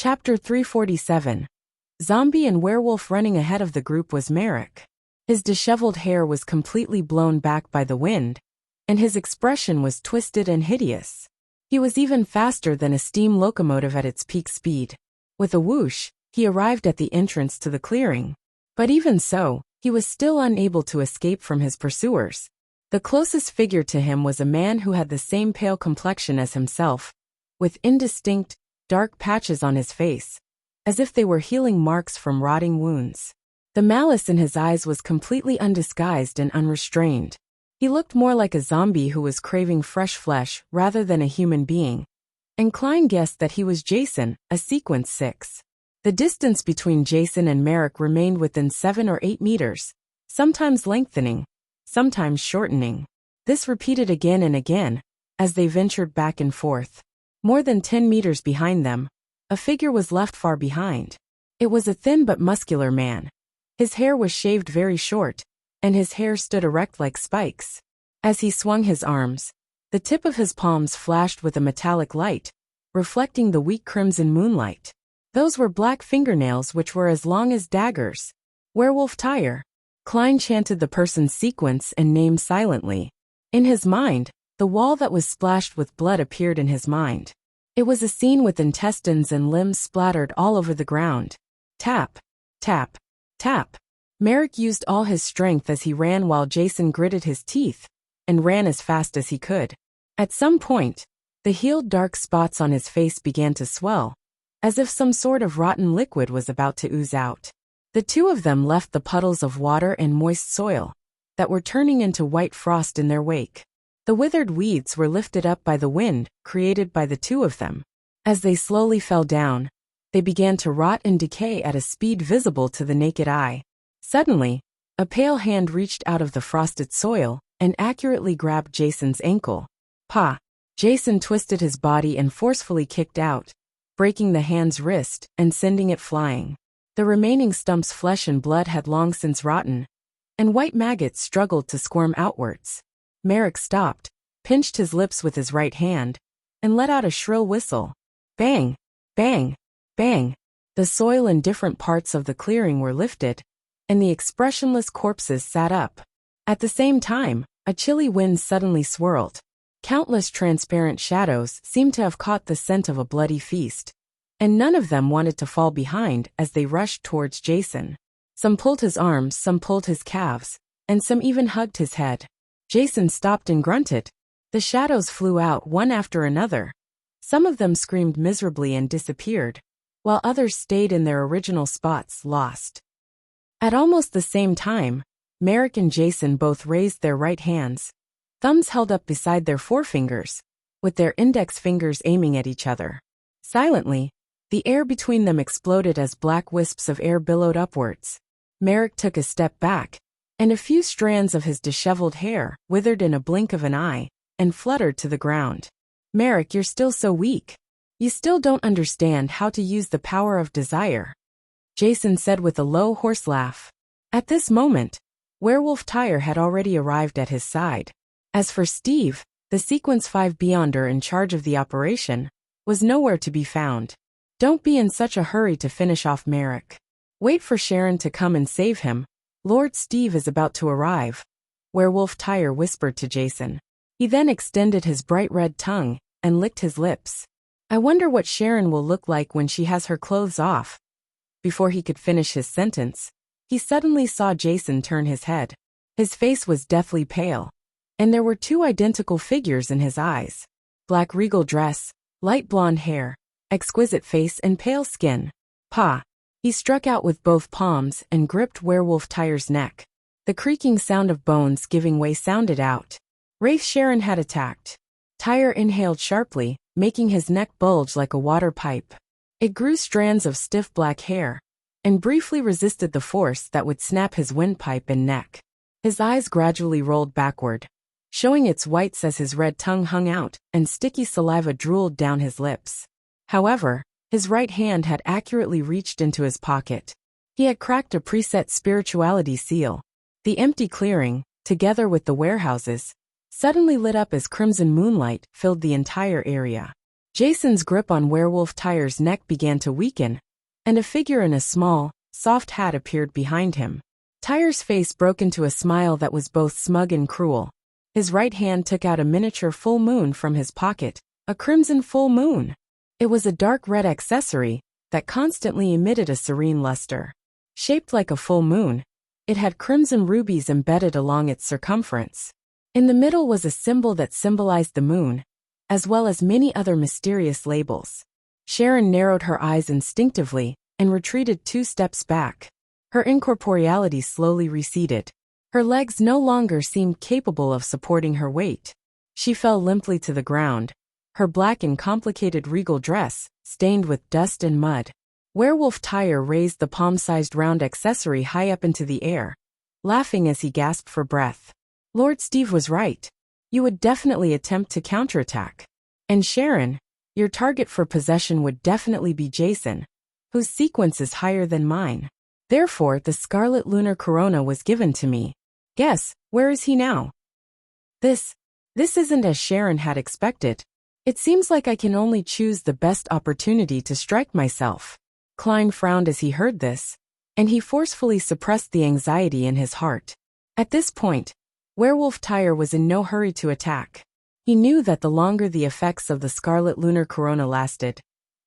Chapter 347. Zombie and werewolf. Running ahead of the group was Merrick. His disheveled hair was completely blown back by the wind, and his expression was twisted and hideous. He was even faster than a steam locomotive at its peak speed. With a whoosh, he arrived at the entrance to the clearing. But even so, he was still unable to escape from his pursuers. The closest figure to him was a man who had the same pale complexion as himself, with indistinct, dark patches on his face, as if they were healing marks from rotting wounds. The malice in his eyes was completely undisguised and unrestrained. He looked more like a zombie who was craving fresh flesh rather than a human being, and Klein guessed that he was Jason, a Sequence 6. The distance between Jason and Merrick remained within 7 or 8 meters, sometimes lengthening, sometimes shortening. This repeated again and again, as they ventured back and forth. More than 10 meters behind them, a figure was left far behind. It was a thin but muscular man. His hair was shaved very short, and his hair stood erect like spikes. As he swung his arms, the tip of his palms flashed with a metallic light, reflecting the weak crimson moonlight. Those were black fingernails which were as long as daggers. Werewolf Tyre. Klein chanted the person's sequence and name silently. In his mind, the wall that was splashed with blood appeared in his mind. It was a scene with intestines and limbs splattered all over the ground. Tap, tap, tap. Merrick used all his strength as he ran while Jason gritted his teeth and ran as fast as he could. At some point, the healed dark spots on his face began to swell, as if some sort of rotten liquid was about to ooze out. The two of them left the puddles of water and moist soil that were turning into white frost in their wake. The withered weeds were lifted up by the wind created by the two of them. As they slowly fell down, they began to rot and decay at a speed visible to the naked eye. Suddenly, a pale hand reached out of the frosted soil and accurately grabbed Jason's ankle. Pa! Jason twisted his body and forcefully kicked out, breaking the hand's wrist and sending it flying. The remaining stump's flesh and blood had long since rotten, and white maggots struggled to squirm outwards. Merrick stopped, pinched his lips with his right hand, and let out a shrill whistle. Bang! Bang! Bang! The soil in different parts of the clearing were lifted, and the expressionless corpses sat up. At the same time, a chilly wind suddenly swirled. Countless transparent shadows seemed to have caught the scent of a bloody feast, and none of them wanted to fall behind as they rushed towards Jason. Some pulled his arms, some pulled his calves, and some even hugged his head. Jason stopped and grunted. The shadows flew out one after another. Some of them screamed miserably and disappeared, while others stayed in their original spots, lost. At almost the same time, Merrick and Jason both raised their right hands, thumbs held up beside their forefingers, with their index fingers aiming at each other. Silently, the air between them exploded as black wisps of air billowed upwards. Merrick took a step back, and a few strands of his disheveled hair withered in a blink of an eye and fluttered to the ground. Merrick, you're still so weak. You still don't understand how to use the power of desire, Jason said with a low, hoarse laugh. At this moment, Werewolf Tyre had already arrived at his side. As for Steve, the Sequence 5 Beyonder in charge of the operation, was nowhere to be found. Don't be in such a hurry to finish off Merrick. Wait for Sharon to come and save him. Lord Steve is about to arrive, Werewolf Tyre whispered to Jason. He then extended his bright red tongue and licked his lips. I wonder what Sharon will look like when she has her clothes off. Before he could finish his sentence, he suddenly saw Jason turn his head. His face was deathly pale, and there were two identical figures in his eyes. Black regal dress, light blonde hair, exquisite face and pale skin. Pa! He struck out with both palms and gripped Werewolf Tyre's neck. The creaking sound of bones giving way sounded out. Wraith Sharon had attacked. Tyre inhaled sharply, making his neck bulge like a water pipe. It grew strands of stiff black hair, and briefly resisted the force that would snap his windpipe and neck. His eyes gradually rolled backward, showing its whites as his red tongue hung out and sticky saliva drooled down his lips. However, his right hand had accurately reached into his pocket. He had cracked a preset spirituality seal. The empty clearing, together with the warehouses, suddenly lit up as crimson moonlight filled the entire area. Jason's grip on Werewolf Tyre's neck began to weaken, and a figure in a small, soft hat appeared behind him. Tyre's face broke into a smile that was both smug and cruel. His right hand took out a miniature full moon from his pocket, a crimson full moon. It was a dark red accessory that constantly emitted a serene luster. Shaped like a full moon, it had crimson rubies embedded along its circumference. In the middle was a symbol that symbolized the moon, as well as many other mysterious labels. Sharon narrowed her eyes instinctively and retreated 2 steps back. Her incorporeality slowly receded. Her legs no longer seemed capable of supporting her weight. She fell limply to the ground, her black and complicated regal dress stained with dust and mud. Werewolf Tyre raised the palm-sized round accessory high up into the air, laughing as he gasped for breath. Lord Steve was right. You would definitely attempt to counterattack. And Sharon, your target for possession would definitely be Jason, whose sequence is higher than mine. Therefore, the Scarlet Lunar Corona was given to me. Guess, where is he now? This isn't as Sharon had expected. It seems like I can only choose the best opportunity to strike myself. Klein frowned as he heard this, and he forcefully suppressed the anxiety in his heart. At this point, Werewolf Tyre was in no hurry to attack. He knew that the longer the effects of the Scarlet Lunar Corona lasted,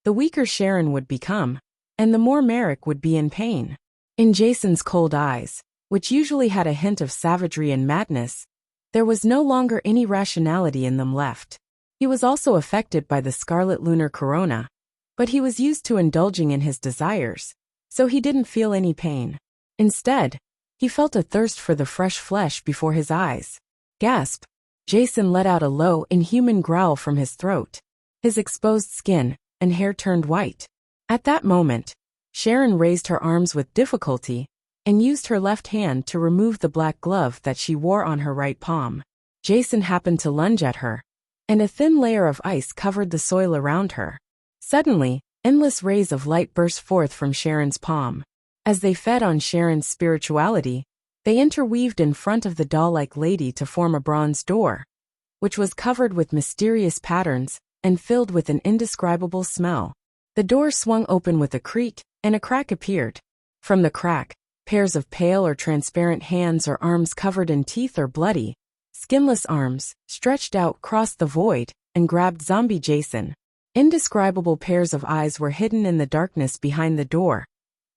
the weaker Sharon would become, and the more Merrick would be in pain. In Jason's cold eyes, which usually had a hint of savagery and madness, there was no longer any rationality in them left. He was also affected by the Scarlet Lunar Corona, but he was used to indulging in his desires, so he didn't feel any pain. Instead, he felt a thirst for the fresh flesh before his eyes. Gasp! Jason let out a low, inhuman growl from his throat. His exposed skin and hair turned white. At that moment, Sharon raised her arms with difficulty and used her left hand to remove the black glove that she wore on her right palm. Jason happened to lunge at her, and a thin layer of ice covered the soil around her. Suddenly, endless rays of light burst forth from Sharon's palm. As they fed on Sharon's spirituality, they interweaved in front of the doll-like lady to form a bronze door, which was covered with mysterious patterns and filled with an indescribable smell. The door swung open with a creak, and a crack appeared. From the crack, pairs of pale or transparent hands or arms covered in teeth or bloody, skinless arms, stretched out, crossed the void, and grabbed zombie Jason. Indescribable pairs of eyes were hidden in the darkness behind the door,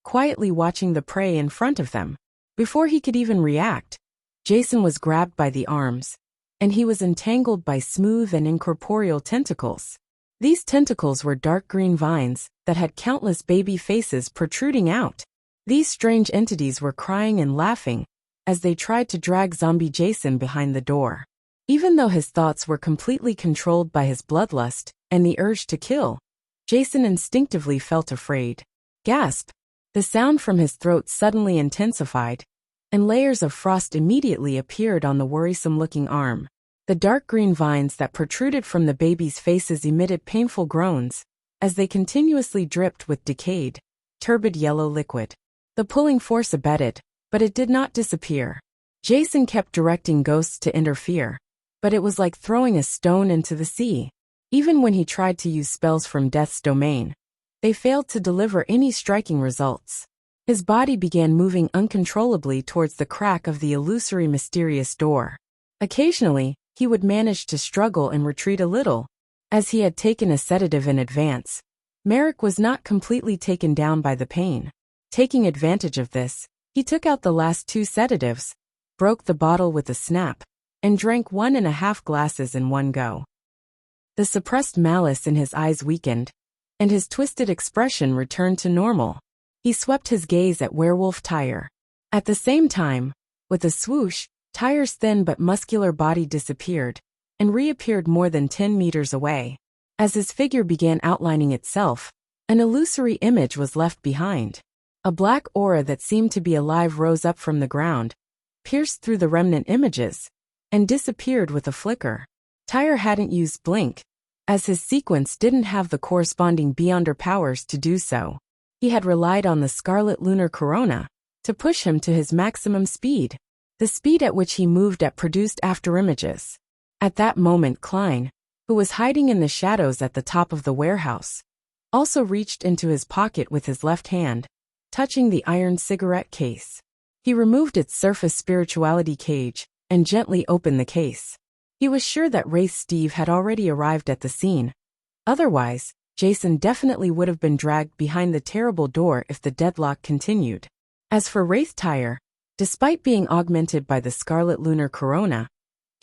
quietly watching the prey in front of them. Before he could even react, Jason was grabbed by the arms, and he was entangled by smooth and incorporeal tentacles. These tentacles were dark green vines that had countless baby faces protruding out. These strange entities were crying and laughing as they tried to drag zombie Jason behind the door. Even though his thoughts were completely controlled by his bloodlust and the urge to kill, Jason instinctively felt afraid. Gasp! The sound from his throat suddenly intensified, and layers of frost immediately appeared on the worrisome-looking arm. The dark green vines that protruded from the babies' faces emitted painful groans as they continuously dripped with decayed, turbid yellow liquid. The pulling force abated, but it did not disappear. Jason kept directing ghosts to interfere, but it was like throwing a stone into the sea. Even when he tried to use spells from Death's domain, they failed to deliver any striking results. His body began moving uncontrollably towards the crack of the illusory mysterious door. Occasionally, he would manage to struggle and retreat a little, as he had taken a sedative in advance. Merrick was not completely taken down by the pain. Taking advantage of this, he took out the last 2 sedatives, broke the bottle with a snap, and drank 1.5 glasses in one go. The suppressed malice in his eyes weakened, and his twisted expression returned to normal. He swept his gaze at Werewolf Tyre. At the same time, with a swoosh, Tyre's thin but muscular body disappeared, and reappeared more than 10 meters away. As his figure began outlining itself, an illusory image was left behind. A black aura that seemed to be alive rose up from the ground, pierced through the remnant images, and disappeared with a flicker. Tyre hadn't used Blink, as his sequence didn't have the corresponding Beyonder powers to do so. He had relied on the Scarlet Lunar Corona to push him to his maximum speed. The speed at which he moved at produced afterimages. At that moment Klein, who was hiding in the shadows at the top of the warehouse, also reached into his pocket with his left hand, touching the iron cigarette case. He removed its surface spirituality cage and gently opened the case. He was sure that Wraith Steve had already arrived at the scene. Otherwise, Jason definitely would have been dragged behind the terrible door if the deadlock continued. As for Wraith Tyre, despite being augmented by the Scarlet Lunar Corona,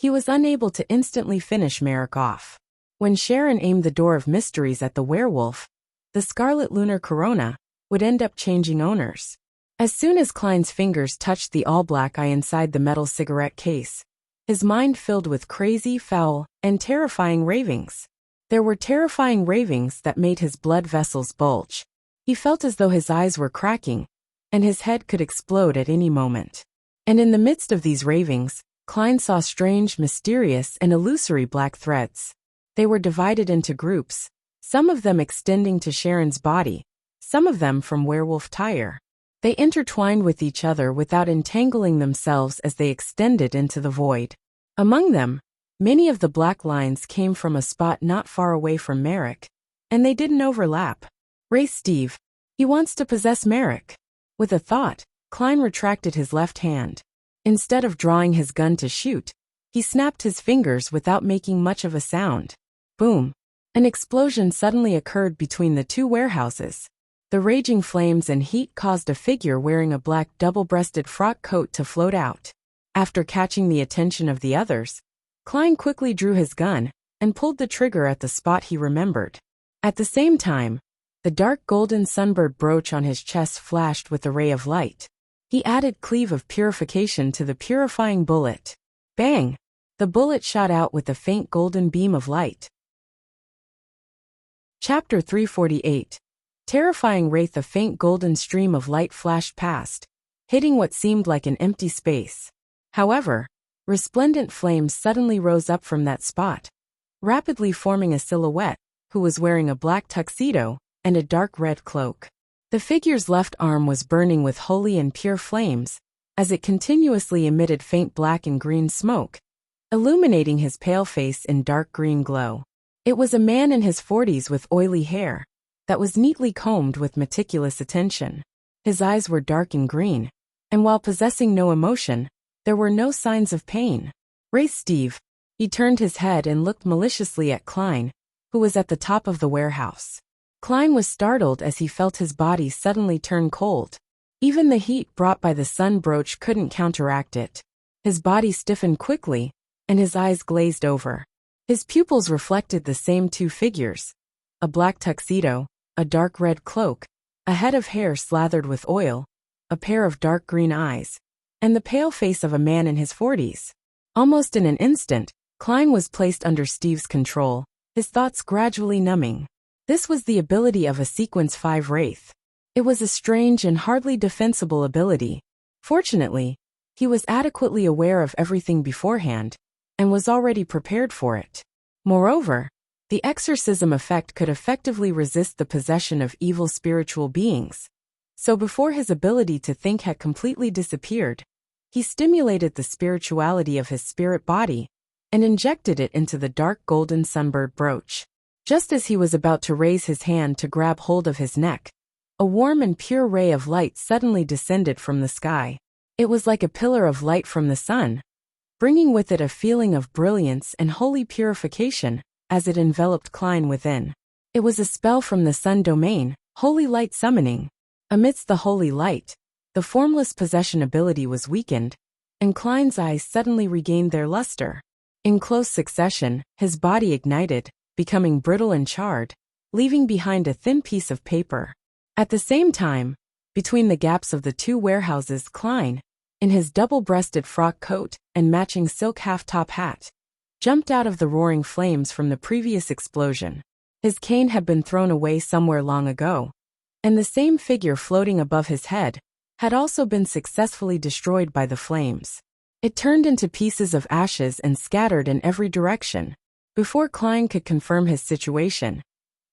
he was unable to instantly finish Merrick off. When Sharon aimed the Door of Mysteries at the werewolf, the Scarlet Lunar Corona would end up changing owners. As soon as Klein's fingers touched the all-black eye inside the metal cigarette case, his mind filled with crazy, foul, and terrifying ravings. There were terrifying ravings that made his blood vessels bulge. He felt as though his eyes were cracking, and his head could explode at any moment. And in the midst of these ravings, Klein saw strange, mysterious, and illusory black threads. They were divided into groups, some of them extending to Sharon's body, some of them from Werewolf Tyre. They intertwined with each other without entangling themselves as they extended into the void. Among them, many of the black lines came from a spot not far away from Merrick, and they didn't overlap. Wraith Steve, he wants to possess Merrick. With a thought, Klein retracted his left hand. Instead of drawing his gun to shoot, he snapped his fingers without making much of a sound. Boom! An explosion suddenly occurred between the two warehouses. The raging flames and heat caused a figure wearing a black double-breasted frock coat to float out. After catching the attention of the others, Klein quickly drew his gun and pulled the trigger at the spot he remembered. At the same time, the dark golden sunbird brooch on his chest flashed with a ray of light. He added cleave of purification to the purifying bullet. Bang! The bullet shot out with a faint golden beam of light. Chapter 348. Terrifying wraith. A faint golden stream of light flashed past, hitting what seemed like an empty space. However, resplendent flames suddenly rose up from that spot, rapidly forming a silhouette, who was wearing a black tuxedo and a dark red cloak. The figure's left arm was burning with holy and pure flames, as it continuously emitted faint black and green smoke, illuminating his pale face in dark green glow. It was a man in his 40s with oily hair that was neatly combed with meticulous attention. His eyes were dark and green, and while possessing no emotion, there were no signs of pain. Wraith Steve, he turned his head and looked maliciously at Klein, who was at the top of the warehouse. Klein was startled as he felt his body suddenly turn cold. Even the heat brought by the sun brooch couldn't counteract it. His body stiffened quickly, and his eyes glazed over. His pupils reflected the same two figures: a black tuxedo, a dark red cloak, a head of hair slathered with oil, a pair of dark green eyes, and the pale face of a man in his 40s. Almost in an instant, Klein was placed under Steve's control, his thoughts gradually numbing. This was the ability of a Sequence 5 Wraith. It was a strange and hardly defensible ability. Fortunately, he was adequately aware of everything beforehand, and was already prepared for it. Moreover, the exorcism effect could effectively resist the possession of evil spiritual beings. So before his ability to think had completely disappeared, he stimulated the spirituality of his spirit body and injected it into the dark golden sunbird brooch. Just as he was about to raise his hand to grab hold of his neck, a warm and pure ray of light suddenly descended from the sky. It was like a pillar of light from the sun, bringing with it a feeling of brilliance and holy purification as it enveloped Klein within. It was a spell from the sun domain, holy light summoning. Amidst the holy light, the formless possession ability was weakened, and Klein's eyes suddenly regained their luster. In close succession, his body ignited, becoming brittle and charred, leaving behind a thin piece of paper. At the same time, between the gaps of the two warehouses, Klein, in his double-breasted frock coat and matching silk half-top hat, jumped out of the roaring flames from the previous explosion. His cane had been thrown away somewhere long ago, and the same figure floating above his head had also been successfully destroyed by the flames. It turned into pieces of ashes and scattered in every direction. Before Klein could confirm his situation,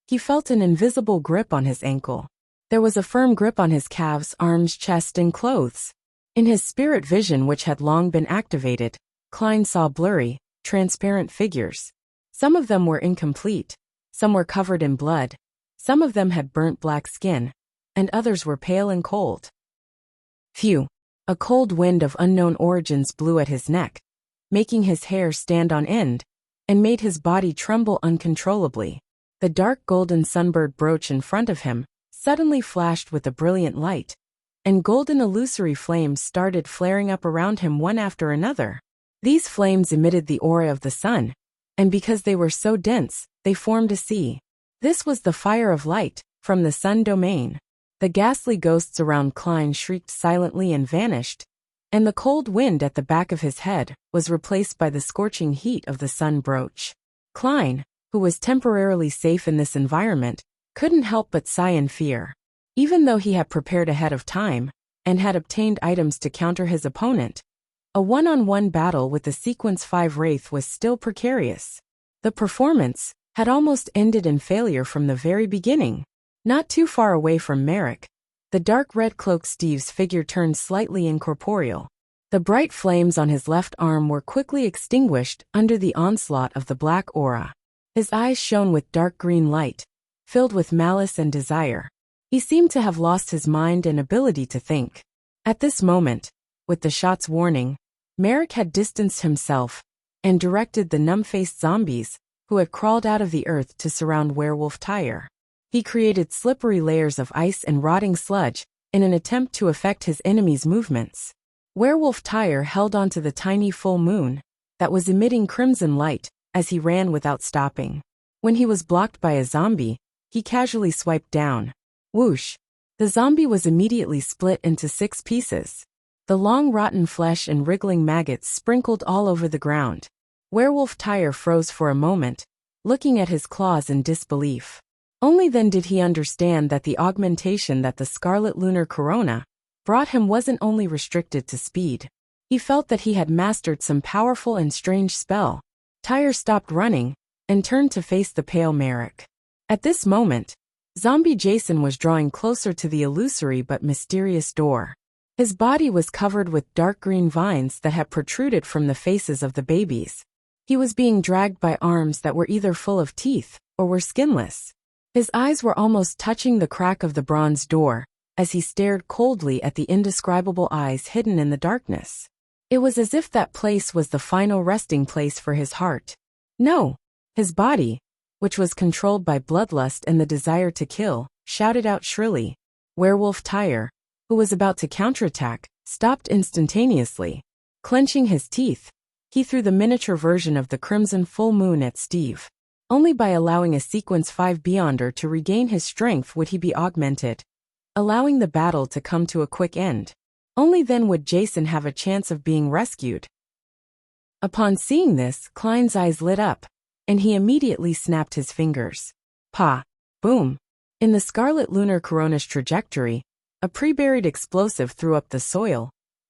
he felt an invisible grip on his ankle. There was a firm grip on his calves, arms, chest, and clothes. In his spirit vision, which had long been activated, Klein saw blurry, transparent figures. Some of them were incomplete, some were covered in blood, some of them had burnt black skin, and others were pale and cold. Phew! A cold wind of unknown origins blew at his neck, making his hair stand on end, and made his body tremble uncontrollably. The dark golden sunbird brooch in front of him suddenly flashed with a brilliant light, and golden illusory flames started flaring up around him one after another. These flames emitted the aura of the sun, and because they were so dense, they formed a sea. This was the fire of light, from the sun domain. The ghastly ghosts around Klein shrieked silently and vanished, and the cold wind at the back of his head was replaced by the scorching heat of the sun brooch. Klein, who was temporarily safe in this environment, couldn't help but sigh in fear. Even though he had prepared ahead of time, and had obtained items to counter his opponent, a one-on-one battle with the Sequence 5 Wraith was still precarious. The performance had almost ended in failure from the very beginning. Not too far away from Merrick, the dark red-cloaked Steve's figure turned slightly incorporeal. The bright flames on his left arm were quickly extinguished under the onslaught of the black aura. His eyes shone with dark green light, filled with malice and desire. He seemed to have lost his mind and ability to think. At this moment, with the shot's warning, Merrick had distanced himself and directed the numb-faced zombies who had crawled out of the earth to surround Werewolf Tyre. He created slippery layers of ice and rotting sludge in an attempt to affect his enemies' movements. Werewolf Tyre held onto the tiny full moon that was emitting crimson light as he ran without stopping. When he was blocked by a zombie, he casually swiped down. Whoosh! The zombie was immediately split into 6 pieces. The long rotten flesh and wriggling maggots sprinkled all over the ground. Werewolf Tyre froze for a moment, looking at his claws in disbelief. Only then did he understand that the augmentation that the Scarlet Lunar Corona brought him wasn't only restricted to speed. He felt that he had mastered some powerful and strange spell. Tyre stopped running and turned to face the pale Merrick. At this moment, Zombie Jason was drawing closer to the illusory but mysterious door. His body was covered with dark green vines that had protruded from the faces of the babies. He was being dragged by arms that were either full of teeth or were skinless. His eyes were almost touching the crack of the bronze door as he stared coldly at the indescribable eyes hidden in the darkness. It was as if that place was the final resting place for his heart. No, his body, which was controlled by bloodlust and the desire to kill, shouted out shrilly. Werewolf Tyre, who was about to counterattack, stopped instantaneously. Clenching his teeth, he threw the miniature version of the Crimson Full Moon at Steve. Only by allowing a Sequence 5 Beyonder to regain his strength would he be augmented, allowing the battle to come to a quick end. Only then would Jason have a chance of being rescued. Upon seeing this, Klein's eyes lit up, and he immediately snapped his fingers. Pa! Boom! In the Scarlet Lunar Corona's trajectory, a pre-buried explosive threw up the soil,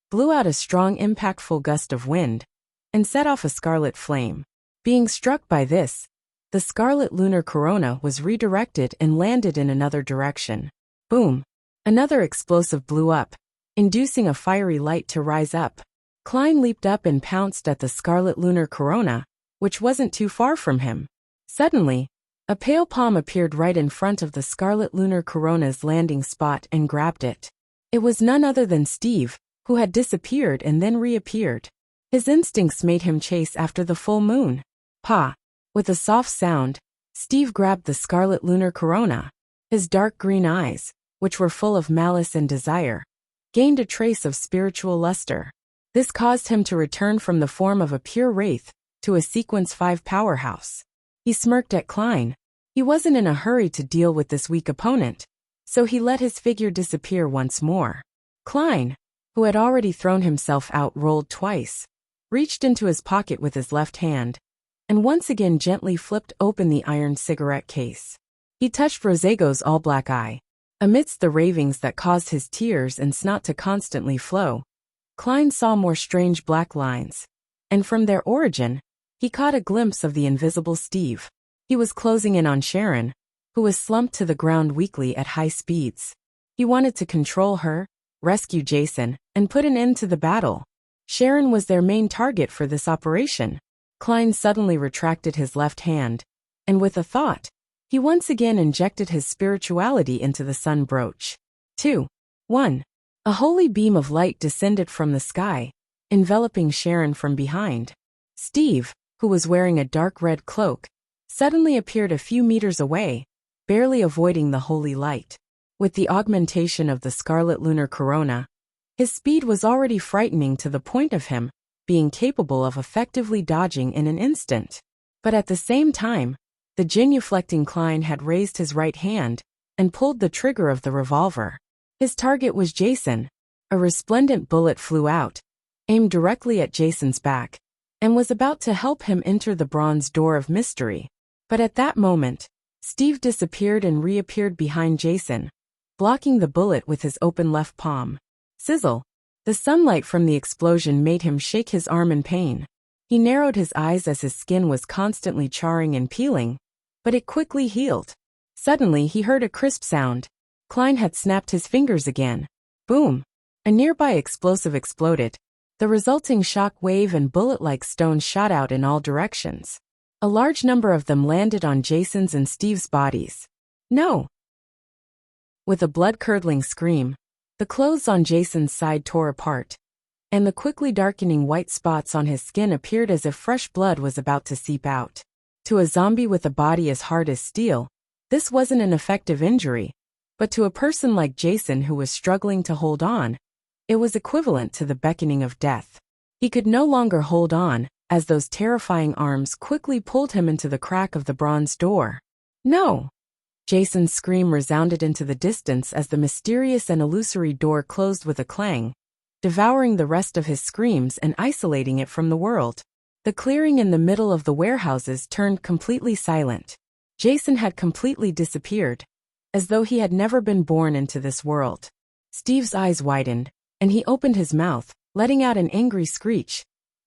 blew out a strong impactful gust of wind, and set off a scarlet flame. Being struck by this, the Scarlet Lunar Corona was redirected and landed in another direction. Boom! Another explosive blew up, inducing a fiery light to rise up. Klein leaped up and pounced at the Scarlet Lunar Corona, which wasn't too far from him. Suddenly, a pale palm appeared right in front of the Scarlet Lunar Corona's landing spot and grabbed it. It was none other than Steve, who had disappeared and then reappeared. His instincts made him chase after the full moon. Pa! With a soft sound, Steve grabbed the Scarlet Lunar Corona. His dark green eyes, which were full of malice and desire, gained a trace of spiritual luster. This caused him to return from the form of a pure wraith to a Sequence 5 powerhouse. He smirked at Klein. He wasn't in a hurry to deal with this weak opponent, so he let his figure disappear once more. Klein, who had already thrown himself out, rolled twice, reached into his pocket with his left hand, and once again gently flipped open the iron cigarette case. He touched Rosego's all-black eye. Amidst the ravings that caused his tears and snot to constantly flow, Klein saw more strange black lines, and from their origin, he caught a glimpse of the invisible Steve. He was closing in on Sharon, who was slumped to the ground weakly at high speeds. He wanted to control her, rescue Jason, and put an end to the battle. Sharon was their main target for this operation. Klein suddenly retracted his left hand, and with a thought, he once again injected his spirituality into the sun brooch. 2. 1. A holy beam of light descended from the sky, enveloping Sharon from behind. Steve, who was wearing a dark red cloak, suddenly appeared a few meters away, barely avoiding the holy light. With the augmentation of the scarlet lunar corona, his speed was already frightening to the point of him being capable of effectively dodging in an instant. But at the same time, the genuflecting Klein had raised his right hand and pulled the trigger of the revolver. His target was Jason. A resplendent bullet flew out, aimed directly at Jason's back, and was about to help him enter the bronze door of mystery. But at that moment, Steve disappeared and reappeared behind Jason, blocking the bullet with his open left palm. Sizzle! The sunlight from the explosion made him shake his arm in pain. He narrowed his eyes as his skin was constantly charring and peeling, but it quickly healed. Suddenly he heard a crisp sound. Klein had snapped his fingers again. Boom! A nearby explosive exploded. The resulting shock wave and bullet-like stones shot out in all directions. A large number of them landed on Jason's and Steve's bodies. No! With a blood-curdling scream, the clothes on Jason's side tore apart, and the quickly darkening white spots on his skin appeared as if fresh blood was about to seep out. To a zombie with a body as hard as steel, this wasn't an effective injury, but to a person like Jason who was struggling to hold on, it was equivalent to the beckoning of death. He could no longer hold on, as those terrifying arms quickly pulled him into the crack of the bronze door. No! Jason's scream resounded into the distance as the mysterious and illusory door closed with a clang, devouring the rest of his screams and isolating it from the world. The clearing in the middle of the warehouses turned completely silent. Jason had completely disappeared, as though he had never been born into this world. Steve's eyes widened, and he opened his mouth, letting out an angry screech.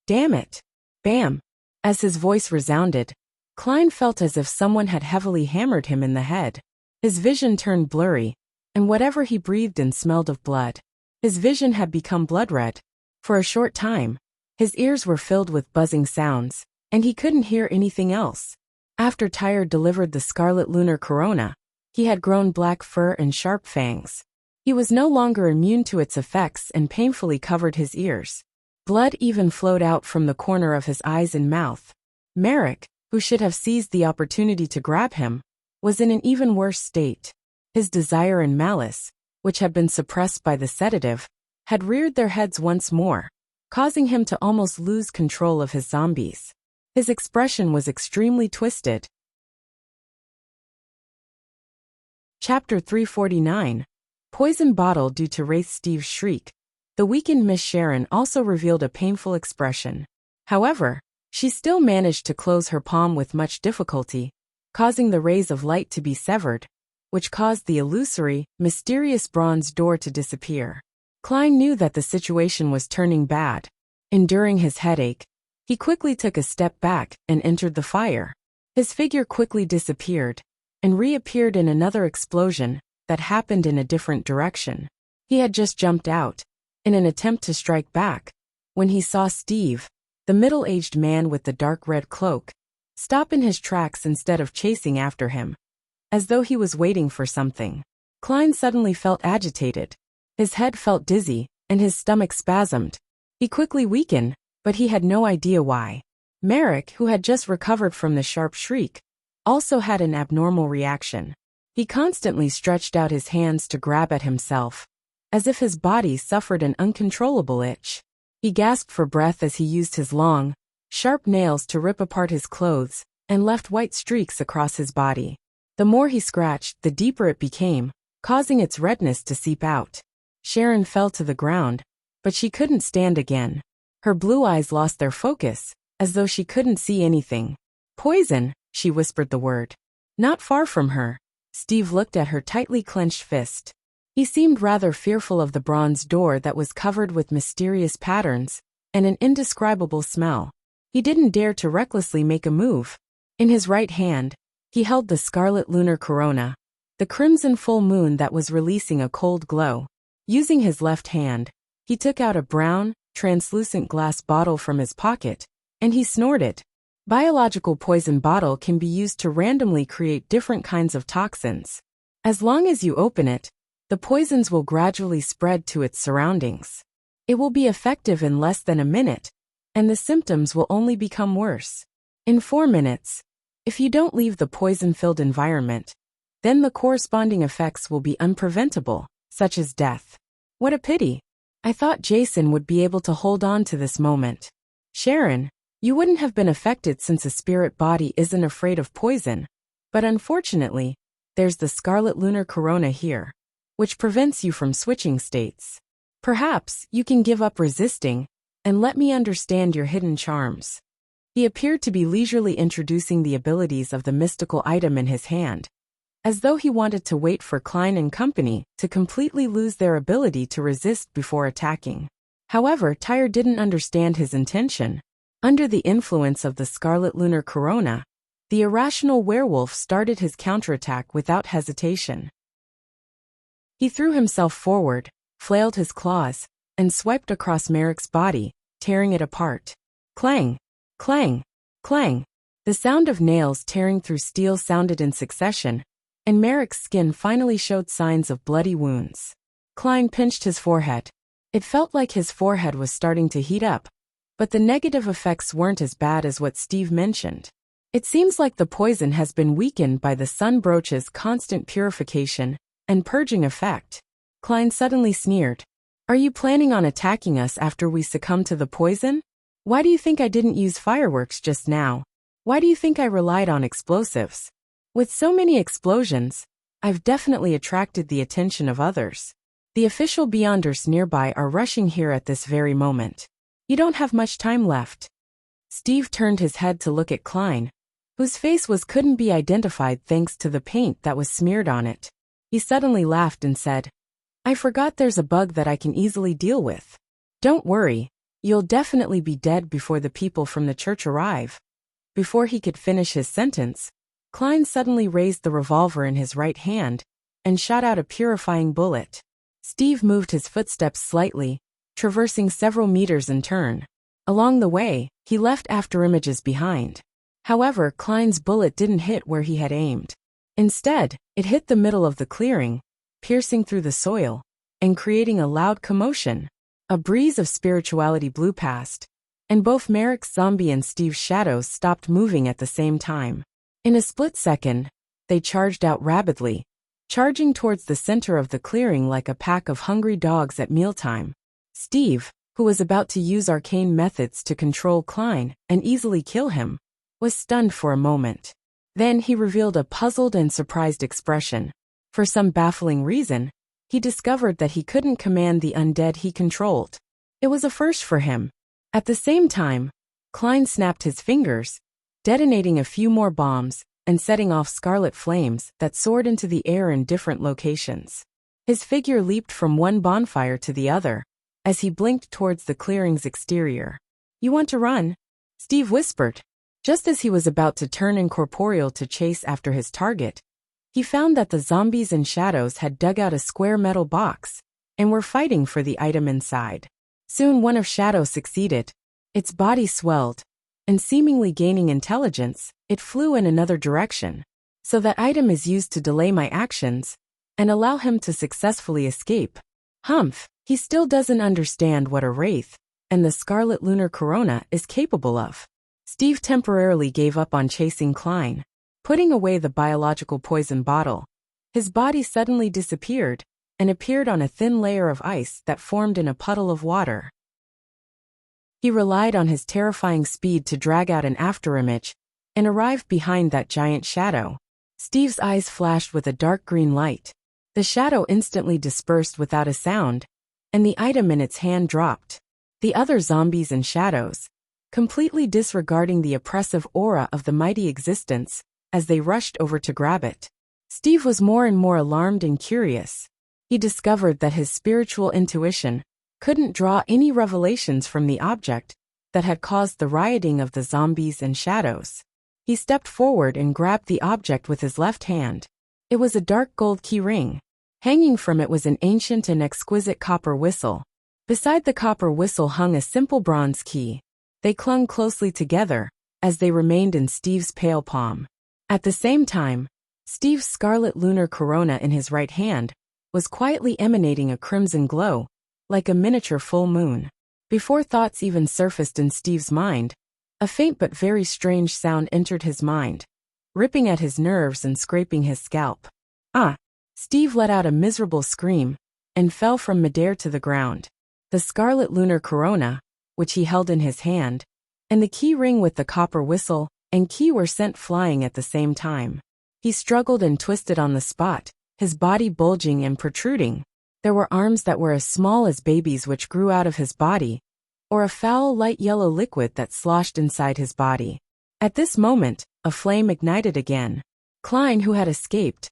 Damn it! Bam! As his voice resounded, Klein felt as if someone had heavily hammered him in the head. His vision turned blurry, and whatever he breathed in smelled of blood. His vision had become blood red. For a short time, his ears were filled with buzzing sounds, and he couldn't hear anything else. After Tyre delivered the scarlet lunar corona, he had grown black fur and sharp fangs. He was no longer immune to its effects and painfully covered his ears. Blood even flowed out from the corner of his eyes and mouth. Merrick, who should have seized the opportunity to grab him, was in an even worse state. His desire and malice, which had been suppressed by the sedative, had reared their heads once more, causing him to almost lose control of his zombies. His expression was extremely twisted. Chapter 349. Poison Bottle. Due to Wraith Steve's shriek, the weakened Miss Sharon also revealed a painful expression. However, she still managed to close her palm with much difficulty, causing the rays of light to be severed, which caused the illusory, mysterious bronze door to disappear. Klein knew that the situation was turning bad. Enduring his headache, he quickly took a step back and entered the fire. His figure quickly disappeared, and reappeared in another explosion that happened in a different direction. He had just jumped out, in an attempt to strike back, when he saw Steve, the middle-aged man with the dark red cloak, stop in his tracks instead of chasing after him, as though he was waiting for something. Klein suddenly felt agitated. His head felt dizzy, and his stomach spasmed. He quickly weakened, but he had no idea why. Merrick, who had just recovered from the sharp shriek, also had an abnormal reaction. He constantly stretched out his hands to grab at himself, as if his body suffered an uncontrollable itch. He gasped for breath as he used his long, sharp nails to rip apart his clothes, and left white streaks across his body. The more he scratched, the deeper it became, causing its redness to seep out. Sharon fell to the ground, but she couldn't stand again. Her blue eyes lost their focus, as though she couldn't see anything. Poison, she whispered the word. Not far from her, Steve looked at her tightly clenched fist. He seemed rather fearful of the bronze door that was covered with mysterious patterns and an indescribable smell. He didn't dare to recklessly make a move. In his right hand, he held the scarlet lunar corona, the crimson full moon that was releasing a cold glow. Using his left hand, he took out a brown, translucent glass bottle from his pocket, and he snorted. Biological poison bottle can be used to randomly create different kinds of toxins. As long as you open it, the poisons will gradually spread to its surroundings. It will be effective in less than a minute, and the symptoms will only become worse. In 4 minutes, if you don't leave the poison-filled environment, then the corresponding effects will be unpreventable, such as death. What a pity. I thought Jason would be able to hold on to this moment. Sharon, you wouldn't have been affected since a spirit body isn't afraid of poison, but unfortunately, there's the scarlet lunar corona here, which prevents you from switching states. Perhaps you can give up resisting, and let me understand your hidden charms. He appeared to be leisurely introducing the abilities of the mystical item in his hand, as though he wanted to wait for Klein and company to completely lose their ability to resist before attacking. However, Tyre didn't understand his intention. Under the influence of the scarlet lunar corona, the irrational werewolf started his counterattack without hesitation. He threw himself forward, flailed his claws, and swiped across Merrick's body, tearing it apart. Clang! Clang! Clang! The sound of nails tearing through steel sounded in succession, and Merrick's skin finally showed signs of bloody wounds. Klein pinched his forehead. It felt like his forehead was starting to heat up, but the negative effects weren't as bad as what Steve mentioned. It seems like the poison has been weakened by the sun brooch's constant purification and purging effect. Klein suddenly sneered. Are you planning on attacking us after we succumb to the poison? Why do you think I didn't use fireworks just now? Why do you think I relied on explosives? With so many explosions, I've definitely attracted the attention of others. The official Beyonders nearby are rushing here at this very moment. You don't have much time left. Steve turned his head to look at Klein, whose face couldn't be identified thanks to the paint that was smeared on it. He suddenly laughed and said, I forgot there's a bug that I can easily deal with. Don't worry, you'll definitely be dead before the people from the church arrive. Before he could finish his sentence, Klein suddenly raised the revolver in his right hand and shot out a purifying bullet. Steve moved his footsteps slightly, traversing several meters in turn. Along the way, he left afterimages behind. However, Klein's bullet didn't hit where he had aimed. Instead, it hit the middle of the clearing, piercing through the soil, and creating a loud commotion. A breeze of spirituality blew past, and both Merrick's zombie and Steve's shadows stopped moving at the same time. In a split second, they charged out rapidly, charging towards the center of the clearing like a pack of hungry dogs at mealtime. Steve, who was about to use arcane methods to control Klein and easily kill him, was stunned for a moment. Then he revealed a puzzled and surprised expression. For some baffling reason, he discovered that he couldn't command the undead he controlled. It was a first for him. At the same time, Klein snapped his fingers, detonating a few more bombs and setting off scarlet flames that soared into the air in different locations. His figure leaped from one bonfire to the other as he blinked towards the clearing's exterior. You want to run? Steve whispered. Just as he was about to turn incorporeal to chase after his target, he found that the zombies and shadows had dug out a square metal box and were fighting for the item inside. Soon one of Shadow succeeded. Its body swelled, and seemingly gaining intelligence, it flew in another direction. So that item is used to delay my actions and allow him to successfully escape. Humph, he still doesn't understand what a wraith and the scarlet lunar corona is capable of. Steve temporarily gave up on chasing Klein. Putting away the biological poison bottle, his body suddenly disappeared and appeared on a thin layer of ice that formed in a puddle of water. He relied on his terrifying speed to drag out an afterimage and arrived behind that giant shadow. Steve's eyes flashed with a dark green light. The shadow instantly dispersed without a sound, and the item in its hand dropped. The other zombies and shadows, completely disregarding the oppressive aura of the mighty existence, as they rushed over to grab it. Steve was more and more alarmed and curious. He discovered that his spiritual intuition couldn't draw any revelations from the object that had caused the rioting of the zombies and shadows. He stepped forward and grabbed the object with his left hand. It was a dark gold key ring. Hanging from it was an ancient and exquisite copper whistle. Beside the copper whistle hung a simple bronze key. They clung closely together, as they remained in Steve's pale palm. At the same time, Steve's scarlet lunar corona in his right hand was quietly emanating a crimson glow, like a miniature full moon. Before thoughts even surfaced in Steve's mind, a faint but very strange sound entered his mind, ripping at his nerves and scraping his scalp. Ah! Steve let out a miserable scream and fell from midair to the ground. The scarlet lunar corona, which he held in his hand, and the key ring with the copper whistle and key were sent flying at the same time. He struggled and twisted on the spot, his body bulging and protruding. There were arms that were as small as babies which grew out of his body, or a foul light yellow liquid that sloshed inside his body. At this moment, a flame ignited again. Klein, who had escaped,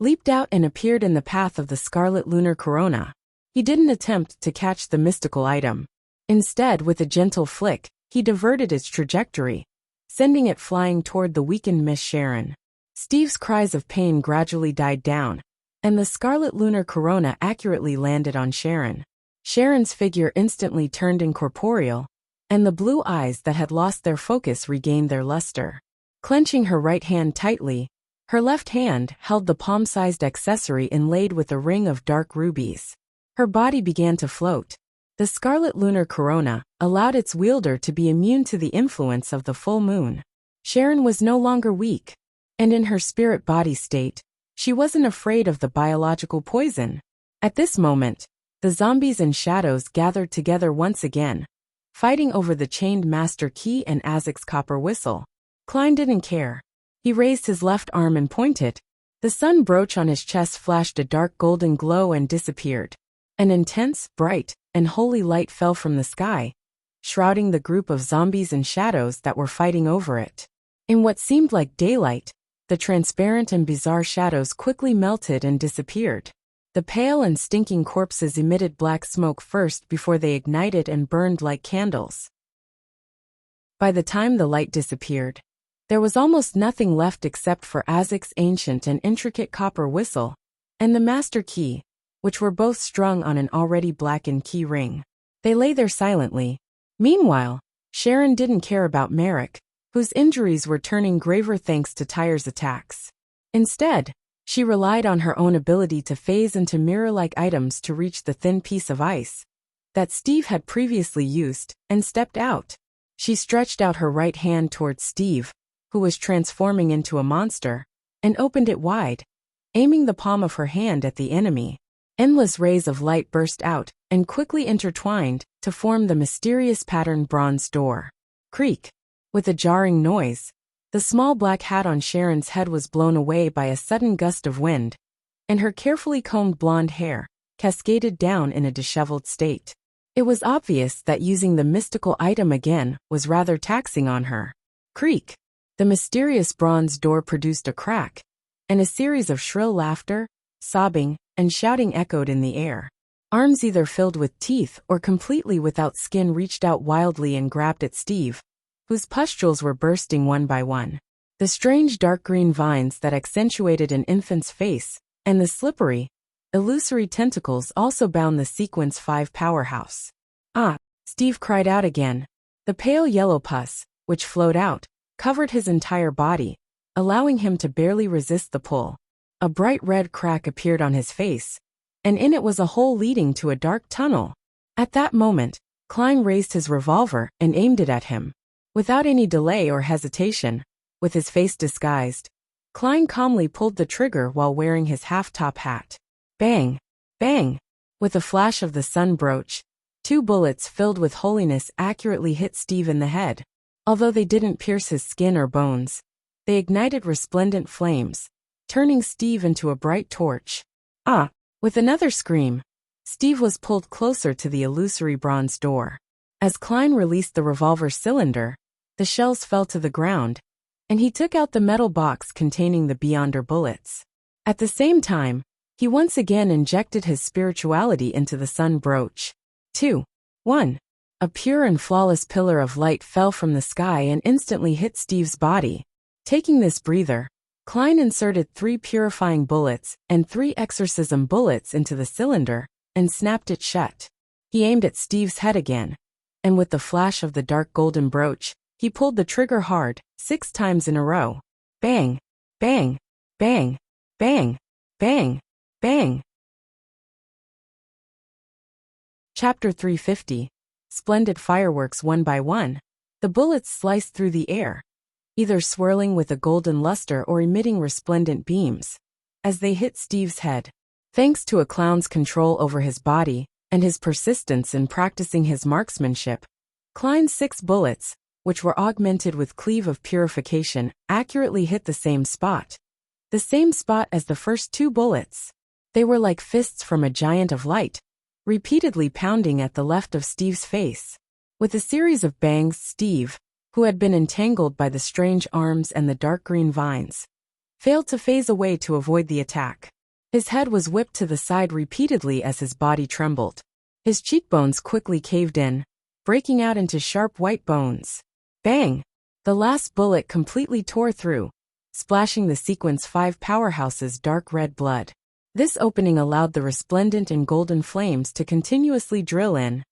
leaped out and appeared in the path of the scarlet lunar corona. He didn't attempt to catch the mystical item. Instead, with a gentle flick, he diverted its trajectory, sending it flying toward the weakened Miss Sharon. Steve's cries of pain gradually died down, and the scarlet lunar corona accurately landed on Sharon. Sharon's figure instantly turned incorporeal, and the blue eyes that had lost their focus regained their luster. Clenching her right hand tightly, her left hand held the palm-sized accessory inlaid with a ring of dark rubies. Her body began to float. The scarlet lunar corona allowed its wielder to be immune to the influence of the full moon. Sharon was no longer weak, and in her spirit-body state, she wasn't afraid of the biological poison. At this moment, the zombies and shadows gathered together once again, fighting over the chained master key and Azek's copper whistle. Klein didn't care. He raised his left arm and pointed. The sun brooch on his chest flashed a dark golden glow and disappeared. An intense, bright, and holy light fell from the sky, shrouding the group of zombies and shadows that were fighting over it. In what seemed like daylight, the transparent and bizarre shadows quickly melted and disappeared. The pale and stinking corpses emitted black smoke first before they ignited and burned like candles. By the time the light disappeared, there was almost nothing left except for Azek's ancient and intricate copper whistle and the master key, which were both strung on an already blackened key ring. They lay there silently. Meanwhile, Sharon didn't care about Merrick, whose injuries were turning graver thanks to Tyre's attacks. Instead, she relied on her own ability to phase into mirror-like items to reach the thin piece of ice that Steve had previously used, and stepped out. She stretched out her right hand towards Steve, who was transforming into a monster, and opened it wide, aiming the palm of her hand at the enemy. Endless rays of light burst out and quickly intertwined to form the mysterious patterned bronze door. Creak! With a jarring noise, the small black hat on Sharon's head was blown away by a sudden gust of wind, and her carefully combed blonde hair cascaded down in a disheveled state. It was obvious that using the mystical item again was rather taxing on her. Creak! The mysterious bronze door produced a crack, and a series of shrill laughter, sobbing, and shouting echoed in the air. Arms either filled with teeth or completely without skin reached out wildly and grabbed at Steve, whose pustules were bursting one by one. The strange dark green vines that accentuated an infant's face, and the slippery, illusory tentacles also bound the Sequence 5 powerhouse. Ah! Steve cried out again. The pale yellow pus, which flowed out, covered his entire body, allowing him to barely resist the pull. A bright red crack appeared on his face, and in it was a hole leading to a dark tunnel. At that moment, Klein raised his revolver and aimed it at him. Without any delay or hesitation, with his face disguised, Klein calmly pulled the trigger while wearing his half-top hat. Bang! Bang! With a flash of the sun brooch, 2 bullets filled with holiness accurately hit Steve in the head. Although they didn't pierce his skin or bones, they ignited resplendent flames, turning Steve into a bright torch. Ah! With another scream, Steve was pulled closer to the illusory bronze door. As Klein released the revolver cylinder, the shells fell to the ground, and he took out the metal box containing the Beyonder bullets. At the same time, he once again injected his spirituality into the sun brooch. 2. 1. A pure and flawless pillar of light fell from the sky and instantly hit Steve's body. Taking this breather, Klein inserted 3 purifying bullets and 3 exorcism bullets into the cylinder and snapped it shut. He aimed at Steve's head again, and with the flash of the dark golden brooch, He pulled the trigger hard, 6 times in a row. Bang! Bang! Bang! Bang! Bang! Bang! Chapter 350. Splendid fireworks one by one. The bullets sliced through the air, either swirling with a golden luster or emitting resplendent beams, as they hit Steve's head. Thanks to a clown's control over his body and his persistence in practicing his marksmanship, Klein's 6 bullets, which were augmented with cleave of purification, accurately hit the same spot. The same spot as the first 2 bullets. They were like fists from a giant of light, repeatedly pounding at the left of Steve's face. With a series of bangs, Steve, who had been entangled by the strange arms and the dark green vines, failed to phase away to avoid the attack. His head was whipped to the side repeatedly as his body trembled. His cheekbones quickly caved in, breaking out into sharp white bones. Bang! The last bullet completely tore through, splashing the sequence 5 powerhouse's dark red blood. This opening allowed the resplendent and golden flames to continuously drill in,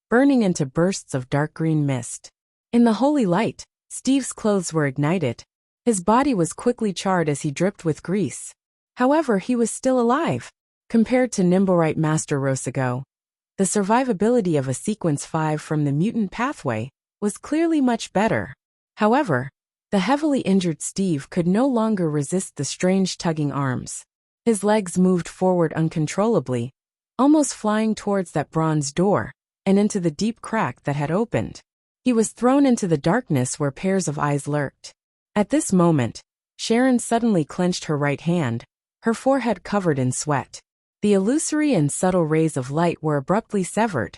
burning into bursts of dark green mist. In the holy light, Steve's clothes were ignited. His body was quickly charred as he dripped with grease. However, he was still alive. Compared to Nimborite Master Rosago, the survivability of a Sequence 5 from the mutant pathway was clearly much better. However, the heavily injured Steve could no longer resist the strange tugging arms. His legs moved forward uncontrollably, almost flying towards that bronze door, and into the deep crack that had opened. He was thrown into the darkness where pairs of eyes lurked. At this moment, Sharon suddenly clenched her right hand, her forehead covered in sweat. The illusory and subtle rays of light were abruptly severed,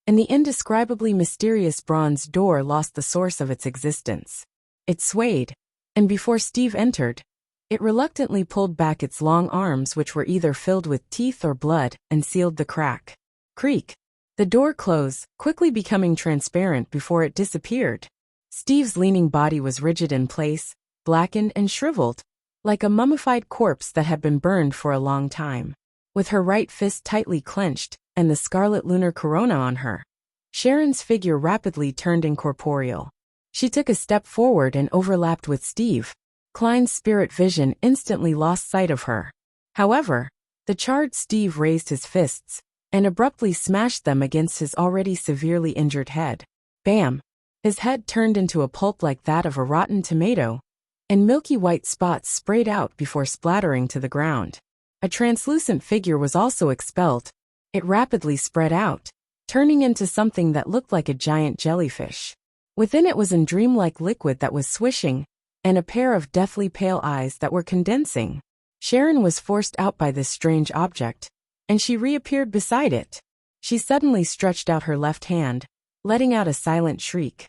and the indescribably mysterious bronze door lost the source of its existence. It swayed, and before Steve entered, it reluctantly pulled back its long arms, which were either filled with teeth or blood, and sealed the crack. Creak! The door closed, quickly becoming transparent before it disappeared. Steve's leaning body was rigid in place, blackened and shriveled, like a mummified corpse that had been burned for a long time. With her right fist tightly clenched, and the scarlet lunar corona on her, Sharon's figure rapidly turned incorporeal. She took a step forward and overlapped with Steve. Klein's spirit vision instantly lost sight of her. However, the charred Steve raised his fists, and abruptly smashed them against his already severely injured head. Bam! His head turned into a pulp like that of a rotten tomato, and milky white spots sprayed out before splattering to the ground. A translucent figure was also expelled. It rapidly spread out, turning into something that looked like a giant jellyfish. Within it was a dreamlike liquid that was swishing, and a pair of deathly pale eyes that were condensing. Sharon was forced out by this strange object, and she reappeared beside it. She suddenly stretched out her left hand, letting out a silent shriek.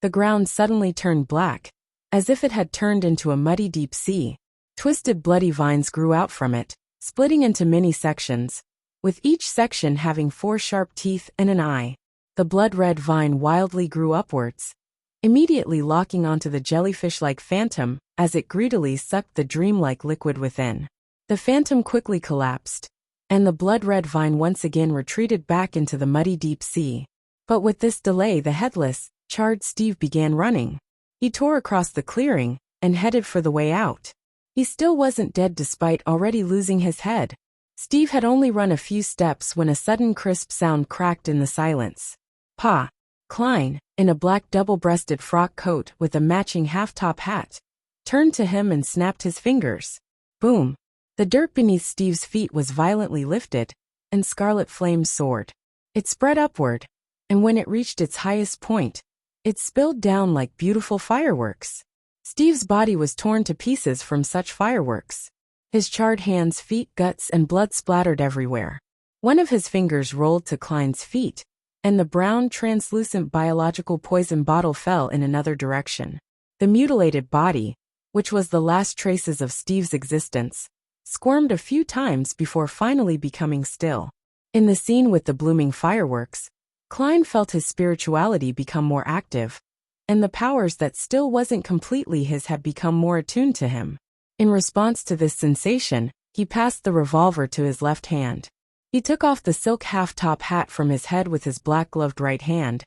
The ground suddenly turned black, as if it had turned into a muddy deep sea. Twisted bloody vines grew out from it, splitting into many sections, with each section having 4 sharp teeth and an eye. The blood-red vine wildly grew upwards, immediately locking onto the jellyfish-like phantom as it greedily sucked the dreamlike liquid within. The phantom quickly collapsed, and the blood-red vine once again retreated back into the muddy deep sea. But with this delay, the headless, charred Steve began running. He tore across the clearing and headed for the way out. He still wasn't dead despite already losing his head. Steve had only run a few steps when a sudden crisp sound cracked in the silence. Pa! Klein, in a black double-breasted frock coat with a matching half-top hat, turned to him and snapped his fingers. Boom! The dirt beneath Steve's feet was violently lifted, and scarlet flames soared. It spread upward, and when it reached its highest point, it spilled down like beautiful fireworks. Steve's body was torn to pieces from such fireworks. His charred hands, feet, guts, and blood splattered everywhere. One of his fingers rolled to Klein's feet, and the brown, translucent biological poison bottle fell in another direction. The mutilated body, which was the last traces of Steve's existence, squirmed a few times before finally becoming still. In the scene with the blooming fireworks, Klein felt his spirituality become more active, and the powers that still wasn't completely his had become more attuned to him. In response to this sensation, he passed the revolver to his left hand. He took off the silk half-top hat from his head with his black-gloved right hand,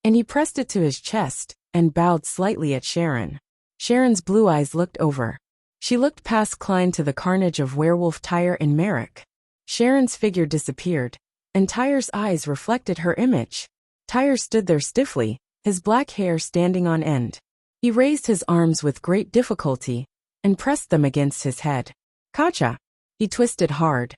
and he pressed it to his chest and bowed slightly at Sharon. Sharon's blue eyes looked over. She looked past Klein to the carnage of Werewolf Tyre and Merrick. Sharon's figure disappeared, and Tyre's eyes reflected her image. Tyre stood there stiffly, his black hair standing on end. He raised his arms with great difficulty and pressed them against his head. Kacha! He twisted hard,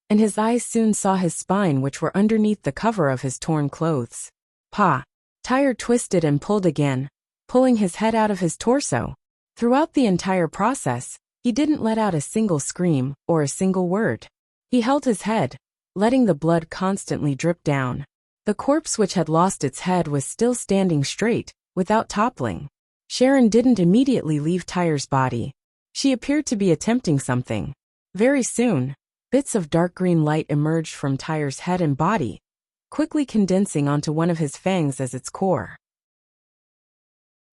and his eyes soon saw his spine, which were underneath the cover of his torn clothes. Pa! Tyre twisted and pulled again, pulling his head out of his torso. Throughout the entire process, he didn't let out a single scream or a single word. He held his head, letting the blood constantly drip down. The corpse, which had lost its head, was still standing straight, without toppling. Sharon didn't immediately leave Tyre's body. She appeared to be attempting something. Very soon, bits of dark green light emerged from Tyre's head and body, quickly condensing onto one of his fangs as its core.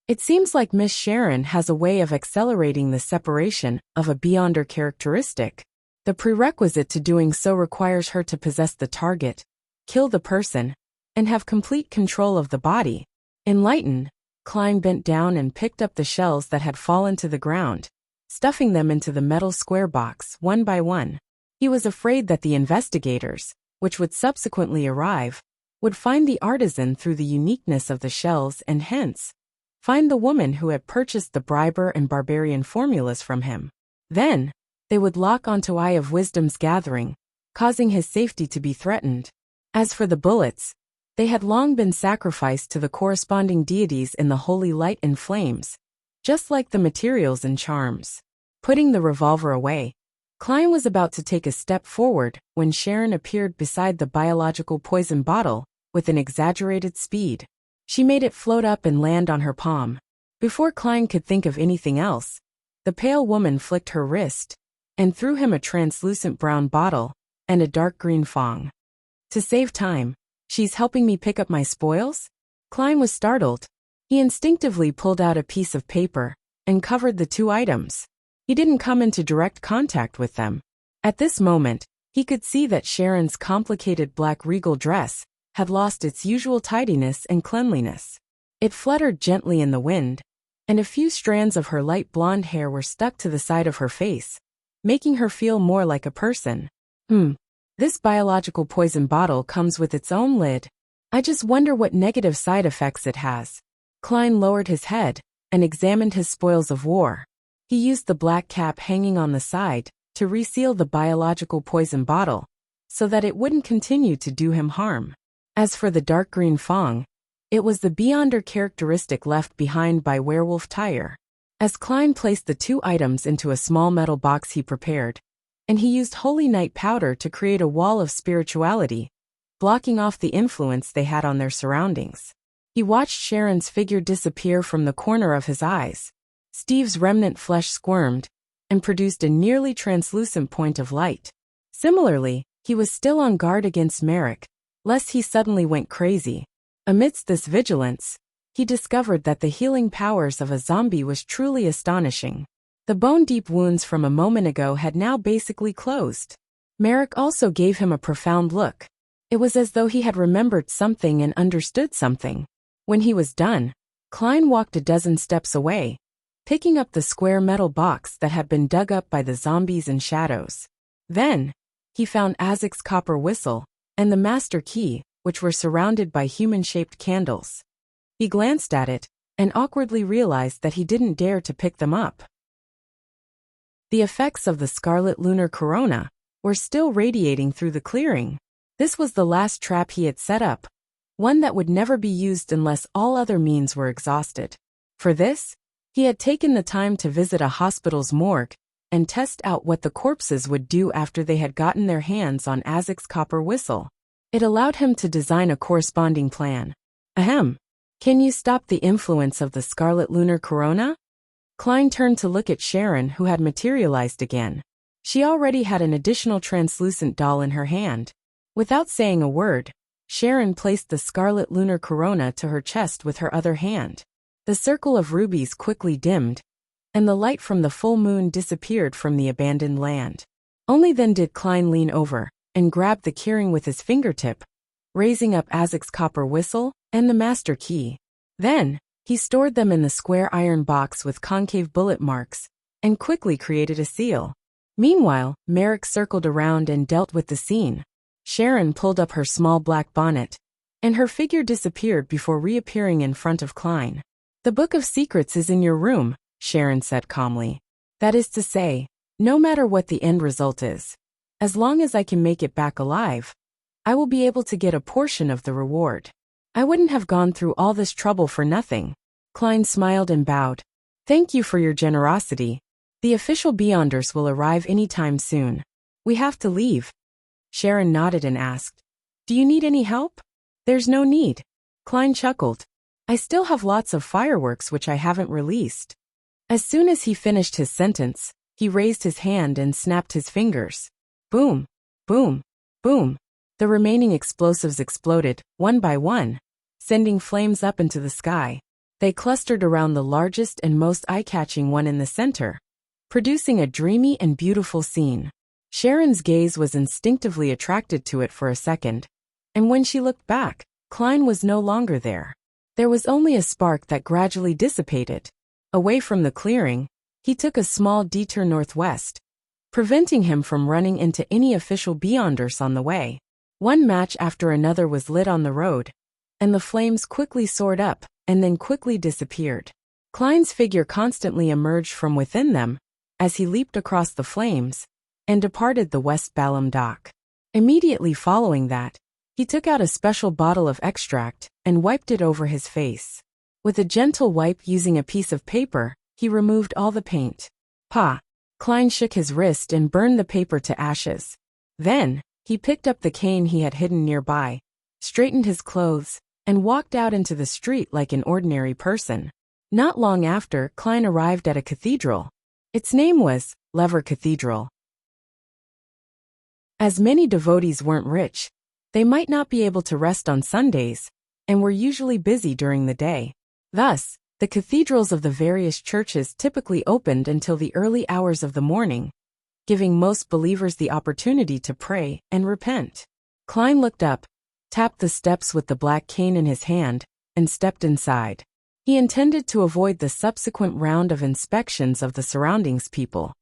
It seems like Miss Sharon has a way of accelerating the separation of a Beyonder characteristic. The prerequisite to doing so requires her to possess the target, kill the person, and have complete control of the body. Enlightened, Klein bent down and picked up the shells that had fallen to the ground, stuffing them into the metal square box one by one. He was afraid that the investigators, which would subsequently arrive, would find the artisan through the uniqueness of the shells and hence find the woman who had purchased the Briber and Barbarian formulas from him. Then, they would lock onto Eye of Wisdom's gathering, causing his safety to be threatened. As for the bullets, they had long been sacrificed to the corresponding deities in the holy light and flames, just like the materials and charms. Putting the revolver away, Klein was about to take a step forward when Sharon appeared beside the biological poison bottle with an exaggerated speed. She made it float up and land on her palm. Before Klein could think of anything else, the pale woman flicked her wrist and threw him a translucent brown bottle and a dark green fong. To save time, she's helping me pick up my spoils? Klein was startled. He instinctively pulled out a piece of paper and covered the two items. He didn't come into direct contact with them. At this moment, he could see that Sharon's complicated black regal dress had lost its usual tidiness and cleanliness. It fluttered gently in the wind, and a few strands of her light blonde hair were stuck to the side of her face, making her feel more like a person. This biological poison bottle comes with its own lid. I just wonder what negative side effects it has. Klein lowered his head and examined his spoils of war. He used the black cap hanging on the side to reseal the biological poison bottle, so that it wouldn't continue to do him harm. As for the dark green fong, it was the Beyonder characteristic left behind by Werewolf Tyre. As Klein placed the two items into a small metal box he prepared, and he used holy night powder to create a wall of spirituality, blocking off the influence they had on their surroundings. He watched Sharon's figure disappear from the corner of his eyes. Steve's remnant flesh squirmed and produced a nearly translucent point of light. Similarly, he was still on guard against Merrick, lest he suddenly went crazy. Amidst this vigilance, he discovered that the healing powers of a zombie was truly astonishing. The bone-deep wounds from a moment ago had now basically closed. Merrick also gave him a profound look. It was as though he had remembered something and understood something. When he was done, Klein walked a dozen steps away, picking up the square metal box that had been dug up by the zombies and shadows. Then, he found Azek's copper whistle and the master key, which were surrounded by human-shaped candles. He glanced at it and awkwardly realized that he didn't dare to pick them up. The effects of the scarlet lunar corona were still radiating through the clearing. This was the last trap he had set up, one that would never be used unless all other means were exhausted. For this, he had taken the time to visit a hospital's morgue and test out what the corpses would do after they had gotten their hands on Azek's copper whistle. It allowed him to design a corresponding plan. Ahem. Can you stop the influence of the scarlet lunar corona? Klein turned to look at Sharon, who had materialized again. She already had an additional translucent doll in her hand. Without saying a word, Sharon placed the scarlet lunar corona to her chest with her other hand. The circle of rubies quickly dimmed, and the light from the full moon disappeared from the abandoned land. Only then did Klein lean over and grab the keyring with his fingertip, raising up Azek's copper whistle and the master key. Then, he stored them in the square iron box with concave bullet marks and quickly created a seal. Meanwhile, Merrick circled around and dealt with the scene. Sharon pulled up her small black bonnet, and her figure disappeared before reappearing in front of Klein. "The Book of Secrets is in your room," Sharon said calmly. "That is to say, no matter what the end result is, as long as I can make it back alive, I will be able to get a portion of the reward. I wouldn't have gone through all this trouble for nothing." Klein smiled and bowed. "Thank you for your generosity. The official Beyonders will arrive anytime soon. We have to leave." Sharon nodded and asked, "Do you need any help?" "There's no need." Klein chuckled. "I still have lots of fireworks which I haven't released." As soon as he finished his sentence, he raised his hand and snapped his fingers. Boom, boom, boom. The remaining explosives exploded, one by one, sending flames up into the sky. They clustered around the largest and most eye-catching one in the center, producing a dreamy and beautiful scene. Sharon's gaze was instinctively attracted to it for a second, and when she looked back, Klein was no longer there. There was only a spark that gradually dissipated. Away from the clearing, he took a small detour northwest, preventing him from running into any official Beyonders on the way. One match after another was lit on the road, and the flames quickly soared up and then quickly disappeared. Klein's figure constantly emerged from within them as he leaped across the flames and departed the West Balham dock. Immediately following that, he took out a special bottle of extract and wiped it over his face. With a gentle wipe using a piece of paper, he removed all the paint. "Pa!" Klein shook his wrist and burned the paper to ashes. Then, he picked up the cane he had hidden nearby, straightened his clothes, and walked out into the street like an ordinary person. Not long after, Klein arrived at a cathedral. Its name was Lever Cathedral. As many devotees weren't rich, they might not be able to rest on Sundays, and were usually busy during the day. Thus, the cathedrals of the various churches typically opened until the early hours of the morning, giving most believers the opportunity to pray and repent. Klein looked up, tapped the steps with the black cane in his hand, and stepped inside. He intended to avoid the subsequent round of inspections of the surroundings people.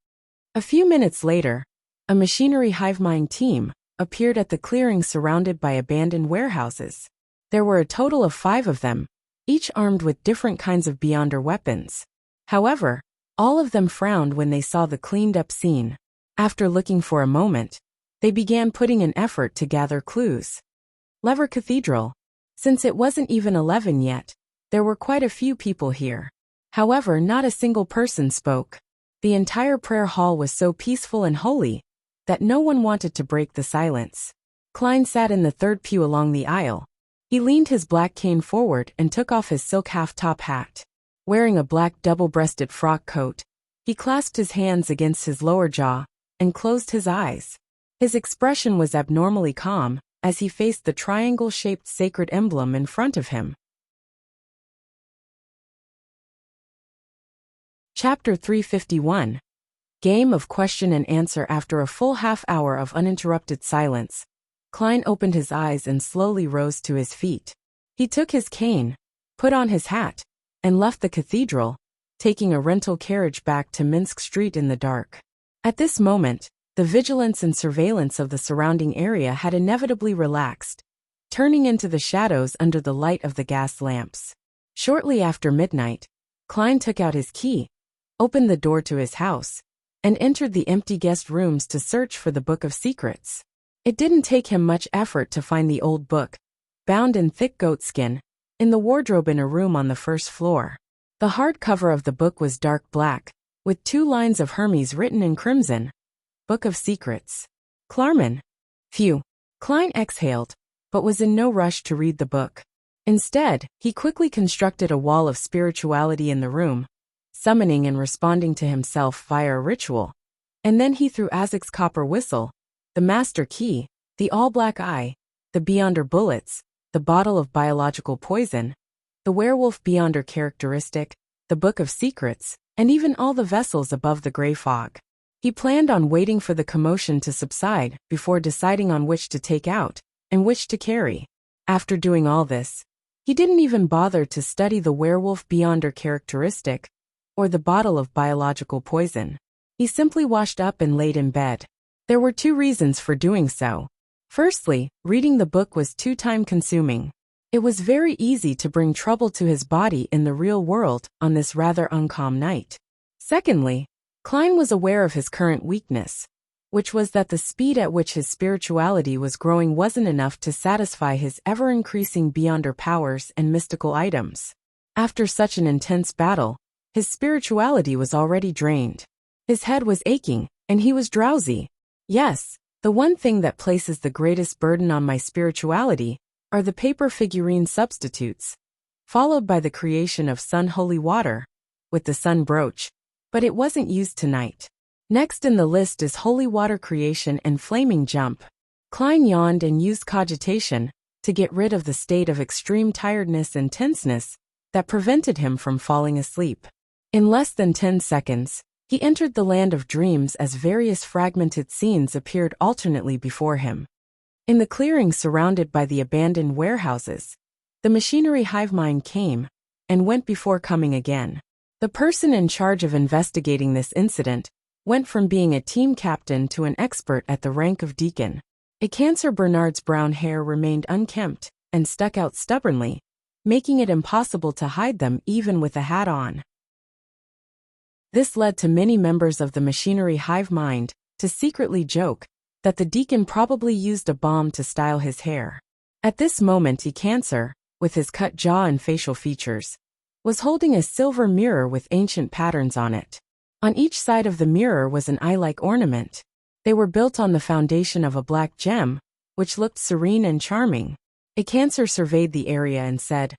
A few minutes later, a machinery hive mind team appeared at the clearing surrounded by abandoned warehouses. There were a total of 5 of them, each armed with different kinds of Beyonder weapons. However, all of them frowned when they saw the cleaned-up scene. After looking for a moment, they began putting in effort to gather clues. Lever Cathedral. Since it wasn't even 11 yet, there were quite a few people here. However, not a single person spoke. The entire prayer hall was so peaceful and holy that no one wanted to break the silence. Klein sat in the third pew along the aisle. He leaned his black cane forward and took off his silk half-top hat. Wearing a black double-breasted frock coat, he clasped his hands against his lower jaw and closed his eyes. His expression was abnormally calm as he faced the triangle-shaped sacred emblem in front of him. Chapter 351. Game of question and answer. After a full half-hour of uninterrupted silence, Klein opened his eyes and slowly rose to his feet. He took his cane, put on his hat, and left the cathedral, taking a rental carriage back to Minsk Street in the dark. At this moment, the vigilance and surveillance of the surrounding area had inevitably relaxed, turning into the shadows under the light of the gas lamps. Shortly after midnight, Klein took out his key, opened the door to his house, and entered the empty guest rooms to search for the Book of Secrets. It didn't take him much effort to find the old book, bound in thick goatskin, in the wardrobe in a room on the first floor. The hardcover of the book was dark black, with 2 lines of Hermes written in crimson. Book of Secrets. Klarman. Phew. Klein exhaled, but was in no rush to read the book. Instead, he quickly constructed a wall of spirituality in the room, summoning and responding to himself via a ritual. And then he threw Azek's copper whistle, the master key, the all-black eye, the Beyonder bullets, the bottle of biological poison, the werewolf Beyonder characteristic, the Book of Secrets, and even all the vessels above the gray fog. He planned on waiting for the commotion to subside before deciding on which to take out and which to carry. After doing all this, he didn't even bother to study the werewolf beyonder characteristic or the bottle of biological poison. He simply washed up and laid in bed. There were two reasons for doing so. Firstly, reading the book was too time-consuming. It was very easy to bring trouble to his body in the real world on this rather uncalm night. Secondly, Klein was aware of his current weakness, which was that the speed at which his spirituality was growing wasn't enough to satisfy his ever-increasing beyonder powers and mystical items. After such an intense battle, his spirituality was already drained. His head was aching, and he was drowsy. Yes, the one thing that places the greatest burden on my spirituality are the paper figurine substitutes, followed by the creation of sun holy water, with the sun brooch, but it wasn't used tonight. Next in the list is holy water creation and flaming jump. Klein yawned and used cogitation to get rid of the state of extreme tiredness and tenseness that prevented him from falling asleep. In less than 10 seconds, he entered the land of dreams as various fragmented scenes appeared alternately before him. In the clearing surrounded by the abandoned warehouses, the machinery hive mind came and went before coming again. The person in charge of investigating this incident went from being a team captain to an expert at the rank of deacon. A Cancer Bernard's brown hair remained unkempt and stuck out stubbornly, making it impossible to hide them even with a hat on. This led to many members of the machinery hive mind to secretly joke that the deacon probably used a balm to style his hair. At this moment Cancer, with his cut jaw and facial features, was holding a silver mirror with ancient patterns on it. On each side of the mirror was an eye-like ornament. They were built on the foundation of a black gem, which looked serene and charming. Cancer surveyed the area and said,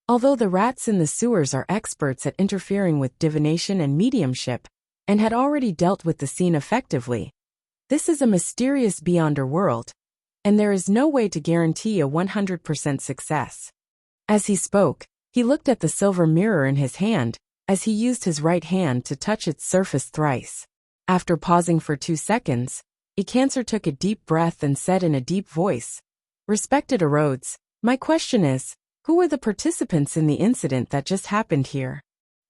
although the rats in the sewers are experts at interfering with divination and mediumship, and had already dealt with the scene effectively, this is a mysterious beyonder world, and there is no way to guarantee a 100% success. As he spoke, he looked at the silver mirror in his hand, as he used his right hand to touch its surface thrice. After pausing for 2 seconds, Cancer took a deep breath and said in a deep voice, "Respected Rhodes, my question is, who were the participants in the incident that just happened here?"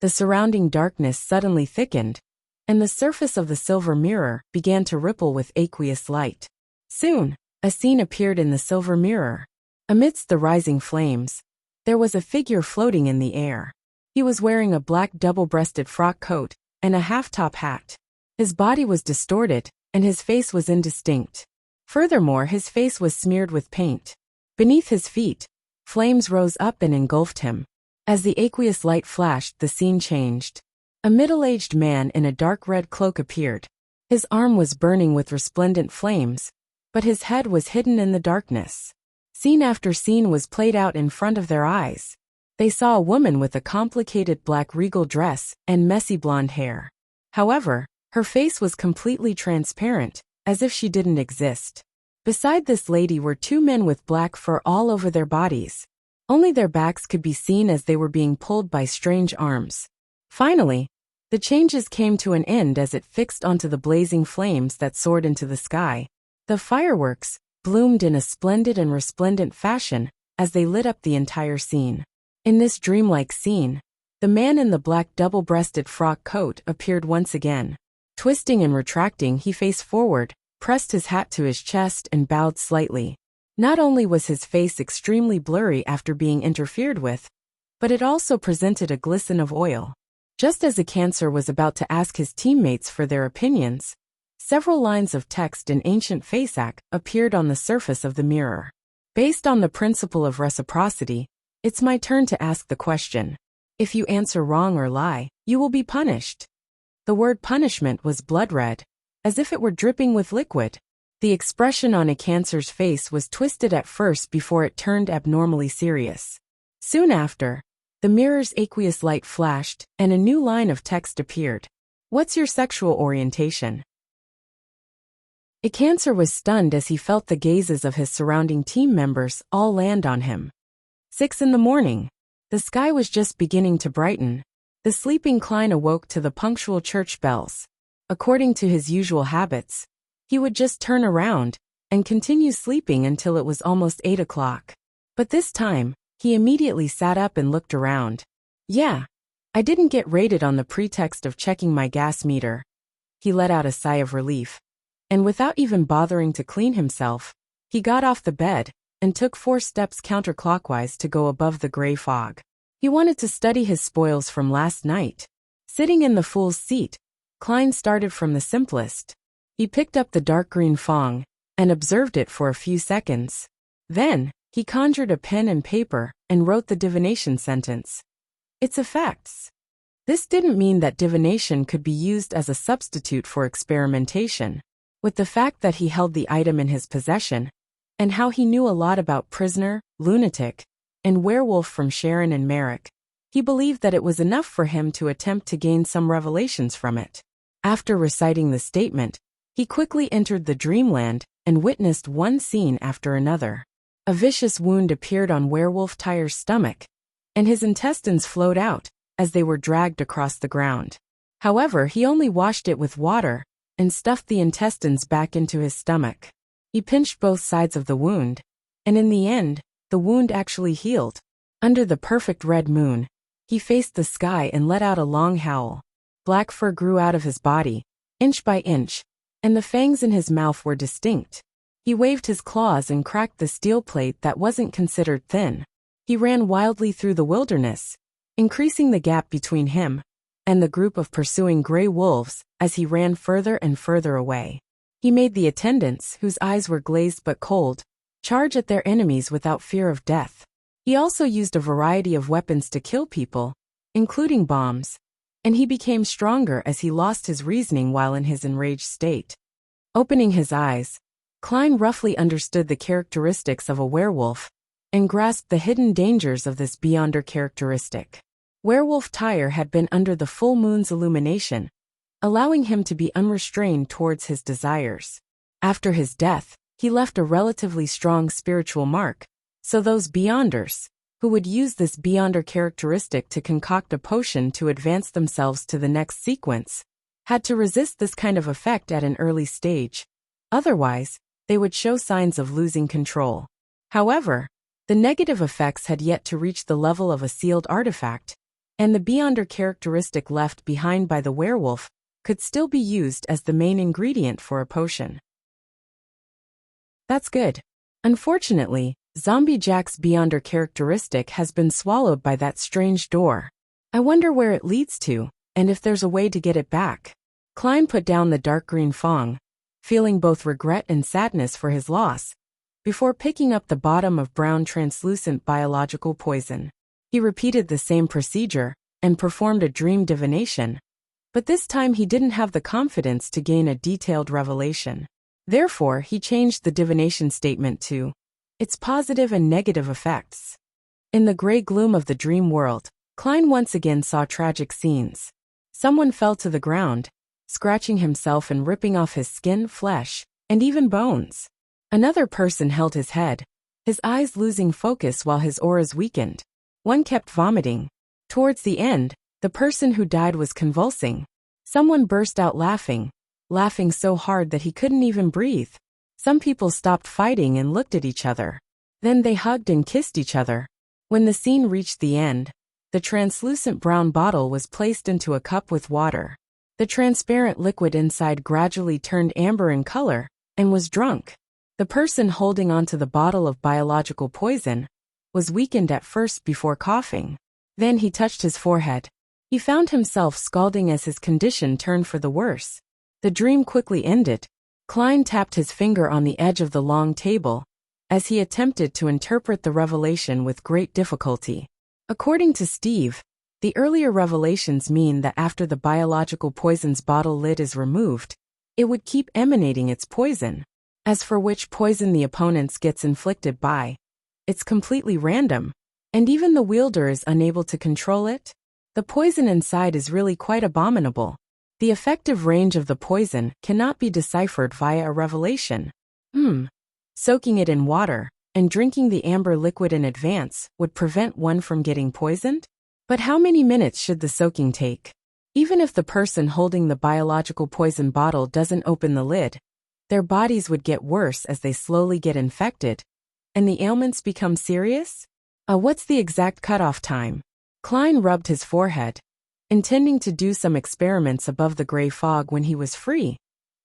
The surrounding darkness suddenly thickened, and the surface of the silver mirror began to ripple with aqueous light. Soon, a scene appeared in the silver mirror. Amidst the rising flames, there was a figure floating in the air. He was wearing a black double-breasted frock coat and a half-top hat. His body was distorted, and his face was indistinct. Furthermore, his face was smeared with paint. Beneath his feet, flames rose up and engulfed him. As the aqueous light flashed, the scene changed. A middle-aged man in a dark red cloak appeared. His arm was burning with resplendent flames, but his head was hidden in the darkness. Scene after scene was played out in front of their eyes. They saw a woman with a complicated black regal dress and messy blonde hair. However, her face was completely transparent, as if she didn't exist. Beside this lady were 2 men with black fur all over their bodies. Only their backs could be seen as they were being pulled by strange arms. Finally, the changes came to an end as it fixed onto the blazing flames that soared into the sky. The fireworks bloomed in a splendid and resplendent fashion as they lit up the entire scene. In this dreamlike scene, the man in the black double-breasted frock coat appeared once again. Twisting and retracting, he faced forward, pressed his hat to his chest and bowed slightly. Not only was his face extremely blurry after being interfered with, but it also presented a glisten of oil. Just as Cancer was about to ask his teammates for their opinions, several lines of text in ancient Fasak appeared on the surface of the mirror. Based on the principle of reciprocity, it's my turn to ask the question. If you answer wrong or lie, you will be punished. The word punishment was blood red, as if it were dripping with liquid. The expression on Cancer's face was twisted at first before it turned abnormally serious. Soon after, the mirror's aqueous light flashed, and a new line of text appeared. What's your sexual orientation? Cancer was stunned as he felt the gazes of his surrounding team members all land on him. 6 in the morning. The sky was just beginning to brighten. The sleeping Klein awoke to the punctual church bells. According to his usual habits, he would just turn around and continue sleeping until it was almost 8 o'clock. But this time, he immediately sat up and looked around. Yeah, I didn't get raided on the pretext of checking my gas meter. He let out a sigh of relief. And without even bothering to clean himself, he got off the bed and took 4 steps counterclockwise to go above the gray fog. He wanted to study his spoils from last night. Sitting in the fool's seat, Klein started from the simplest. He picked up the dark green fong and observed it for a few seconds. Then, he conjured a pen and paper and wrote the divination sentence. Its effects. This didn't mean that divination could be used as a substitute for experimentation. With the fact that he held the item in his possession, and how he knew a lot about prisoner, lunatic, and werewolf from Sharon and Merrick, he believed that it was enough for him to attempt to gain some revelations from it. After reciting the statement, he quickly entered the dreamland and witnessed one scene after another. A vicious wound appeared on Werewolf Tyre's stomach, and his intestines flowed out as they were dragged across the ground. However, he only washed it with water and stuffed the intestines back into his stomach. He pinched both sides of the wound, and in the end, the wound actually healed. Under the perfect red moon, he faced the sky and let out a long howl. Black fur grew out of his body, inch by inch, and the fangs in his mouth were distinct. He waved his claws and cracked the steel plate that wasn't considered thin. He ran wildly through the wilderness, increasing the gap between him and the group of pursuing gray wolves as he ran further and further away. He made the attendants, whose eyes were glazed but cold, charge at their enemies without fear of death. He also used a variety of weapons to kill people, including bombs, and he became stronger as he lost his reasoning while in his enraged state. Opening his eyes, Klein roughly understood the characteristics of a werewolf and grasped the hidden dangers of this beyonder characteristic. Werewolf Tyre had been under the full moon's illumination, allowing him to be unrestrained towards his desires. After his death, he left a relatively strong spiritual mark, so those beyonders, who would use this beyonder characteristic to concoct a potion to advance themselves to the next sequence, had to resist this kind of effect at an early stage. Otherwise, they would show signs of losing control. However, the negative effects had yet to reach the level of a sealed artifact, and the beyonder characteristic left behind by the werewolf could still be used as the main ingredient for a potion. That's good. Unfortunately, Zombie Jack's beyonder characteristic has been swallowed by that strange door. I wonder where it leads to, and if there's a way to get it back. Klein put down the dark green fong, feeling both regret and sadness for his loss, before picking up the bottom of brown translucent biological poison. He repeated the same procedure and performed a dream divination, but this time he didn't have the confidence to gain a detailed revelation. Therefore, he changed the divination statement to, its positive and negative effects. In the gray gloom of the dream world, Klein once again saw tragic scenes. Someone fell to the ground, scratching himself and ripping off his skin, flesh, and even bones. Another person held his head, his eyes losing focus while his auras weakened. One kept vomiting. Towards the end, the person who died was convulsing. Someone burst out laughing so hard that he couldn't even breathe. Some people stopped fighting and looked at each other. Then they hugged and kissed each other. When the scene reached the end, the translucent brown bottle was placed into a cup with water. The transparent liquid inside gradually turned amber in color and was drunk. The person holding onto the bottle of biological poison was weakened at first before coughing. Then he touched his forehead. He found himself scalding as his condition turned for the worse. The dream quickly ended. Klein tapped his finger on the edge of the long table as he attempted to interpret the revelation with great difficulty. According to Steve, the earlier revelations mean that after the biological poison's bottle lid is removed, it would keep emanating its poison. As for which poison the opponents gets inflicted by, it's completely random, and even the wielder is unable to control it. The poison inside is really quite abominable. The effective range of the poison cannot be deciphered via a revelation. Soaking it in water and drinking the amber liquid in advance would prevent one from getting poisoned? But how many minutes should the soaking take? Even if the person holding the biological poison bottle doesn't open the lid, their bodies would get worse as they slowly get infected, and the ailments become serious? What's the exact cutoff time? Klein rubbed his forehead, intending to do some experiments above the gray fog when he was free.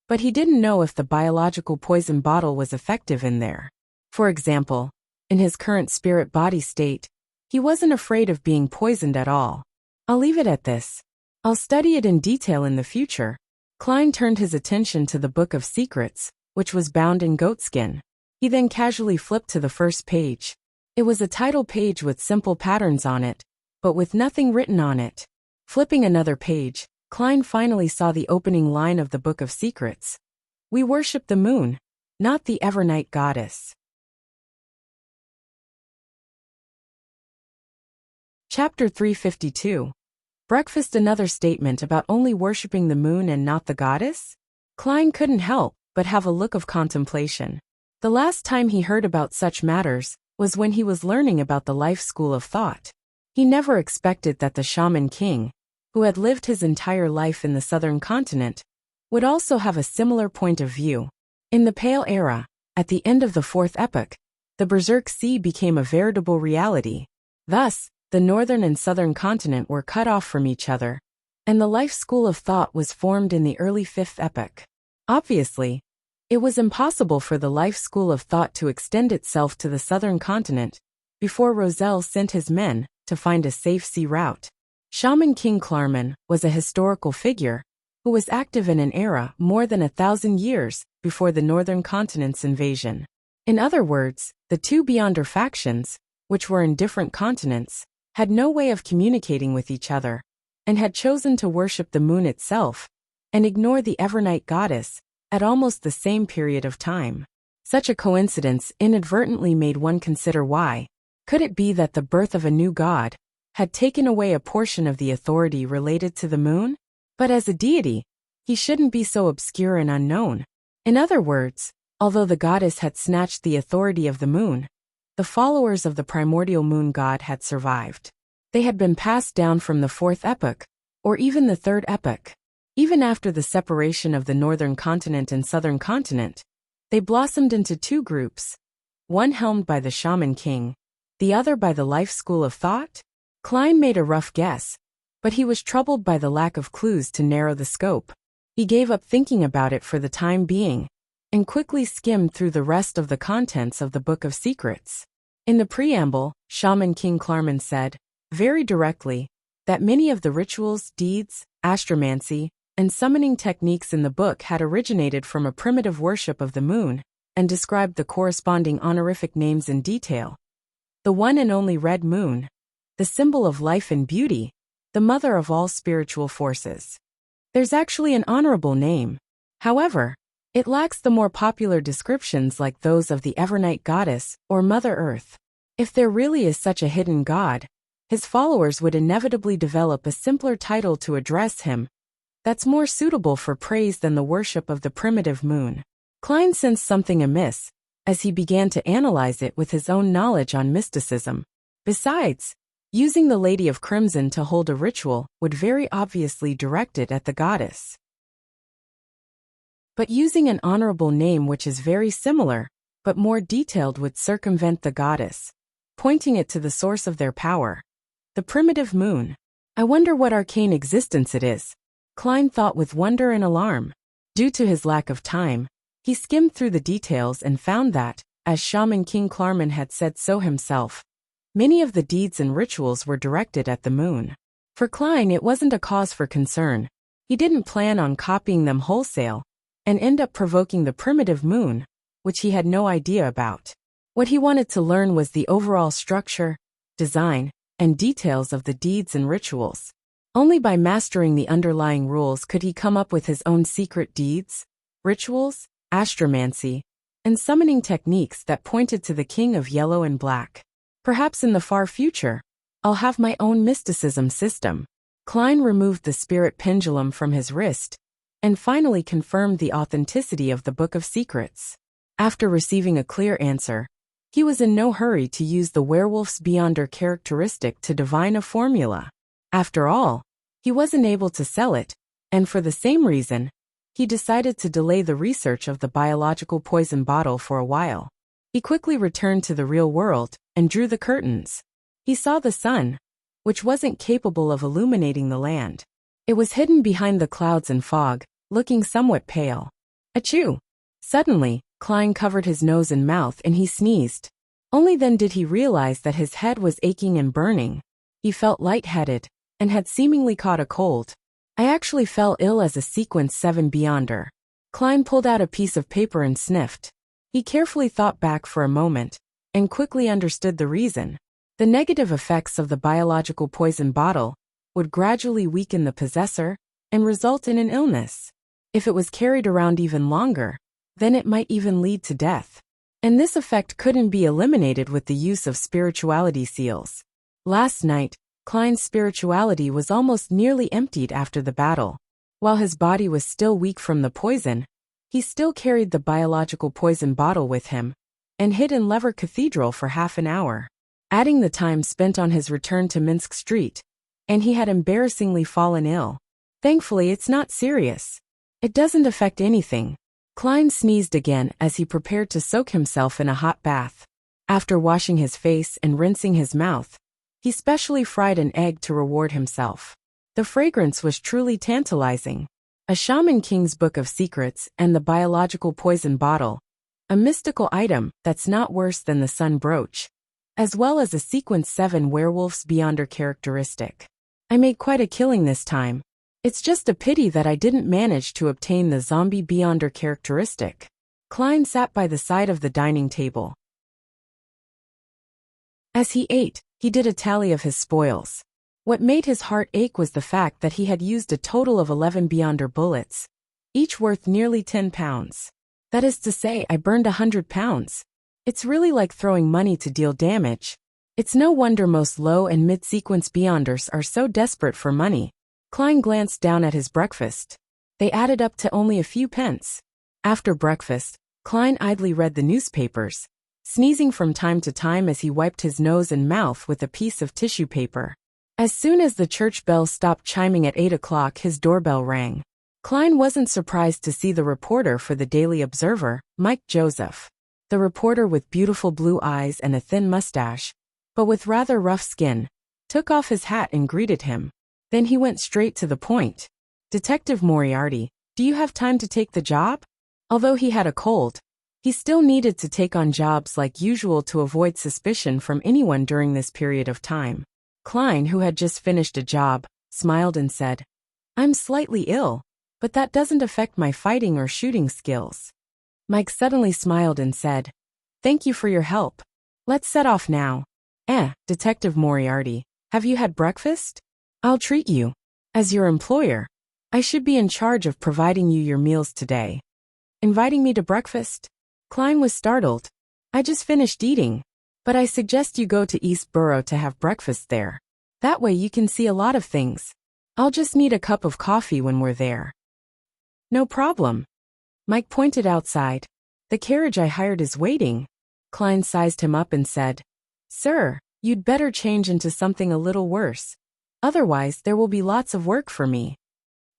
But he didn't know if the biological poison bottle was effective in there. For example, in his current spirit-body state, he wasn't afraid of being poisoned at all. I'll leave it at this. I'll study it in detail in the future. Klein turned his attention to the Book of Secrets, which was bound in goatskin. He then casually flipped to the first page. It was a title page with simple patterns on it, but with nothing written on it. Flipping another page, Klein finally saw the opening line of the Book of Secrets. We worship the moon, not the Evernight goddess. Chapter 352. Breakfast. Another statement about only worshipping the moon and not the goddess? Klein couldn't help but have a look of contemplation. The last time he heard about such matters was when he was learning about the life school of thought. He never expected that the shaman king, who had lived his entire life in the southern continent, would also have a similar point of view. In the Pale Era, at the end of the Fourth Epoch, the Berserk Sea became a veritable reality. Thus, the northern and southern continent were cut off from each other, and the life school of thought was formed in the early Fifth Epoch. Obviously, it was impossible for the life school of thought to extend itself to the southern continent before Roselle sent his men to find a safe sea route. Shaman King Klarman was a historical figure who was active in an era more than 1,000 years before the northern continent's invasion. In other words, the two Beyonder factions, which were in different continents, had no way of communicating with each other, and had chosen to worship the moon itself and ignore the Evernight goddess at almost the same period of time. Such a coincidence inadvertently made one consider why. Could it be that the birth of a new god had taken away a portion of the authority related to the moon? But as a deity, he shouldn't be so obscure and unknown. In other words, although the goddess had snatched the authority of the moon, the followers of the primordial moon god had survived. They had been passed down from the Fourth Epoch, or even the Third Epoch. Even after the separation of the northern continent and southern continent, they blossomed into two groups, one helmed by the Shaman King, the other by the life school of thought? Klein made a rough guess, but he was troubled by the lack of clues to narrow the scope. He gave up thinking about it for the time being, and quickly skimmed through the rest of the contents of the Book of Secrets. In the preamble, Shaman King Klarman said, very directly, that many of the rituals, deeds, astromancy, and summoning techniques in the book had originated from a primitive worship of the moon, and described the corresponding honorific names in detail. The one and only red moon, the symbol of life and beauty, the mother of all spiritual forces. There's actually an honorable name. However, it lacks the more popular descriptions like those of the Evernight goddess or Mother Earth. If there really is such a hidden god, his followers would inevitably develop a simpler title to address him that's more suitable for praise than the worship of the primitive moon. Klein sensed something amiss as he began to analyze it with his own knowledge on mysticism. Besides, using the Lady of Crimson to hold a ritual would very obviously direct it at the goddess. But using an honorable name which is very similar, but more detailed, would circumvent the goddess, pointing it to the source of their power, the primitive moon. I wonder what arcane existence it is, Klein thought with wonder and alarm. Due to his lack of time, he skimmed through the details and found that, as Shaman King Klarman had said so himself, many of the deeds and rituals were directed at the moon. For Klein, it wasn't a cause for concern. He didn't plan on copying them wholesale and end up provoking the primitive moon, which he had no idea about. What he wanted to learn was the overall structure, design, and details of the deeds and rituals. Only by mastering the underlying rules could he come up with his own secret deeds, rituals, astromancy, and summoning techniques that pointed to the King of Yellow and Black. Perhaps in the far future, I'll have my own mysticism system. Klein removed the spirit pendulum from his wrist and finally confirmed the authenticity of the Book of Secrets. After receiving a clear answer, he was in no hurry to use the werewolf's Beyonder characteristic to divine a formula. After all, he wasn't able to sell it, and for the same reason, he decided to delay the research of the biological poison bottle for a while. He quickly returned to the real world and drew the curtains. He saw the sun, which wasn't capable of illuminating the land. It was hidden behind the clouds and fog, looking somewhat pale. Achoo! Suddenly, Klein covered his nose and mouth and he sneezed. Only then did he realize that his head was aching and burning. He felt lightheaded and had seemingly caught a cold. I actually fell ill as a Sequence 7 Beyonder. Klein pulled out a piece of paper and sniffed. He carefully thought back for a moment and quickly understood the reason. The negative effects of the biological poison bottle would gradually weaken the possessor and result in an illness. If it was carried around even longer, then it might even lead to death. And this effect couldn't be eliminated with the use of spirituality seals. Last night, Klein's spirituality was almost nearly emptied after the battle. While his body was still weak from the poison, he still carried the biological poison bottle with him and hid in Lever Cathedral for half an hour, adding the time spent on his return to Minsk Street, and he had embarrassingly fallen ill. Thankfully, it's not serious. It doesn't affect anything. Klein sneezed again as he prepared to soak himself in a hot bath. After washing his face and rinsing his mouth, he specially fried an egg to reward himself. The fragrance was truly tantalizing. A Shaman King's Book of Secrets and the biological poison bottle, a mystical item that's not worse than the sun brooch, as well as a Sequence 7 Werewolf's Beyonder characteristic. I made quite a killing this time. It's just a pity that I didn't manage to obtain the Zombie Beyonder characteristic. Klein sat by the side of the dining table. As he ate, he did a tally of his spoils. What made his heart ache was the fact that he had used a total of 11 Beyonder bullets, each worth nearly 10 pounds. That is to say, I burned 100 pounds. It's really like throwing money to deal damage. It's no wonder most low and mid-sequence Beyonders are so desperate for money. Klein glanced down at his breakfast. They added up to only a few pence. After breakfast, Klein idly read the newspapers, sneezing from time to time as he wiped his nose and mouth with a piece of tissue paper. As soon as the church bell stopped chiming at 8 o'clock, his doorbell rang. Klein wasn't surprised to see the reporter for the Daily Observer, Mike Joseph. The reporter with beautiful blue eyes and a thin mustache, but with rather rough skin, took off his hat and greeted him. Then he went straight to the point. Detective Moriarty, do you have time to take the job? Although he had a cold, he still needed to take on jobs like usual to avoid suspicion from anyone during this period of time. Klein, who had just finished a job, smiled and said, I'm slightly ill, but that doesn't affect my fighting or shooting skills. Mike suddenly smiled and said, Thank you for your help. Let's set off now. Detective Moriarty, have you had breakfast? I'll treat you. As your employer, I should be in charge of providing you your meals today. Inviting me to breakfast? Klein was startled. I just finished eating, but I suggest you go to East Borough to have breakfast there. That way you can see a lot of things. I'll just need a cup of coffee when we're there. No problem. Mike pointed outside. The carriage I hired is waiting. Klein sized him up and said, Sir, you'd better change into something a little worse. Otherwise, there will be lots of work for me.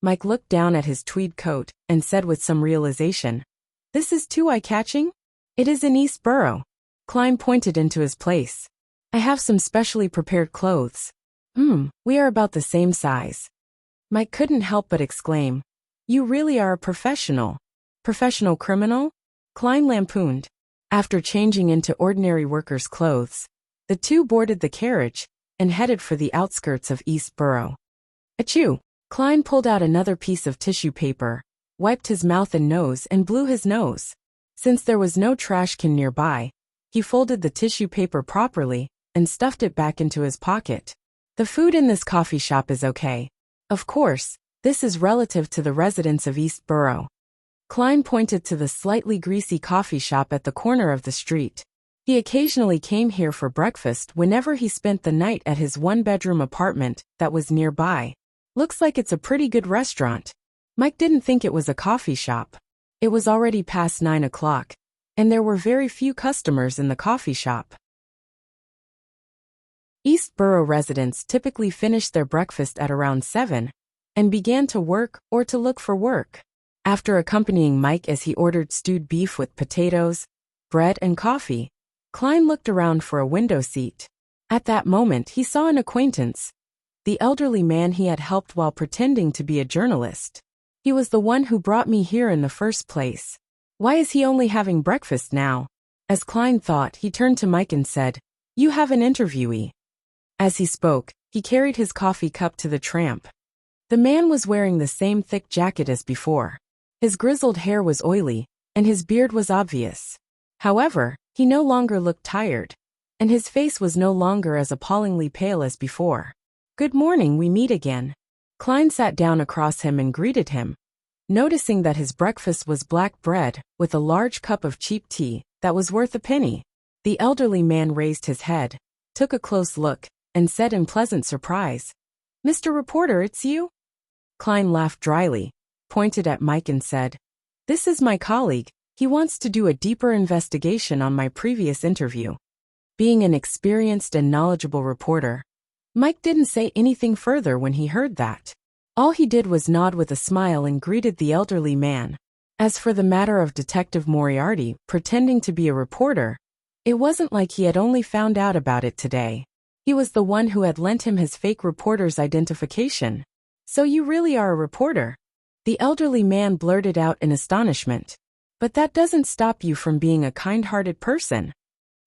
Mike looked down at his tweed coat and said with some realization, This is too eye-catching? It is in East Borough. Klein pointed into his place. I have some specially prepared clothes. We are about the same size. Mike couldn't help but exclaim, You really are a professional. Professional criminal? Klein lampooned. After changing into ordinary workers' clothes, the two boarded the carriage and headed for the outskirts of East Borough. Achoo! Klein pulled out another piece of tissue paper, wiped his mouth and nose and blew his nose. Since there was no trash can nearby, he folded the tissue paper properly and stuffed it back into his pocket. The food in this coffee shop is okay. Of course, this is relative to the residents of East Borough. Klein pointed to the slightly greasy coffee shop at the corner of the street. He occasionally came here for breakfast whenever he spent the night at his one-bedroom apartment that was nearby. Looks like it's a pretty good restaurant. Mike didn't think it was a coffee shop. It was already past 9 o'clock, and there were very few customers in the coffee shop. East Borough residents typically finished their breakfast at around 7 and began to work or to look for work. After accompanying Mike as he ordered stewed beef with potatoes, bread and coffee. Klein looked around for a window seat. At that moment he saw an acquaintance, the elderly man he had helped while pretending to be a journalist. He was the one who brought me here in the first place. Why is he only having breakfast now? As Klein thought, he turned to Mike and said, "You have an interviewee." As he spoke, he carried his coffee cup to the tramp. The man was wearing the same thick jacket as before. His grizzled hair was oily, and his beard was obvious. However, he no longer looked tired, and his face was no longer as appallingly pale as before. "Good morning, we meet again." Klein sat down across him and greeted him, noticing that his breakfast was black bread with a large cup of cheap tea that was worth a penny. The elderly man raised his head, took a close look, and said in pleasant surprise, "Mr. Reporter, it's you?" Klein laughed dryly, pointed at Mike and said, "This is my colleague. He wants to do a deeper investigation on my previous interview." Being an experienced and knowledgeable reporter, Mike didn't say anything further when he heard that. All he did was nod with a smile and greeted the elderly man. As for the matter of Detective Moriarty pretending to be a reporter, it wasn't like he had only found out about it today. He was the one who had lent him his fake reporter's identification. "So you really are a reporter?" The elderly man blurted out in astonishment. "But that doesn't stop you from being a kind-hearted person."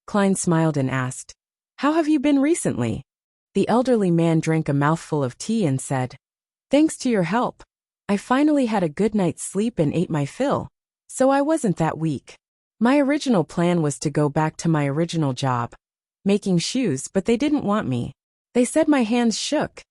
Klein smiled and asked, "How have you been recently?" The elderly man drank a mouthful of tea and said, "Thanks to your help, I finally had a good night's sleep and ate my fill, so I wasn't that weak. My original plan was to go back to my original job, making shoes, but they didn't want me. They said my hands shook."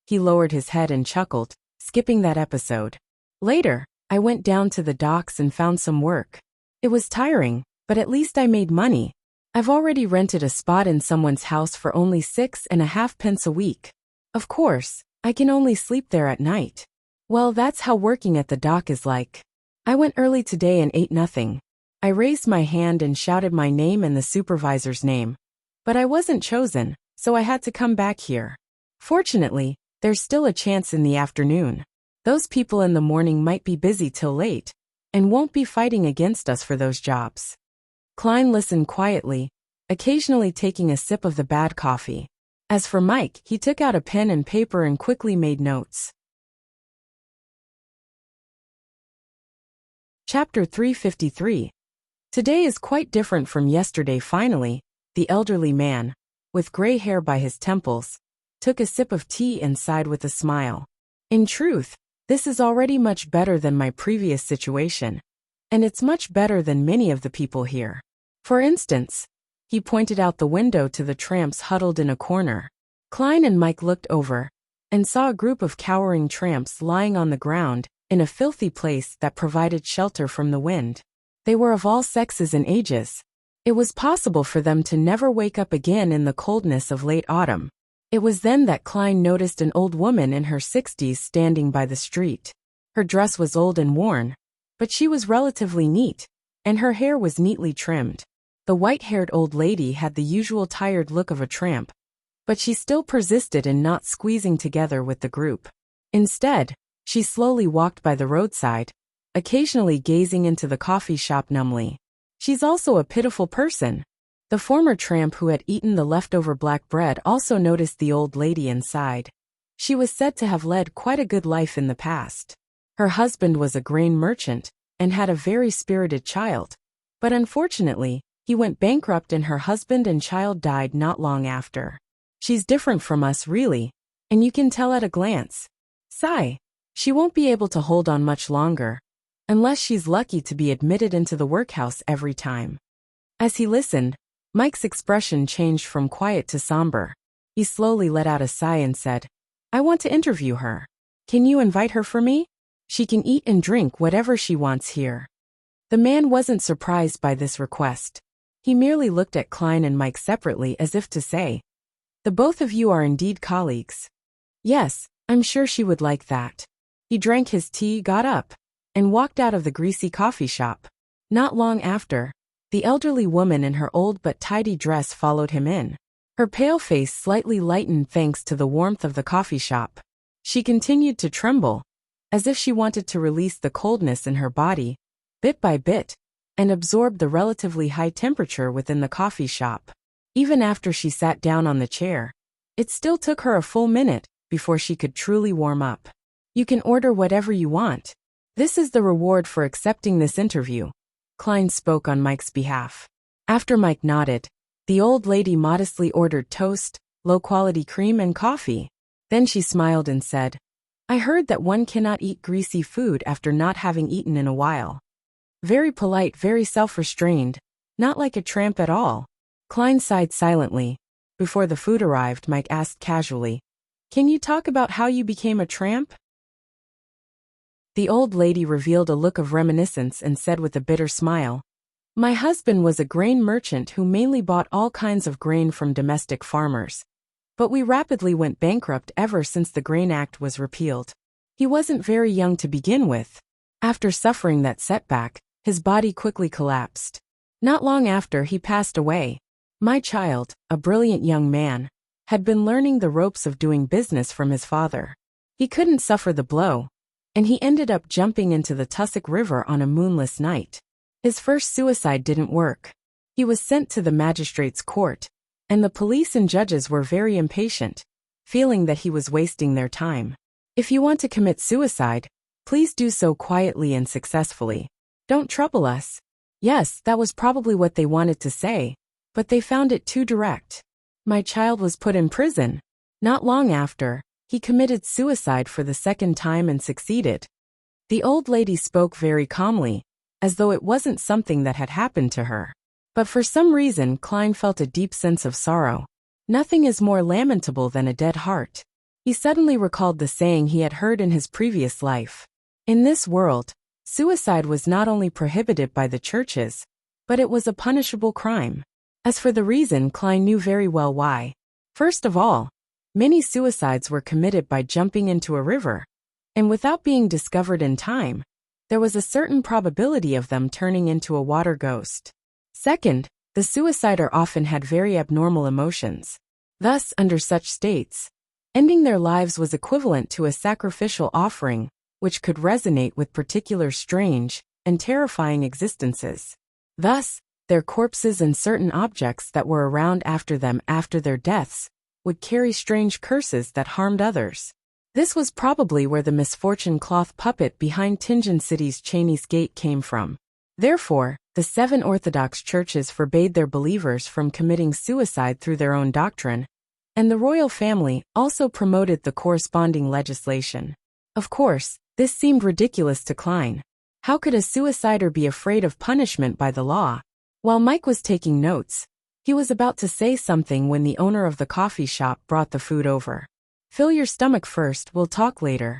He lowered his head and chuckled, skipping that episode. "Later, I went down to the docks and found some work. It was tiring, but at least I made money. I've already rented a spot in someone's house for only 6.5 pence a week. Of course, I can only sleep there at night. Well, that's how working at the dock is like. I went early today and ate nothing. I raised my hand and shouted my name and the supervisor's name. But I wasn't chosen, so I had to come back here. Fortunately, there's still a chance in the afternoon. Those people in the morning might be busy till late, and won't be fighting against us for those jobs." Klein listened quietly, occasionally taking a sip of the bad coffee. As for Mike, he took out a pen and paper and quickly made notes. Chapter 353. Today is quite different from yesterday. Finally, the elderly man, with gray hair by his temples, took a sip of tea and sighed with a smile. "In truth, this is already much better than my previous situation, and it's much better than many of the people here. For instance," he pointed out the window to the tramps huddled in a corner. Klein and Mike looked over and saw a group of cowering tramps lying on the ground in a filthy place that provided shelter from the wind. They were of all sexes and ages. It was possible for them to never wake up again in the coldness of late autumn. It was then that Klein noticed an old woman in her 60s standing by the street. Her dress was old and worn, but she was relatively neat, and her hair was neatly trimmed. The white-haired old lady had the usual tired look of a tramp, but she still persisted in not squeezing together with the group. Instead, she slowly walked by the roadside, occasionally gazing into the coffee shop numbly. "She's also a pitiful person." The former tramp who had eaten the leftover black bread also noticed the old lady and sighed. She was said to have led quite a good life in the past. Her husband was a grain merchant and had a very spirited child, but unfortunately, he went bankrupt and her husband and child died not long after. "She's different from us, really, and you can tell at a glance. Sigh. She won't be able to hold on much longer, unless she's lucky to be admitted into the workhouse every time." As he listened, Mike's expression changed from quiet to somber. He slowly let out a sigh and said, "I want to interview her. Can you invite her for me? She can eat and drink whatever she wants here." The man wasn't surprised by this request. He merely looked at Klein and Mike separately as if to say, "The both of you are indeed colleagues. Yes, I'm sure she would like that." He drank his tea, got up, and walked out of the greasy coffee shop. Not long after, the elderly woman in her old but tidy dress followed him in. Her pale face slightly lightened thanks to the warmth of the coffee shop. She continued to tremble, as if she wanted to release the coldness in her body, bit by bit, and absorbed the relatively high temperature within the coffee shop. Even after she sat down on the chair, it still took her a full minute before she could truly warm up. You can order whatever you want. This is the reward for accepting this interview. Klein spoke on Mike's behalf. After Mike nodded, the old lady modestly ordered toast, low-quality cream and coffee. Then she smiled and said, I heard that one cannot eat greasy food after not having eaten in a while. Very polite, very self-restrained, not like a tramp at all. Klein sighed silently. Before the food arrived, Mike asked casually, Can you talk about how you became a tramp? The old lady revealed a look of reminiscence and said with a bitter smile, My husband was a grain merchant who mainly bought all kinds of grain from domestic farmers. But we rapidly went bankrupt ever since the Grain Act was repealed. He wasn't very young to begin with. After suffering that setback, his body quickly collapsed. Not long after he passed away, my child, a brilliant young man, had been learning the ropes of doing business from his father. He couldn't suffer the blow, and he ended up jumping into the Tussock River on a moonless night. His first suicide didn't work. He was sent to the magistrate's court, and the police and judges were very impatient, feeling that he was wasting their time. If you want to commit suicide, please do so quietly and successfully. Don't trouble us. Yes, that was probably what they wanted to say, but they found it too direct. My child was put in prison. Not long after, he committed suicide for the second time and succeeded. The old lady spoke very calmly, as though it wasn't something that had happened to her. But for some reason, Klein felt a deep sense of sorrow. Nothing is more lamentable than a dead heart. He suddenly recalled the saying he had heard in his previous life. In this world, suicide was not only prohibited by the churches, but it was a punishable crime. As for the reason, Klein knew very well why. First of all, many suicides were committed by jumping into a river, and without being discovered in time, there was a certain probability of them turning into a water ghost. Second, the suicider often had very abnormal emotions. Thus, under such states, ending their lives was equivalent to a sacrificial offering, which could resonate with particular strange and terrifying existences. Thus, their corpses and certain objects that were around after them after their deaths would carry strange curses that harmed others. This was probably where the misfortune cloth puppet behind Tianjin City's Chinese Gate came from. Therefore, the 7 Orthodox churches forbade their believers from committing suicide through their own doctrine, and the royal family also promoted the corresponding legislation. Of course, this seemed ridiculous to Klein. How could a suicider be afraid of punishment by the law? While Mike was taking notes, he was about to say something when the owner of the coffee shop brought the food over. Fill your stomach first, we'll talk later.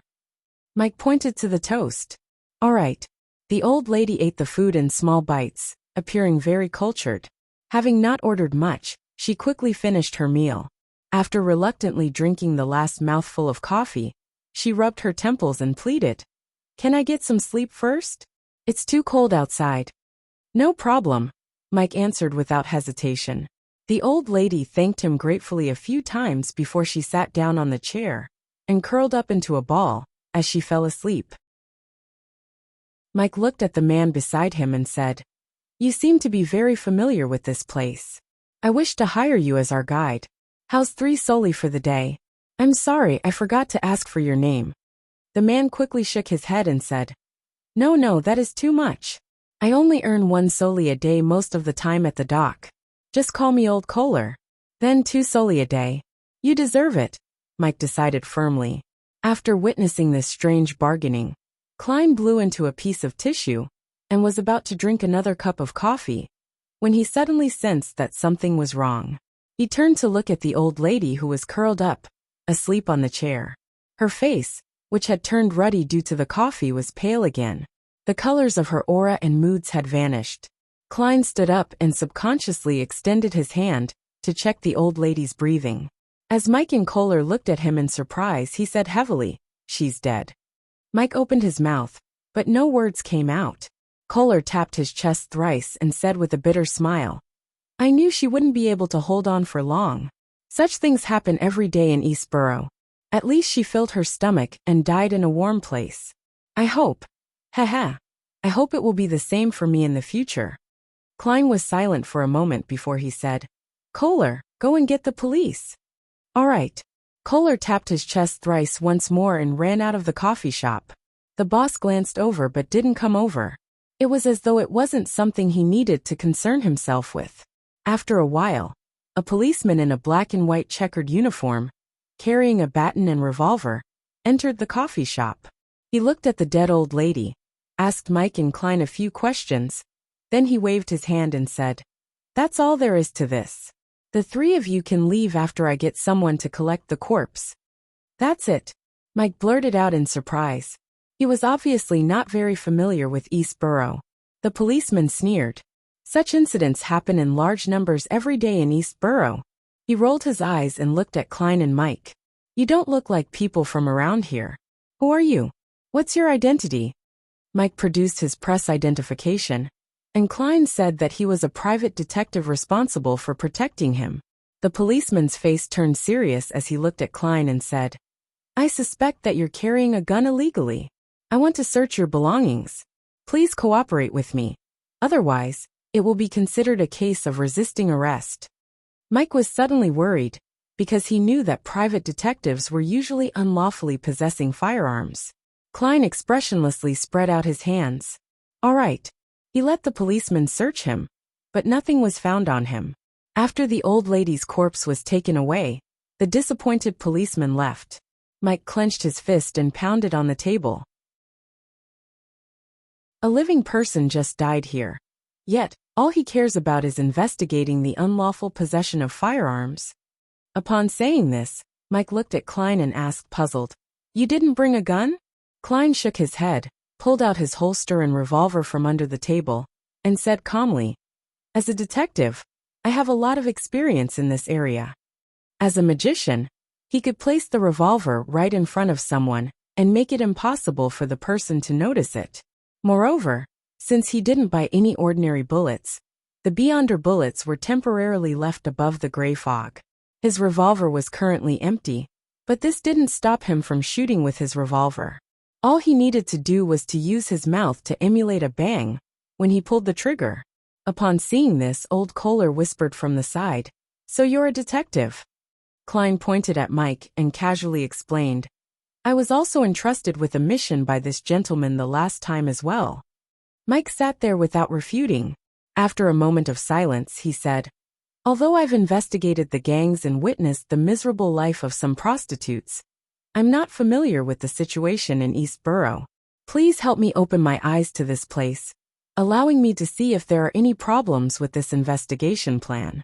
Mike pointed to the toast. All right. The old lady ate the food in small bites, appearing very cultured. Having not ordered much, she quickly finished her meal. After reluctantly drinking the last mouthful of coffee, she rubbed her temples and pleaded, Can I get some sleep first? It's too cold outside. No problem, Mike answered without hesitation. The old lady thanked him gratefully a few times before she sat down on the chair and curled up into a ball as she fell asleep. Mike looked at the man beside him and said, You seem to be very familiar with this place. I wish to hire you as our guide. How's 3 soldi for the day? I'm sorry, I forgot to ask for your name. The man quickly shook his head and said, No, that is too much. I only earn 1 soldi a day most of the time at the dock. Just call me Old Kohler. Then 2 soldi a day. You deserve it, Mike decided firmly. After witnessing this strange bargaining, Klein blew into a piece of tissue and was about to drink another cup of coffee when he suddenly sensed that something was wrong. He turned to look at the old lady who was curled up, asleep on the chair. Her face, which had turned ruddy due to the coffee, was pale again. The colors of her aura and moods had vanished. Klein stood up and subconsciously extended his hand to check the old lady's breathing. As Mike and Kohler looked at him in surprise, he said heavily, She's dead. Mike opened his mouth, but no words came out. Kohler tapped his chest thrice and said with a bitter smile, I knew she wouldn't be able to hold on for long. Such things happen every day in Eastborough. At least she filled her stomach and died in a warm place. I hope. Haha. I hope it will be the same for me in the future. Klein was silent for a moment before he said, Kohler, go and get the police. All right. Kohler tapped his chest thrice once more and ran out of the coffee shop. The boss glanced over but didn't come over. It was as though it wasn't something he needed to concern himself with. After a while, a policeman in a black and white checkered uniform, carrying a baton and revolver, entered the coffee shop. He looked at the dead old lady, asked Mike and Klein a few questions, then he waved his hand and said, That's all there is to this. The three of you can leave after I get someone to collect the corpse. That's it, Mike blurted out in surprise. He was obviously not very familiar with East Borough. The policeman sneered. Such incidents happen in large numbers every day in East Borough. He rolled his eyes and looked at Klein and Mike. You don't look like people from around here. Who are you? What's your identity? Mike produced his press identification, and Klein said that he was a private detective responsible for protecting him. The policeman's face turned serious as he looked at Klein and said, I suspect that you're carrying a gun illegally. I want to search your belongings. Please cooperate with me. Otherwise, it will be considered a case of resisting arrest. Mike was suddenly worried, because he knew that private detectives were usually unlawfully possessing firearms. Klein expressionlessly spread out his hands. All right. He let the policeman search him, but nothing was found on him. After the old lady's corpse was taken away, the disappointed policeman left. Mike clenched his fist and pounded on the table. A living person just died here. Yet, all he cares about is investigating the unlawful possession of firearms. Upon saying this, Mike looked at Klein and asked puzzled, You didn't bring a gun? Klein shook his head, pulled out his holster and revolver from under the table, and said calmly, As a detective, I have a lot of experience in this area. As a magician, he could place the revolver right in front of someone and make it impossible for the person to notice it. Moreover, since he didn't buy any ordinary bullets, the Beyonder bullets were temporarily left above the gray fog. His revolver was currently empty, but this didn't stop him from shooting with his revolver. All he needed to do was to use his mouth to emulate a bang when he pulled the trigger. Upon seeing this, old Kohler whispered from the side, So you're a detective? Klein pointed at Mike and casually explained, I was also entrusted with a mission by this gentleman the last time as well. Mike sat there without refuting. After a moment of silence, he said, Although I've investigated the gangs and witnessed the miserable life of some prostitutes, I'm not familiar with the situation in East Borough. Please help me open my eyes to this place, allowing me to see if there are any problems with this investigation plan.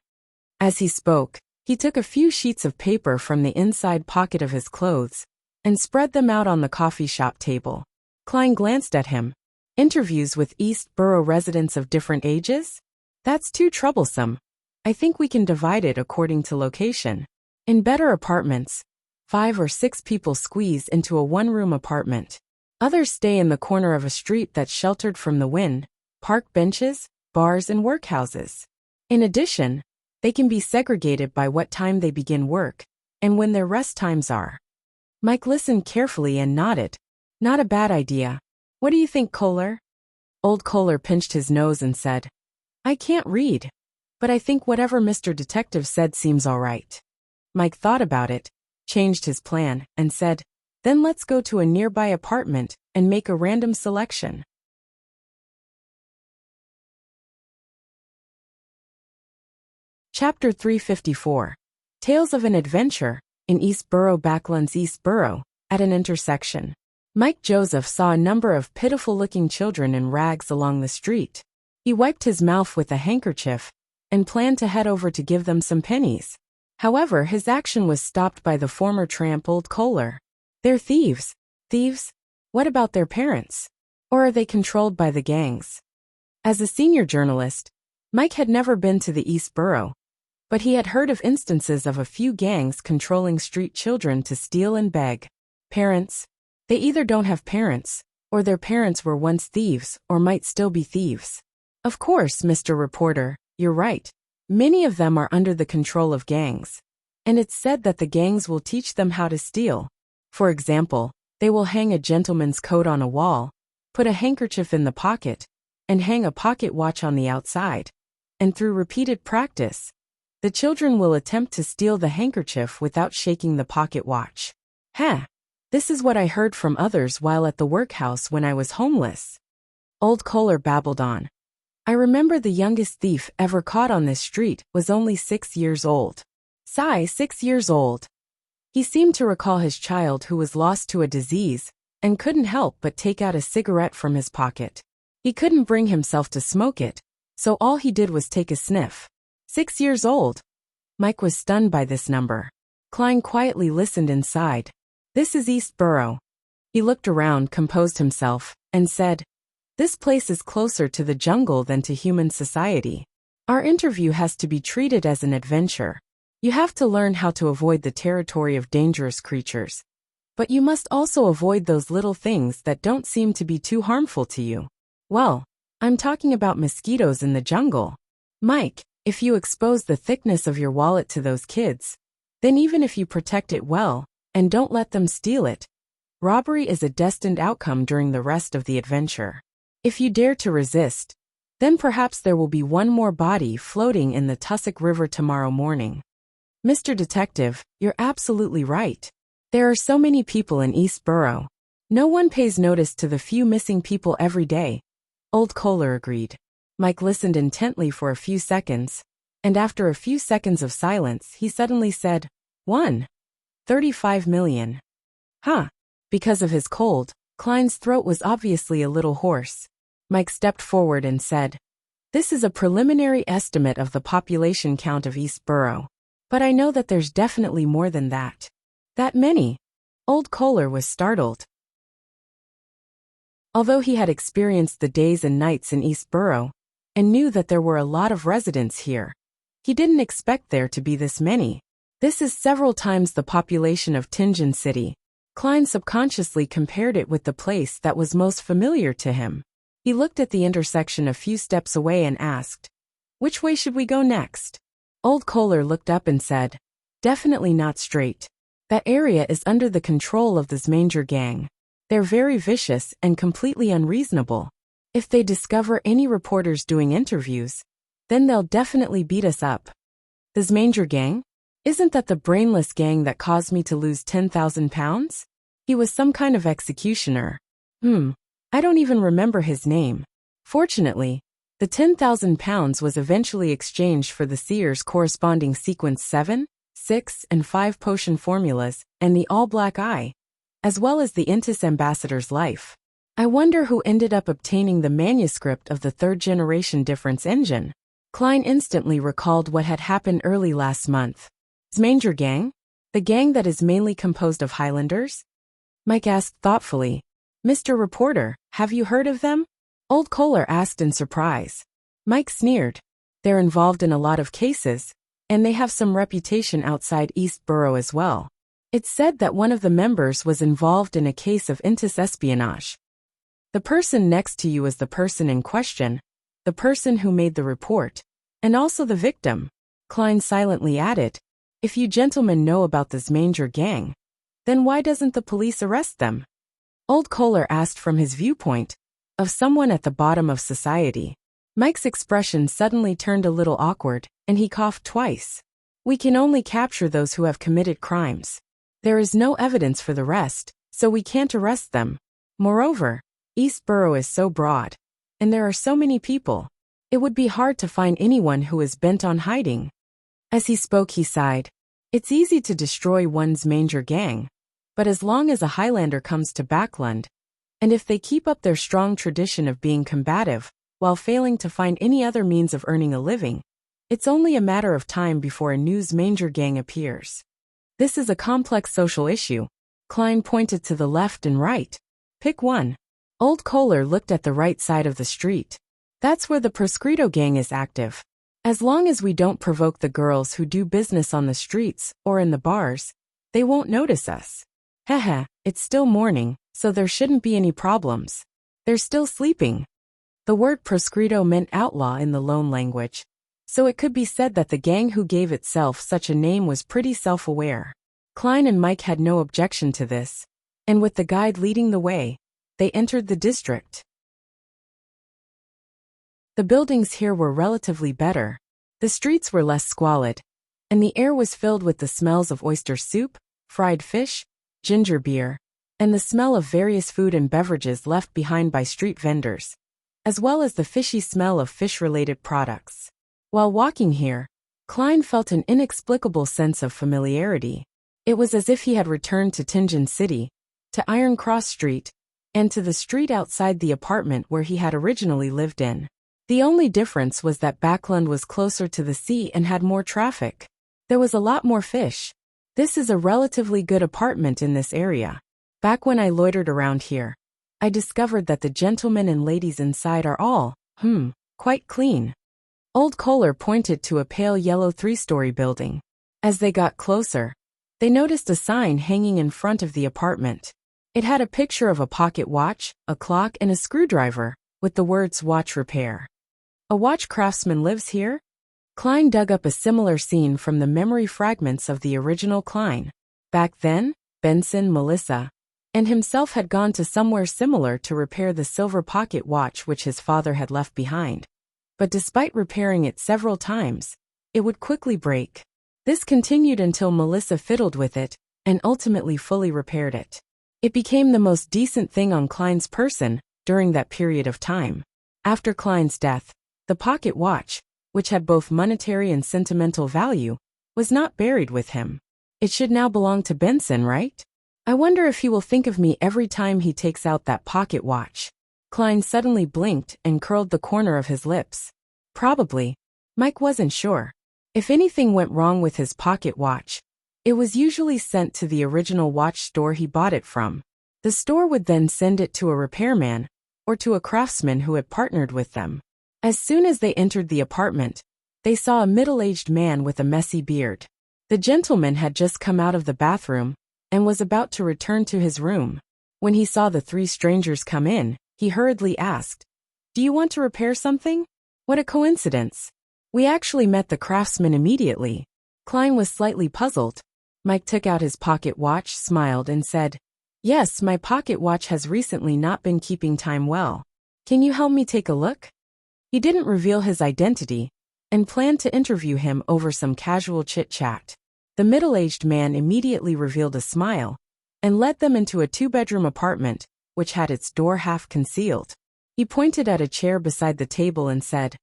As he spoke, he took a few sheets of paper from the inside pocket of his clothes and spread them out on the coffee shop table. Klein glanced at him. Interviews with East Borough residents of different ages? That's too troublesome. I think we can divide it according to location. In better apartments, 5 or 6 people squeeze into a one-room apartment. Others stay in the corner of a street that's sheltered from the wind, park benches, bars and workhouses. In addition, they can be segregated by what time they begin work and when their rest times are. Mike listened carefully and nodded. Not a bad idea. What do you think, Kohler? Old Kohler pinched his nose and said, I can't read, but I think whatever Mr. Detective said seems all right. Mike thought about it, changed his plan, and said, Then let's go to a nearby apartment and make a random selection. Chapter 354. Tales of an Adventure in East Borough. Backlands. East Borough, at an intersection. Mike Joseph saw a number of pitiful-looking children in rags along the street. He wiped his mouth with a handkerchief and planned to head over to give them some pennies. However, his action was stopped by the former tramp old Kohler. They're thieves. Thieves? What about their parents? Or are they controlled by the gangs? As a senior journalist, Mike had never been to the East Borough, but he had heard of instances of a few gangs controlling street children to steal and beg. Parents? They either don't have parents, or their parents were once thieves or might still be thieves. Of course, Mr. Reporter, you're right. Many of them are under the control of gangs, and it's said that the gangs will teach them how to steal. For example, they will hang a gentleman's coat on a wall, put a handkerchief in the pocket, and hang a pocket watch on the outside. And through repeated practice, the children will attempt to steal the handkerchief without shaking the pocket watch. This is what I heard from others while at the workhouse when I was homeless. Old Kohler babbled on. I remember the youngest thief ever caught on this street was only 6 years old. Sigh, 6 years old. He seemed to recall his child who was lost to a disease and couldn't help but take out a cigarette from his pocket. He couldn't bring himself to smoke it, so all he did was take a sniff. 6 years old. Mike was stunned by this number. Klein quietly listened inside. This is East Borough. He looked around, composed himself, and said, this place is closer to the jungle than to human society. Our interview has to be treated as an adventure. You have to learn how to avoid the territory of dangerous creatures. But you must also avoid those little things that don't seem to be too harmful to you. Well, I'm talking about mosquitoes in the jungle. Mike, if you expose the thickness of your wallet to those kids, then even if you protect it well, and don't let them steal it, robbery is a destined outcome during the rest of the adventure. If you dare to resist, then perhaps there will be one more body floating in the Tussock River tomorrow morning. Mr. Detective, you're absolutely right. There are so many people in East Borough. No one pays notice to the few missing people every day. Old Kohler agreed. Mike listened intently for a few seconds, and after a few seconds of silence, he suddenly said, 35 million. Because of his cold, Klein's throat was obviously a little hoarse. Mike stepped forward and said, this is a preliminary estimate of the population count of East Borough. But I know that there's definitely more than that. That many? Old Kohler was startled. Although he had experienced the days and nights in East Borough, and knew that there were a lot of residents here, he didn't expect there to be this many. This is several times the population of Tingen City. Klein subconsciously compared it with the place that was most familiar to him. He looked at the intersection a few steps away and asked, which way should we go next? Old Kohler looked up and said, definitely not straight. That area is under the control of the Zmanger gang. They're very vicious and completely unreasonable. If they discover any reporters doing interviews, then they'll definitely beat us up. The Zmanger gang? Isn't that the brainless gang that caused me to lose 10,000 pounds? He was some kind of executioner. I don't even remember his name. Fortunately, the 10,000 pounds was eventually exchanged for the Seer's corresponding sequence 7, 6, and 5 potion formulas, and the all-black eye, as well as the Intis ambassador's life. I wonder who ended up obtaining the manuscript of the third-generation difference engine. Klein instantly recalled what had happened early last month. Zmanger gang? The gang that is mainly composed of Highlanders? Mike asked thoughtfully. Mr. Reporter, have you heard of them? Old Kohler asked in surprise. Mike sneered. They're involved in a lot of cases, and they have some reputation outside East Borough as well. It's said that one of the members was involved in a case of Intis espionage. The person next to you is the person in question, the person who made the report, and also the victim. Klein silently added, if you gentlemen know about this Zmanger gang, then why doesn't the police arrest them? Old Kohler asked from his viewpoint, of someone at the bottom of society. Mike's expression suddenly turned a little awkward, and he coughed twice. We can only capture those who have committed crimes. There is no evidence for the rest, so we can't arrest them. Moreover, East Borough is so broad, and there are so many people. It would be hard to find anyone who is bent on hiding. As he spoke, he sighed. It's easy to destroy one's Zmanger gang, but as long as a Highlander comes to Backland, and if they keep up their strong tradition of being combative, while failing to find any other means of earning a living, it's only a matter of time before a new Zmanger gang appears. This is a complex social issue. Klein pointed to the left and right. Pick one. Old Kohler looked at the right side of the street. That's where the Proscrito gang is active. As long as we don't provoke the girls who do business on the streets or in the bars, they won't notice us. It's still morning, so there shouldn't be any problems. They're still sleeping. The word proscrito meant outlaw in the Lone language, so it could be said that the gang who gave itself such a name was pretty self-aware. Klein and Mike had no objection to this, and with the guide leading the way, they entered the district. The buildings here were relatively better. The streets were less squalid, and the air was filled with the smells of oyster soup, fried fish, ginger beer, and the smell of various food and beverages left behind by street vendors, as well as the fishy smell of fish-related products. While walking here, Klein felt an inexplicable sense of familiarity. It was as if he had returned to Tianjin City, to Iron Cross Street, and to the street outside the apartment where he had originally lived in. The only difference was that Backland was closer to the sea and had more traffic. There was a lot more fish. This is a relatively good apartment in this area. Back when I loitered around here, I discovered that the gentlemen and ladies inside are all, quite clean. Old Kohler pointed to a pale yellow 3-story building. As they got closer, they noticed a sign hanging in front of the apartment. It had a picture of a pocket watch, a clock, and a screwdriver, with the words watch repair. A watch craftsman lives here? Klein dug up a similar scene from the memory fragments of the original Klein. Back then, Benson, Melissa, and himself had gone to somewhere similar to repair the silver pocket watch which his father had left behind. But despite repairing it several times, it would quickly break. This continued until Melissa fiddled with it, and ultimately fully repaired it. It became the most decent thing on Klein's person during that period of time. After Klein's death, the pocket watch, which had both monetary and sentimental value, was not buried with him. It should now belong to Benson, right? I wonder if he will think of me every time he takes out that pocket watch. Klein suddenly blinked and curled the corner of his lips. Probably. Mike wasn't sure. If anything went wrong with his pocket watch, it was usually sent to the original watch store he bought it from. The store would then send it to a repairman, or to a craftsman who had partnered with them. As soon as they entered the apartment, they saw a middle-aged man with a messy beard. The gentleman had just come out of the bathroom and was about to return to his room. When he saw the 3 strangers come in, he hurriedly asked, "Do you want to repair something?" What a coincidence. We actually met the craftsman immediately. Klein was slightly puzzled. Mike took out his pocket watch, smiled, and said, "Yes, my pocket watch has recently not been keeping time well. Can you help me take a look?" He didn't reveal his identity, and planned to interview him over some casual chit-chat. The middle-aged man immediately revealed a smile, and led them into a 2-bedroom apartment, which had its door half concealed. He pointed at a chair beside the table and said,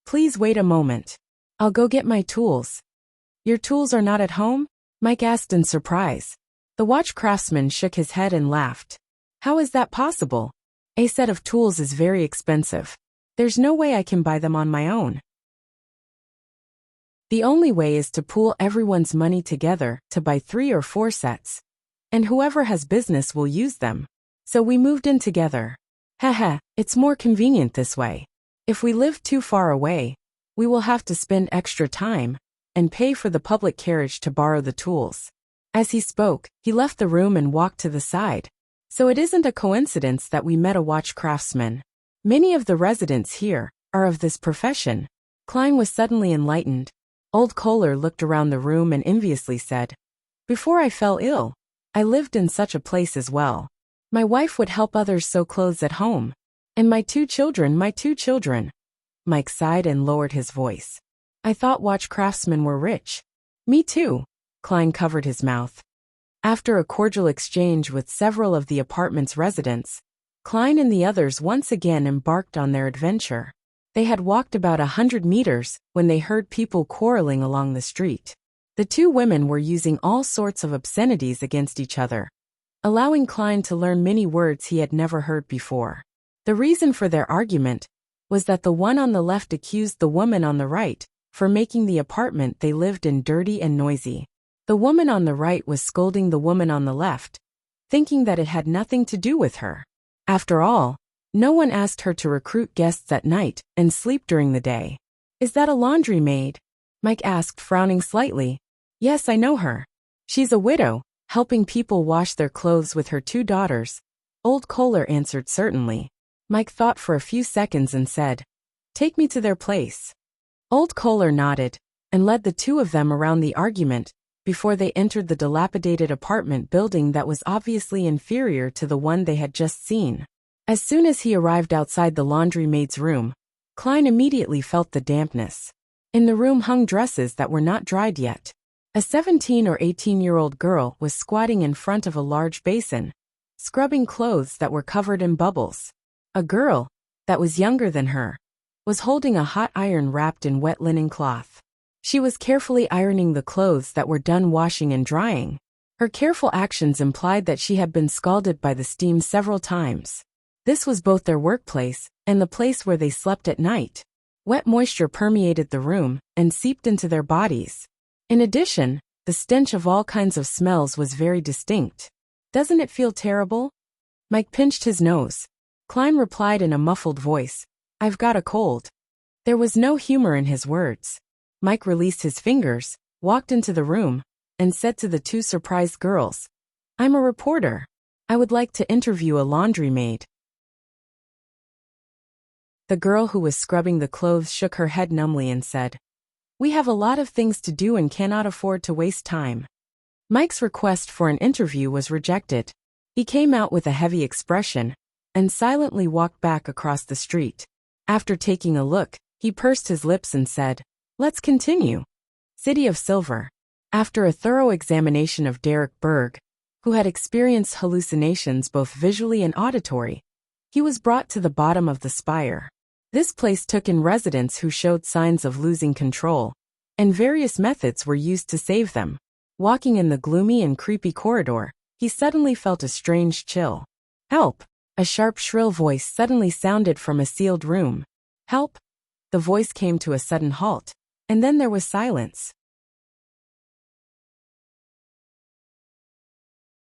"Please wait a moment. I'll go get my tools." "Your tools are not at home?" Mike asked in surprise. The watch craftsman shook his head and laughed. "How is that possible? A set of tools is very expensive. There's no way I can buy them on my own. The only way is to pool everyone's money together to buy 3 or 4 sets. And whoever has business will use them. So we moved in together. Haha, it's more convenient this way. If we live too far away, we will have to spend extra time and pay for the public carriage to borrow the tools." As he spoke, he left the room and walked to the side. So it isn't a coincidence that we met a watch craftsman. Many of the residents here are of this profession. Klein was suddenly enlightened. Old Kohler looked around the room and enviously said, "Before I fell ill, I lived in such a place as well. My wife would help others sew clothes at home. And my two children. Mike sighed and lowered his voice. "I thought watch craftsmen were rich." "Me too." Klein covered his mouth. After a cordial exchange with several of the apartment's residents, Klein and the others once again embarked on their adventure. They had walked about 100 meters when they heard people quarreling along the street. The 2 women were using all sorts of obscenities against each other, allowing Klein to learn many words he had never heard before. The reason for their argument was that the one on the left accused the woman on the right for making the apartment they lived in dirty and noisy. The woman on the right was scolding the woman on the left, thinking that it had nothing to do with her. After all, no one asked her to recruit guests at night and sleep during the day. "Is that a laundry maid?" Mike asked, frowning slightly. "Yes, I know her. She's a widow, helping people wash their clothes with her 2 daughters. Old Kohler answered certainly. Mike thought for a few seconds and said, "Take me to their place." Old Kohler nodded and led the 2 of them around the argument before they entered the dilapidated apartment building that was obviously inferior to the one they had just seen. As soon as he arrived outside the laundry maid's room, Klein immediately felt the dampness. In the room hung dresses that were not dried yet. A 17 or 18-year-old girl was squatting in front of a large basin, scrubbing clothes that were covered in bubbles. A girl, that was younger than her, was holding a hot iron wrapped in wet linen cloth. She was carefully ironing the clothes that were done washing and drying. Her careful actions implied that she had been scalded by the steam several times. This was both their workplace and the place where they slept at night. Wet moisture permeated the room and seeped into their bodies. In addition, the stench of all kinds of smells was very distinct. "Doesn't it feel terrible?" Mike pinched his nose. Klein replied in a muffled voice, "I've got a cold." There was no humor in his words. Mike released his fingers, walked into the room, and said to the two surprised girls, "I'm a reporter. I would like to interview a laundry maid." The girl who was scrubbing the clothes shook her head numbly and said, "We have a lot of things to do and cannot afford to waste time." Mike's request for an interview was rejected. He came out with a heavy expression and silently walked back across the street. After taking a look, he pursed his lips and said, "Let's continue." City of Silver. After a thorough examination of Derek Berg, who had experienced hallucinations both visually and auditory, he was brought to the bottom of the spire. This place took in residents who showed signs of losing control, and various methods were used to save them. Walking in the gloomy and creepy corridor, he suddenly felt a strange chill. "Help!" A sharp, shrill voice suddenly sounded from a sealed room. "Help!" The voice came to a sudden halt, and then there was silence.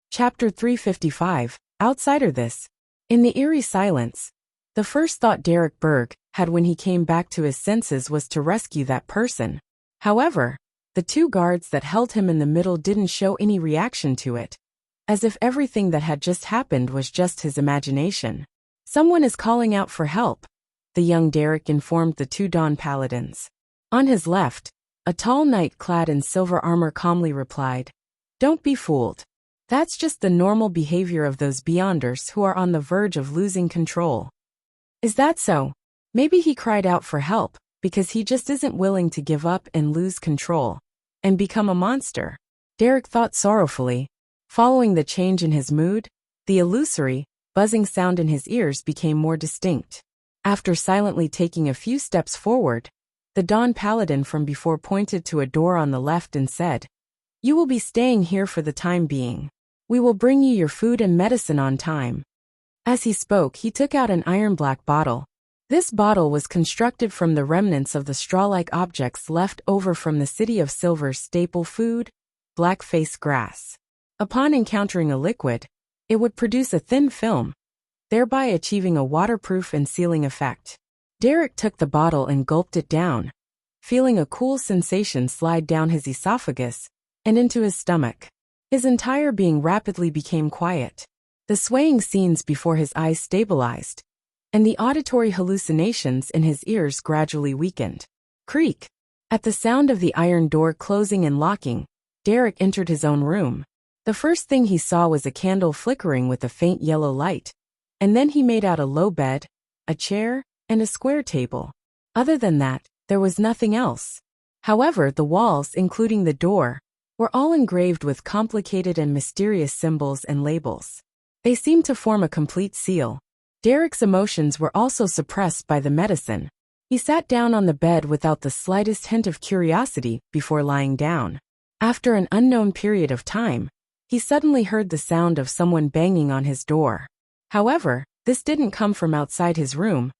Chapter 355, Outsider This. In the eerie silence, the first thought Derek Berg had when he came back to his senses was to rescue that person. However, the two guards that held him in the middle didn't show any reaction to it, as if everything that had just happened was just his imagination. "Someone is calling out for help," the young Derek informed the two Dawn Paladins. On his left, a tall knight clad in silver armor calmly replied, "Don't be fooled. That's just the normal behavior of those Beyonders who are on the verge of losing control." "Is that so? Maybe he cried out for help because he just isn't willing to give up and lose control and become a monster," Derek thought sorrowfully. Following the change in his mood, the illusory, buzzing sound in his ears became more distinct. After silently taking a few steps forward, the Dawn Paladin from before pointed to a door on the left and said, "You will be staying here for the time being. We will bring you your food and medicine on time." As he spoke, he took out an iron-black bottle. This bottle was constructed from the remnants of the straw-like objects left over from the City of Silver's staple food, black-face grass. Upon encountering a liquid, it would produce a thin film, thereby achieving a waterproof and sealing effect. Derek took the bottle and gulped it down, feeling a cool sensation slide down his esophagus and into his stomach. His entire being rapidly became quiet. The swaying scenes before his eyes stabilized, and the auditory hallucinations in his ears gradually weakened. Creak! At the sound of the iron door closing and locking, Derek entered his own room. The first thing he saw was a candle flickering with a faint yellow light, and then he made out a low bed, a chair, and a square table. Other than that, there was nothing else. However, the walls, including the door, were all engraved with complicated and mysterious symbols and labels. They seemed to form a complete seal. Derek's emotions were also suppressed by the medicine. He sat down on the bed without the slightest hint of curiosity before lying down. After an unknown period of time, he suddenly heard the sound of someone banging on his door. However, this didn't come from outside his room,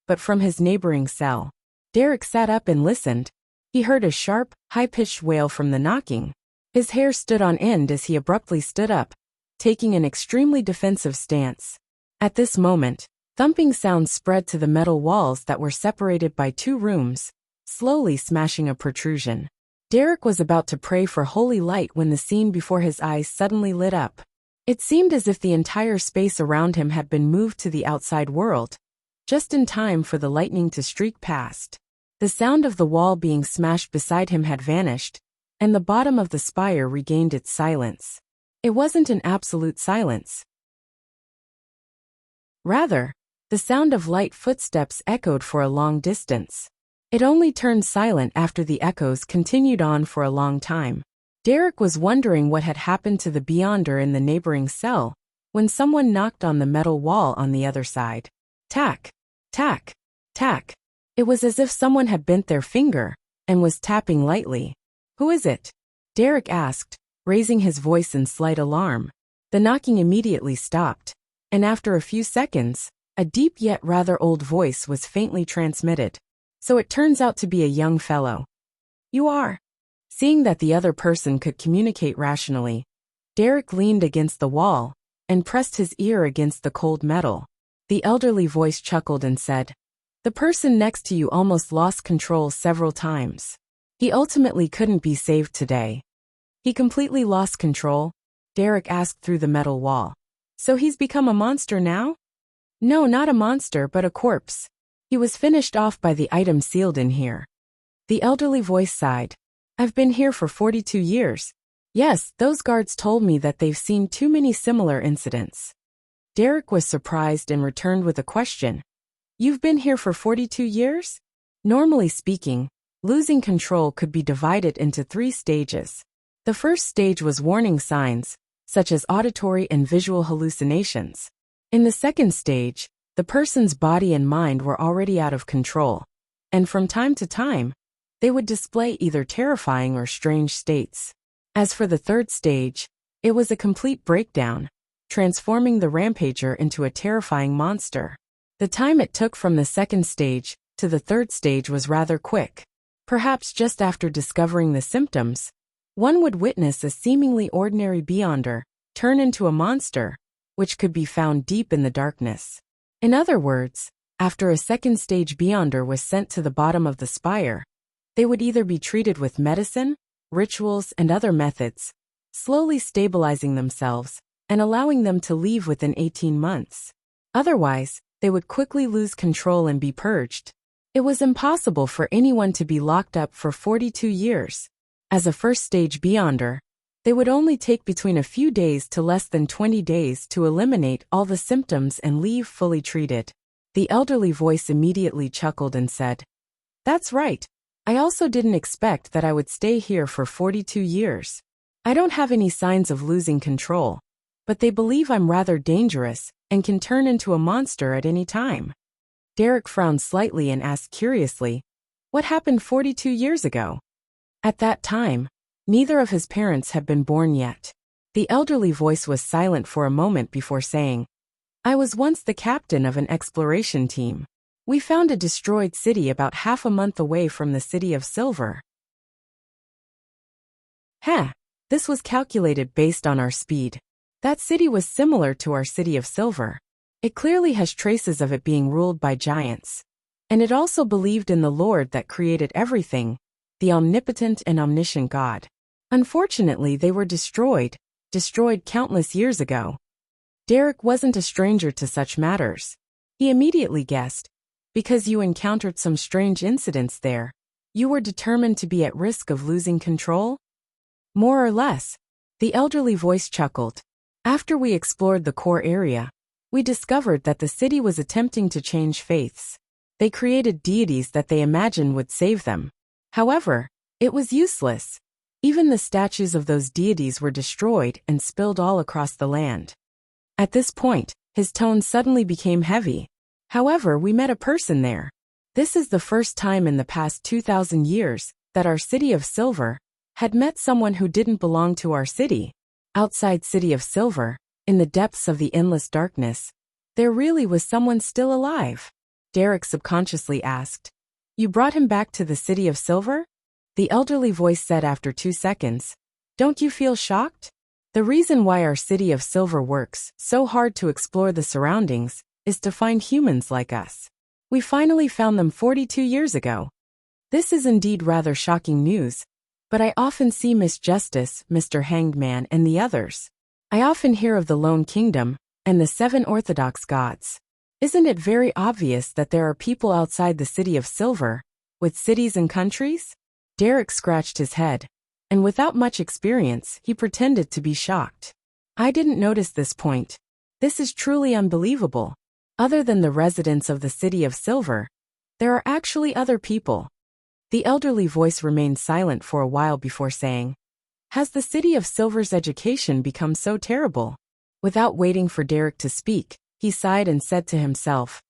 but from his neighboring cell. Derek sat up and listened. He heard a sharp, high-pitched wail from the knocking. His hair stood on end as he abruptly stood up, taking an extremely defensive stance. At this moment, thumping sounds spread to the metal walls that were separated by two rooms, slowly smashing a protrusion. Derek was about to pray for holy light when the scene before his eyes suddenly lit up. It seemed as if the entire space around him had been moved to the outside world, just in time for the lightning to streak past. The sound of the wall being smashed beside him had vanished, and the bottom of the spire regained its silence. It wasn't an absolute silence. Rather, The sound of light footsteps echoed for a long distance. It only turned silent after the echoes continued on for a long time. Derek was wondering what had happened to the Beyonder in the neighboring cell, when someone knocked on the metal wall on the other side. Tack, tack, tack. It was as if someone had bent their finger and was tapping lightly. "Who is it?" Derek asked, raising his voice in slight alarm. The knocking immediately stopped, and after a few seconds, a deep yet rather old voice was faintly transmitted. "So it turns out to be a young fellow. You are." Seeing that the other person could communicate rationally, Derek leaned against the wall and pressed his ear against the cold metal. The elderly voice chuckled and said, "The person next to you almost lost control several times. He ultimately couldn't be saved today." "He completely lost control?" Derek asked through the metal wall. "So he's become a monster now?" "No, not a monster, but a corpse. He was finished off by the item sealed in here." The elderly voice sighed. "I've been here for 42 years. Yes, those guards told me that they've seen too many similar incidents." Derek was surprised and returned with a question. "You've been here for 42 years? Normally speaking, losing control could be divided into 3 stages. The first stage was warning signs, such as auditory and visual hallucinations. In the second stage, the person's body and mind were already out of control, and from time to time, they would display either terrifying or strange states. As for the third stage, it was a complete breakdown, transforming the rampager into a terrifying monster. The time it took from the second stage to the third stage was rather quick. Perhaps just after discovering the symptoms, one would witness a seemingly ordinary Beyonder turn into a monster, which could be found deep in the darkness. In other words, after a second stage Beyonder was sent to the bottom of the spire, they would either be treated with medicine, rituals, and other methods, slowly stabilizing themselves and allowing them to leave within 18 months. Otherwise, they would quickly lose control and be purged. It was impossible for anyone to be locked up for 42 years. As a first-stage Beyonder, they would only take between a few days to less than 20 days to eliminate all the symptoms and leave fully treated. The elderly voice immediately chuckled and said, "That's right. I also didn't expect that I would stay here for 42 years. I don't have any signs of losing control, but they believe I'm rather dangerous and can turn into a monster at any time." Derek frowned slightly and asked curiously, "What happened 42 years ago?" At that time, neither of his parents had been born yet. The elderly voice was silent for a moment before saying, "I was once the captain of an exploration team. We found a destroyed city about half a month away from the city of Silver." This was calculated based on our speed. That city was similar to our city of Silver. It clearly has traces of it being ruled by giants. And it also believed in the Lord that created everything, the omnipotent and omniscient God. Unfortunately, they were destroyed countless years ago. Derek wasn't a stranger to such matters. He immediately guessed, because you encountered some strange incidents there, you were determined to be at risk of losing control? More or less. The elderly voice chuckled. After we explored the core area, we discovered that the city was attempting to change faiths. They created deities that they imagined would save them. However, it was useless. Even the statues of those deities were destroyed and spilled all across the land. At this point, his tone suddenly became heavy. However, we met a person there. This is the first time in the past 2,000 years that our city of Silver had met someone who didn't belong to our city. Outside City of Silver, in the depths of the endless darkness, there really was someone still alive. Derek subconsciously asked, "You brought him back to the City of Silver?" The elderly voice said after 2 seconds, "Don't you feel shocked? The reason why our City of Silver works so hard to explore the surroundings is to find humans like us. We finally found them 42 years ago. This is indeed rather shocking news, but I often see Miss Justice, Mr. Hanged Man, and the others. I often hear of the Lone Kingdom and the 7 Orthodox gods. Isn't it very obvious that there are people outside the City of Silver, with cities and countries?" Derek scratched his head, and without much experience, he pretended to be shocked. "I didn't notice this point. This is truly unbelievable. Other than the residents of the City of Silver, there are actually other people. The elderly voice remained silent for a while before saying, "Has the City of Silver's education become so terrible?" Without waiting for Derek to speak, he sighed and said to himself,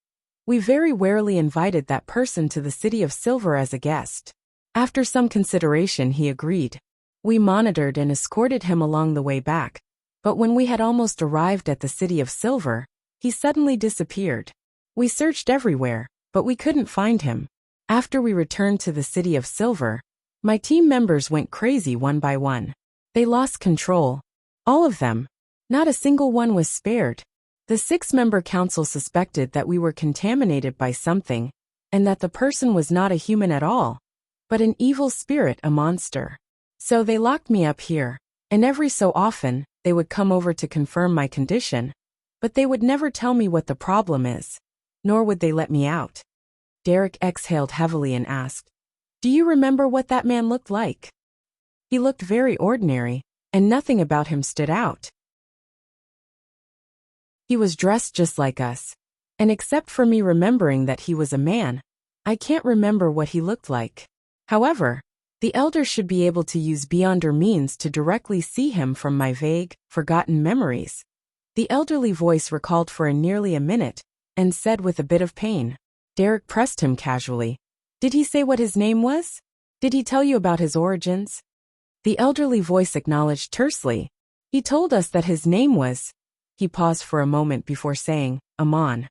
"We very rarely invited that person to the City of Silver as a guest." After some consideration, he agreed. We monitored and escorted him along the way back, but when we had almost arrived at the City of Silver, he suddenly disappeared. We searched everywhere, but we couldn't find him. After we returned to the City of Silver, my team members went crazy one by one. They lost control. All of them. Not a single one was spared. The 6-member council suspected that we were contaminated by something, and that the person was not a human at all, but an evil spirit, a monster. So they locked me up here, and every so often, they would come over to confirm my condition, but they would never tell me what the problem is, nor would they let me out. Derek exhaled heavily and asked, "Do you remember what that man looked like?" He looked very ordinary, and nothing about him stood out. He was dressed just like us, and except for me remembering that he was a man, I can't remember what he looked like. However, the elder should be able to use beyonder means to directly see him from my vague, forgotten memories. The elderly voice recalled for nearly a minute, and said with a bit of pain. Derek pressed him casually. "Did he say what his name was? Did he tell you about his origins?" The elderly voice acknowledged tersely. "He told us that his name was..." He paused for a moment before saying, "Amon."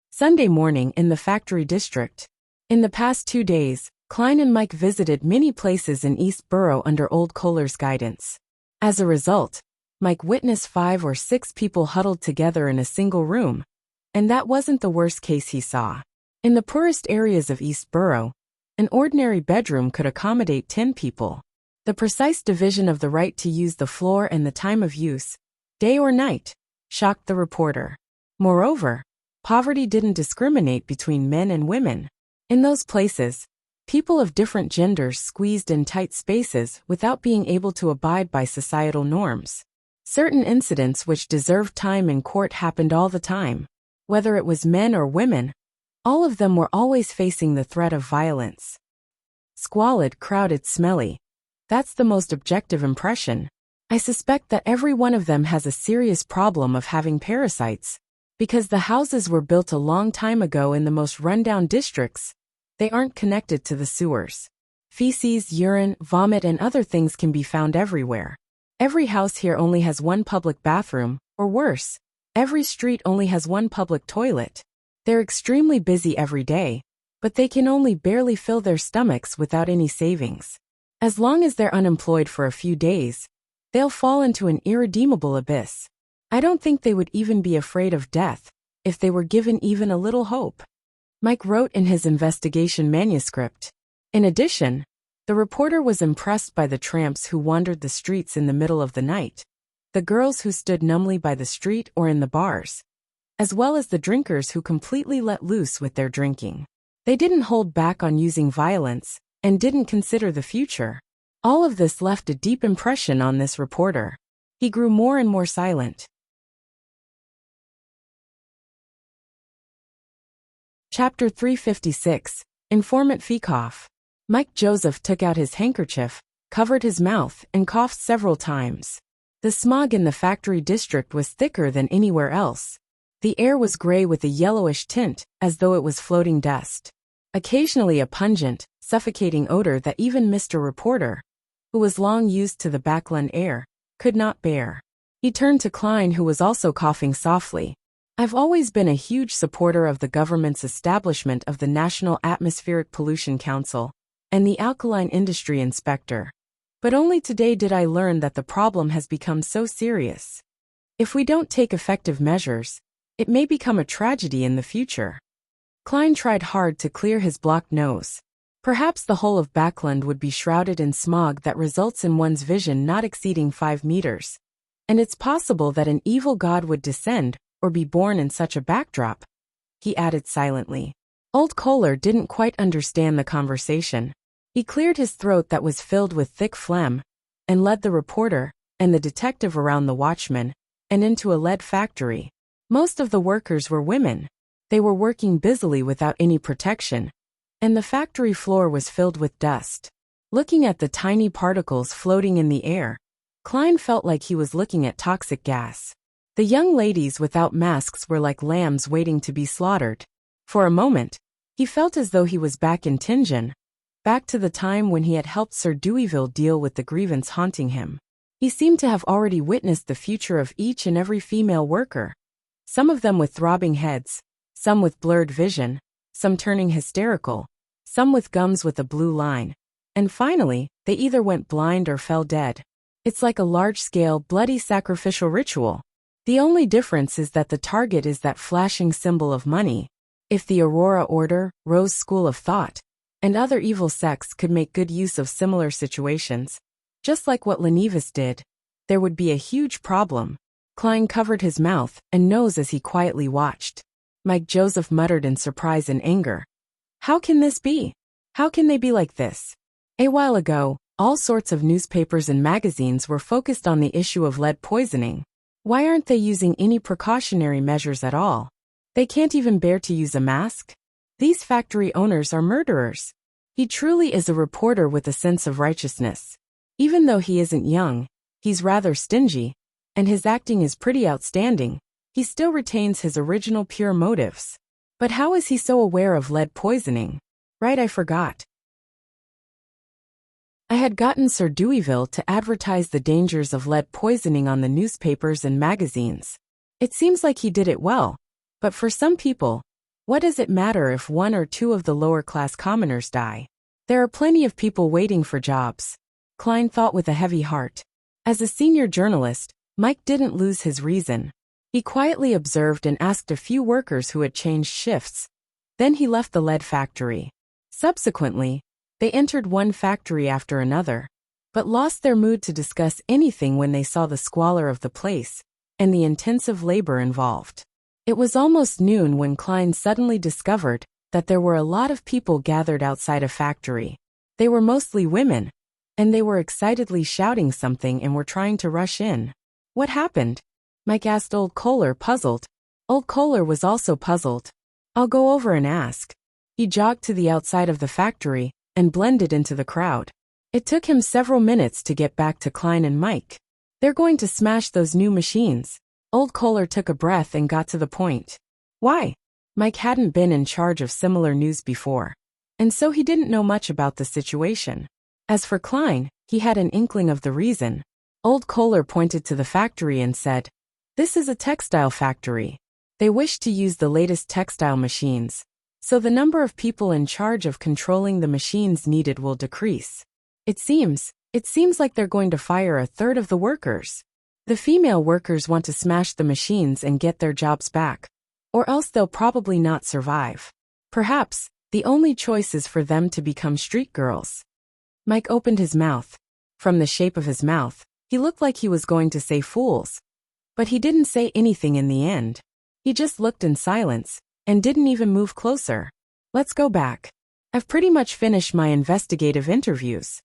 Sunday morning in the factory district. In the past 2 days, Klein and Mike visited many places in East Borough under Old Kohler's guidance. As a result, Mike witnessed 5 or 6 people huddled together in a single room, and that wasn't the worst case he saw. In the poorest areas of East Borough, an ordinary bedroom could accommodate 10 people. The precise division of the right to use the floor and the time of use, day or night, shocked the reporter. Moreover, poverty didn't discriminate between men and women. In those places, people of different genders squeezed in tight spaces without being able to abide by societal norms. Certain incidents which deserved time in court happened all the time. Whether it was men or women, all of them were always facing the threat of violence. Squalid, crowded, smelly. That's the most objective impression. I suspect that every one of them has a serious problem of having parasites. Because the houses were built a long time ago in the most rundown districts, they aren't connected to the sewers. Feces, urine, vomit, and other things can be found everywhere. Every house here only has one public bathroom, or worse, every street only has one public toilet. They're extremely busy every day, but they can only barely fill their stomachs without any savings. As long as they're unemployed for a few days, they'll fall into an irredeemable abyss. I don't think they would even be afraid of death, if they were given even a little hope. Mike wrote in his investigation manuscript. In addition, the reporter was impressed by the tramps who wandered the streets in the middle of the night, the girls who stood numbly by the street or in the bars, as well as the drinkers who completely let loose with their drinking. They didn't hold back on using violence, and didn't consider the future. All of this left a deep impression on this reporter. He grew more and more silent. Chapter 356, Informant Fekoff. Mike Joseph took out his handkerchief, covered his mouth, and coughed several times. The smog in the factory district was thicker than anywhere else. The air was gray with a yellowish tint, as though it was floating dust. Occasionally a pungent, suffocating odor that even Mr. Reporter, who was long used to the backland air, could not bear. He turned to Klein, who was also coughing softly. "I've always been a huge supporter of the government's establishment of the National Atmospheric Pollution Council and the Alkaline Industry Inspector. But only today did I learn that the problem has become so serious. If we don't take effective measures, it may become a tragedy in the future." Klein tried hard to clear his blocked nose. Perhaps the whole of Backland would be shrouded in smog that results in one's vision not exceeding 5 meters. And it's possible that an evil god would descend or be born in such a backdrop, he added silently. Old Kohler didn't quite understand the conversation. He cleared his throat that was filled with thick phlegm, and led the reporter and the detective around the watchman and into a lead factory. Most of the workers were women. They were working busily without any protection, and the factory floor was filled with dust. Looking at the tiny particles floating in the air, Klein felt like he was looking at toxic gas. The young ladies without masks were like lambs waiting to be slaughtered. For a moment, he felt as though he was back in Tianjin, back to the time when he had helped Sir Deweyville deal with the grievance haunting him. He seemed to have already witnessed the future of each and every female worker. Some of them with throbbing heads, some with blurred vision, some turning hysterical, some with gums with a blue line. And finally, they either went blind or fell dead. It's like a large-scale, bloody sacrificial ritual. The only difference is that the target is that flashing symbol of money. If the Aurora Order, Rose School of Thought, and other evil sects could make good use of similar situations, just like what Lenivus did, there would be a huge problem. Klein covered his mouth and nose as he quietly watched. Mike Joseph muttered in surprise and anger. How can this be? How can they be like this? A while ago, all sorts of newspapers and magazines were focused on the issue of lead poisoning. Why aren't they using any precautionary measures at all? They can't even bear to use a mask? These factory owners are murderers. He truly is a reporter with a sense of righteousness. Even though he isn't young, he's rather stingy, and his acting is pretty outstanding, he still retains his original pure motives. But how is he so aware of lead poisoning? Right, I forgot. I had gotten Sir Deweyville to advertise the dangers of lead poisoning on the newspapers and magazines. It seems like he did it well, but for some people, what does it matter if one or two of the lower-class commoners die? There are plenty of people waiting for jobs. Klein thought with a heavy heart. As a senior journalist, Mike didn't lose his reason. He quietly observed and asked a few workers who had changed shifts. Then he left the lead factory. Subsequently, they entered one factory after another, but lost their mood to discuss anything when they saw the squalor of the place and the intensive labor involved. It was almost noon when Klein suddenly discovered that there were a lot of people gathered outside a factory. They were mostly women, and they were excitedly shouting something and were trying to rush in. What happened? Mike asked Old Kohler, puzzled. Old Kohler was also puzzled. I'll go over and ask. He jogged to the outside of the factory and blended into the crowd. It took him several minutes to get back to Klein and Mike. They're going to smash those new machines. Old Kohler took a breath and got to the point. Why? Mike hadn't been in charge of similar news before, and so he didn't know much about the situation. As for Klein, he had an inkling of the reason. Old Kohler pointed to the factory and said, "This is a textile factory. They wish to use the latest textile machines, so the number of people in charge of controlling the machines needed will decrease. It seems like they're going to fire a third of the workers. The female workers want to smash the machines and get their jobs back, or else they'll probably not survive. Perhaps the only choice is for them to become street girls." Mike opened his mouth. From the shape of his mouth, he looked like he was going to say fools. But he didn't say anything in the end. He just looked in silence and didn't even move closer. Let's go back. I've pretty much finished my investigative interviews.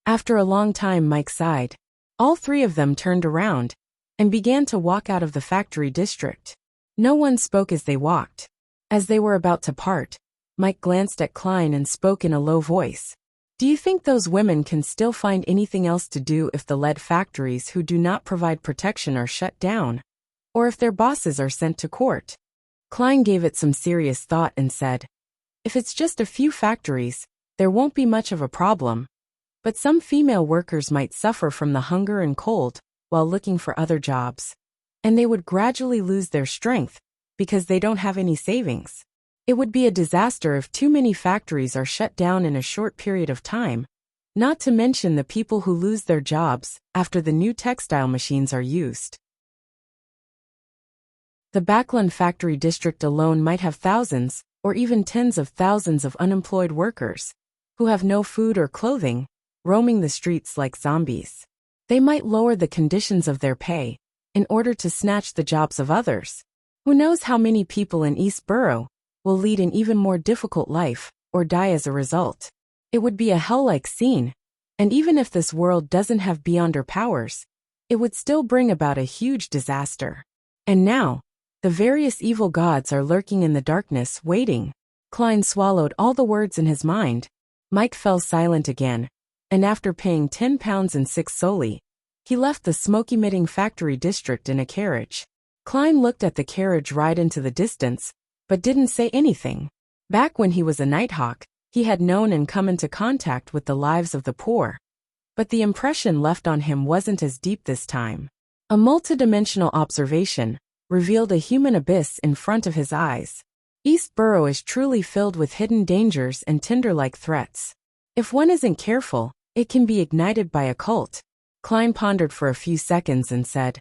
After a long time, Mike sighed. All three of them turned around and began to walk out of the factory district. No one spoke as they walked. As they were about to part, Mike glanced at Klein and spoke in a low voice. Do you think those women can still find anything else to do if the lead factories who do not provide protection are shut down, or if their bosses are sent to court? Klein gave it some serious thought and said, if it's just a few factories, there won't be much of a problem. But some female workers might suffer from the hunger and cold while looking for other jobs, and they would gradually lose their strength because they don't have any savings. It would be a disaster if too many factories are shut down in a short period of time, not to mention the people who lose their jobs after the new textile machines are used. The Backlund factory district alone might have thousands, or even tens of thousands of unemployed workers, who have no food or clothing, roaming the streets like zombies. They might lower the conditions of their pay in order to snatch the jobs of others. Who knows how many people in East Borough will lead an even more difficult life or die as a result. It would be a hell-like scene, and even if this world doesn't have Beyonder powers, it would still bring about a huge disaster. And now, The various evil gods are lurking in the darkness, waiting. Klein swallowed all the words in his mind. Mike fell silent again, and after paying £10 and 6 soldi, he left the smoke-emitting factory district in a carriage. Klein looked at the carriage ride into the distance, but didn't say anything. Back when he was a Nighthawk, he had known and come into contact with the lives of the poor. But the impression left on him wasn't as deep this time. A multidimensional observation revealed a human abyss in front of his eyes. East Borough is truly filled with hidden dangers and Tinder-like threats. If one isn't careful, it can be ignited by a cult. Klein pondered for a few seconds and said,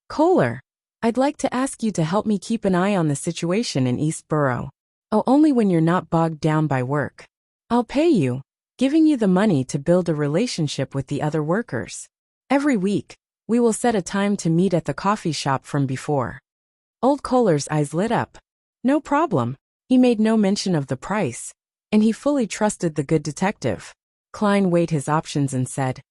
"Kohler, I'd like to ask you to help me keep an eye on the situation in East Borough. Oh, only when you're not bogged down by work. I'll pay you, giving you the money to build a relationship with the other workers. Every week, we will set a time to meet at the coffee shop from before." Old Kohler's eyes lit up. No problem. He made no mention of the price, and he fully trusted the good detective. Klein weighed his options and said,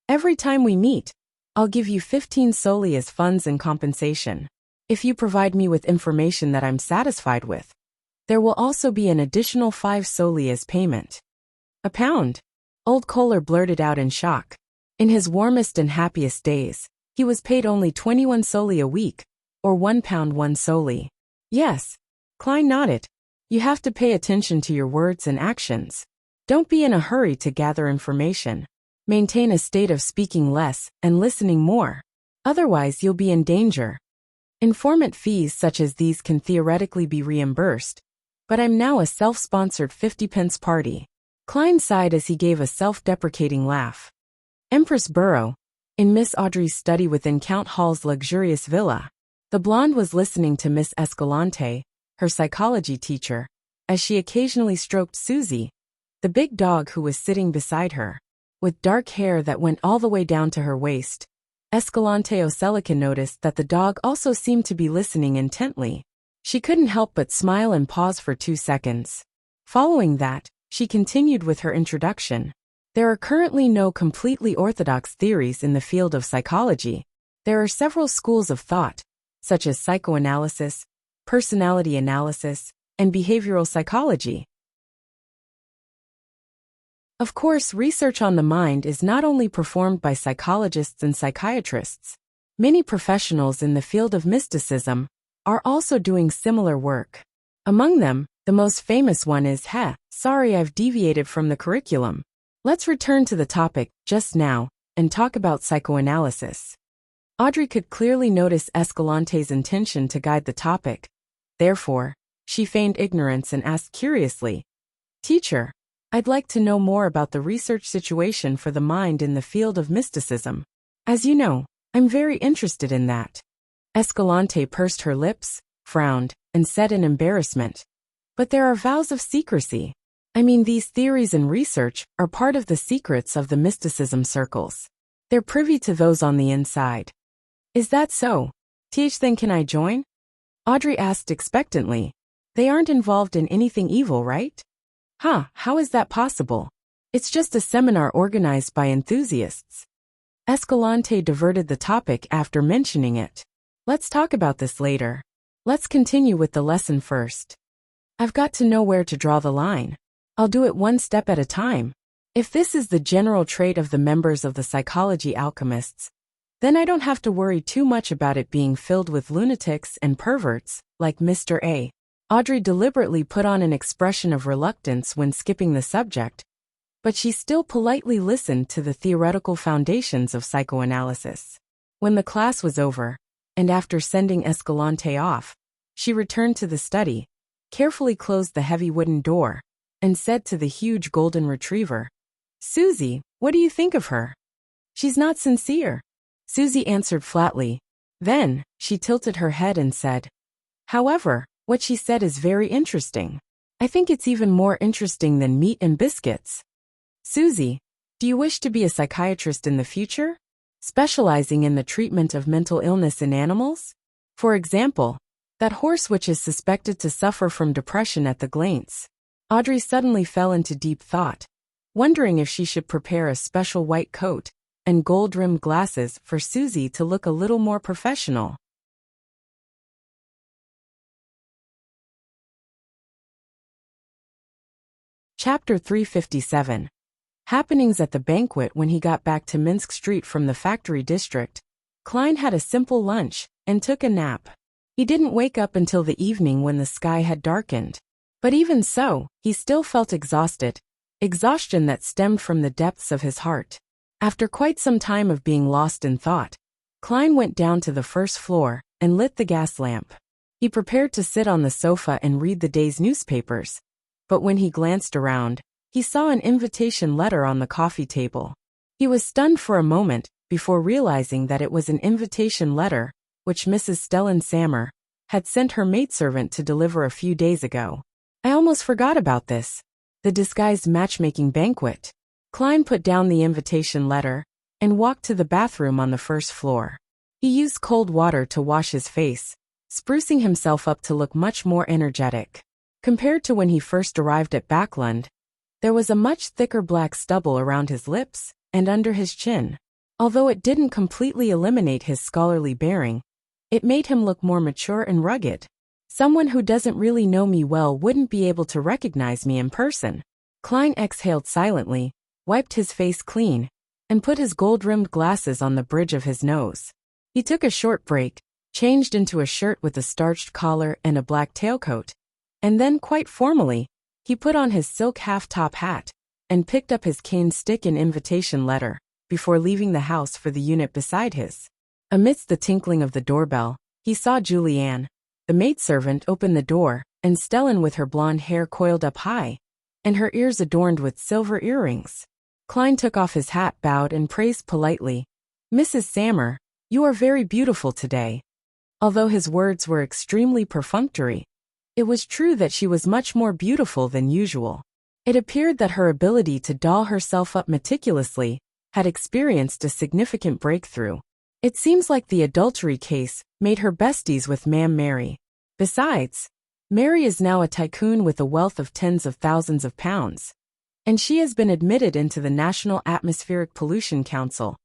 "Every time we meet, I'll give you 15 soldi as funds and compensation. If you provide me with information that I'm satisfied with, there will also be an additional 5 soldi as payment." "A pound?" Old Kohler blurted out in shock. In his warmest and happiest days, he was paid only 21 soldi a week, or £1 1 soldi. "Yes." Klein nodded. "You have to pay attention to your words and actions. Don't be in a hurry to gather information. Maintain a state of speaking less and listening more. Otherwise, you'll be in danger. Informant fees such as these can theoretically be reimbursed, but I'm now a self-sponsored 50p party." Klein sighed as he gave a self-deprecating laugh. Empress Borough, in Miss Audrey's study within Count Hall's luxurious villa. The blonde was listening to Miss Escalante, her psychology teacher, as she occasionally stroked Susie, the big dog who was sitting beside her. With dark hair that went all the way down to her waist, Escalante O'Celican noticed that the dog also seemed to be listening intently. She couldn't help but smile and pause for 2 seconds. Following that, she continued with her introduction. There are currently no completely orthodox theories in the field of psychology. There are several schools of thought, such as psychoanalysis, personality analysis, and behavioral psychology. Of course, research on the mind is not only performed by psychologists and psychiatrists. Many professionals in the field of mysticism are also doing similar work. Among them, the most famous one is sorry I've deviated from the curriculum. Let's return to the topic just now and talk about psychoanalysis. Audrey could clearly notice Escalante's intention to guide the topic. Therefore, she feigned ignorance and asked curiously, "Teacher, I'd like to know more about the research situation for the mind in the field of mysticism. As you know, I'm very interested in that." Escalante pursed her lips, frowned, and said in embarrassment, "But there are vows of secrecy. I mean, these theories and research are part of the secrets of the mysticism circles. They're privy to those on the inside." "Is that so? Then can I join?" Audrey asked expectantly. "They aren't involved in anything evil, right?" How is that possible? It's just a seminar organized by enthusiasts." Escalante diverted the topic after mentioning it. "Let's talk about this later. Let's continue with the lesson first. I've got to know where to draw the line. I'll do it one step at a time. If this is the general trait of the members of the psychology alchemists, then I don't have to worry too much about it being filled with lunatics and perverts, like Mr. A." Audrey deliberately put on an expression of reluctance when skipping the subject, but she still politely listened to the theoretical foundations of psychoanalysis. When the class was over, and after sending Escalante off, she returned to the study, carefully closed the heavy wooden door, and said to the huge golden retriever, "Susie, what do you think of her?" "She's not sincere," Susie answered flatly. Then, she tilted her head and said, "However, what she said is very interesting. I think it's even more interesting than meat and biscuits." "Susie, do you wish to be a psychiatrist in the future, specializing in the treatment of mental illness in animals? For example, that horse which is suspected to suffer from depression at the Glaints." Audrey suddenly fell into deep thought, wondering if she should prepare a special white coat and gold-rimmed glasses for Susie to look a little more professional. Chapter 357. Happenings at the banquet. When he got back to Minsk Street from the factory district, Klein had a simple lunch and took a nap. He didn't wake up until the evening when the sky had darkened. But even so, he still felt exhausted, exhaustion that stemmed from the depths of his heart. After quite some time of being lost in thought, Klein went down to the first floor and lit the gas lamp. He prepared to sit on the sofa and read the day's newspapers. But when he glanced around, he saw an invitation letter on the coffee table. He was stunned for a moment before realizing that it was an invitation letter which Mrs. Stellan Sammer had sent her maidservant to deliver a few days ago. I almost forgot about this. The disguised matchmaking banquet. Klein put down the invitation letter and walked to the bathroom on the first floor. He used cold water to wash his face, sprucing himself up to look much more energetic. Compared to when he first arrived at Backlund, there was a much thicker black stubble around his lips and under his chin. Although it didn't completely eliminate his scholarly bearing, it made him look more mature and rugged. Someone who doesn't really know me well wouldn't be able to recognize me in person. Klein exhaled silently, wiped his face clean, and put his gold-rimmed glasses on the bridge of his nose. He took a short break, changed into a shirt with a starched collar and a black tailcoat, and then, quite formally, he put on his silk half-top hat and picked up his cane stick and invitation letter before leaving the house for the unit beside his. Amidst the tinkling of the doorbell, he saw Julianne, the maidservant, open the door, and Stellan with her blonde hair coiled up high, and her ears adorned with silver earrings. Klein took off his hat, bowed, and praised politely, "Mrs. Sammer, you are very beautiful today." Although his words were extremely perfunctory, it was true that she was much more beautiful than usual. It appeared that her ability to doll herself up meticulously had experienced a significant breakthrough. It seems like the adultery case made her besties with Ma'am Mary. Besides, Mary is now a tycoon with a wealth of tens of thousands of pounds, and she has been admitted into the National Atmospheric Pollution Council,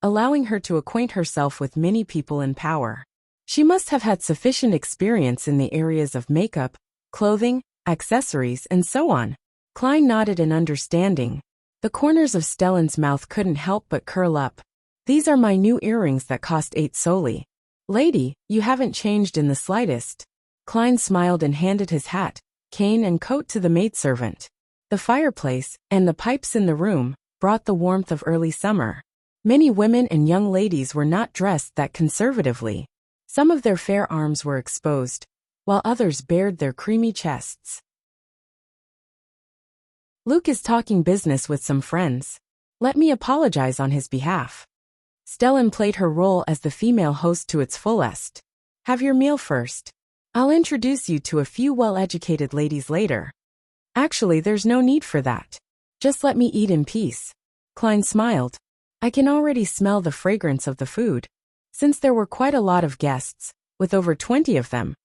allowing her to acquaint herself with many people in power. She must have had sufficient experience in the areas of makeup, clothing, accessories, and so on. Klein nodded in understanding. The corners of Stellan's mouth couldn't help but curl up. "These are my new earrings that cost 8 soli. Lady, you haven't changed in the slightest." Klein smiled and handed his hat, cane, and coat to the maidservant. The fireplace and the pipes in the room brought the warmth of early summer. Many women and young ladies were not dressed that conservatively. Some of their fair arms were exposed, while others bared their creamy chests. "Luke is talking business with some friends. Let me apologize on his behalf." Stellan played her role as the female host to its fullest. "Have your meal first. I'll introduce you to a few well-educated ladies later." "Actually, there's no need for that. Just let me eat in peace." Klein smiled. "I can already smell the fragrance of the food." Since there were quite a lot of guests, with over 20 of them,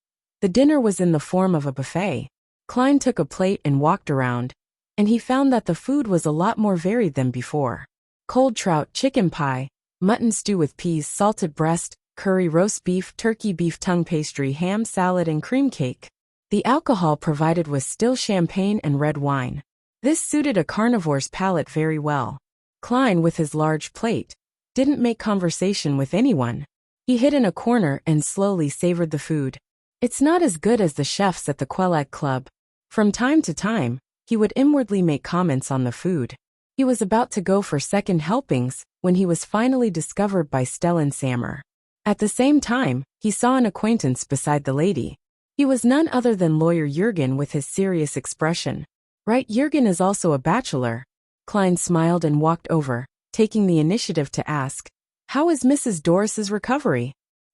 the dinner was in the form of a buffet. Klein took a plate and walked around, and he found that the food was a lot more varied than before. Cold trout, chicken pie, mutton stew with peas, salted breast, curry, roast beef, turkey, beef tongue, pastry, ham, salad, and cream cake. The alcohol provided was still champagne and red wine. This suited a carnivore's palate very well. Klein, with his large plate, didn't make conversation with anyone. He hid in a corner and slowly savored the food. It's not as good as the chefs at the Quelag Club. From time to time, he would inwardly make comments on the food. He was about to go for second helpings when he was finally discovered by Stellan Sammer. At the same time, he saw an acquaintance beside the lady. He was none other than lawyer Jürgen with his serious expression. "Right, Jürgen is also a bachelor." Klein smiled and walked over, taking the initiative to ask, "How is Mrs. Doris's recovery?"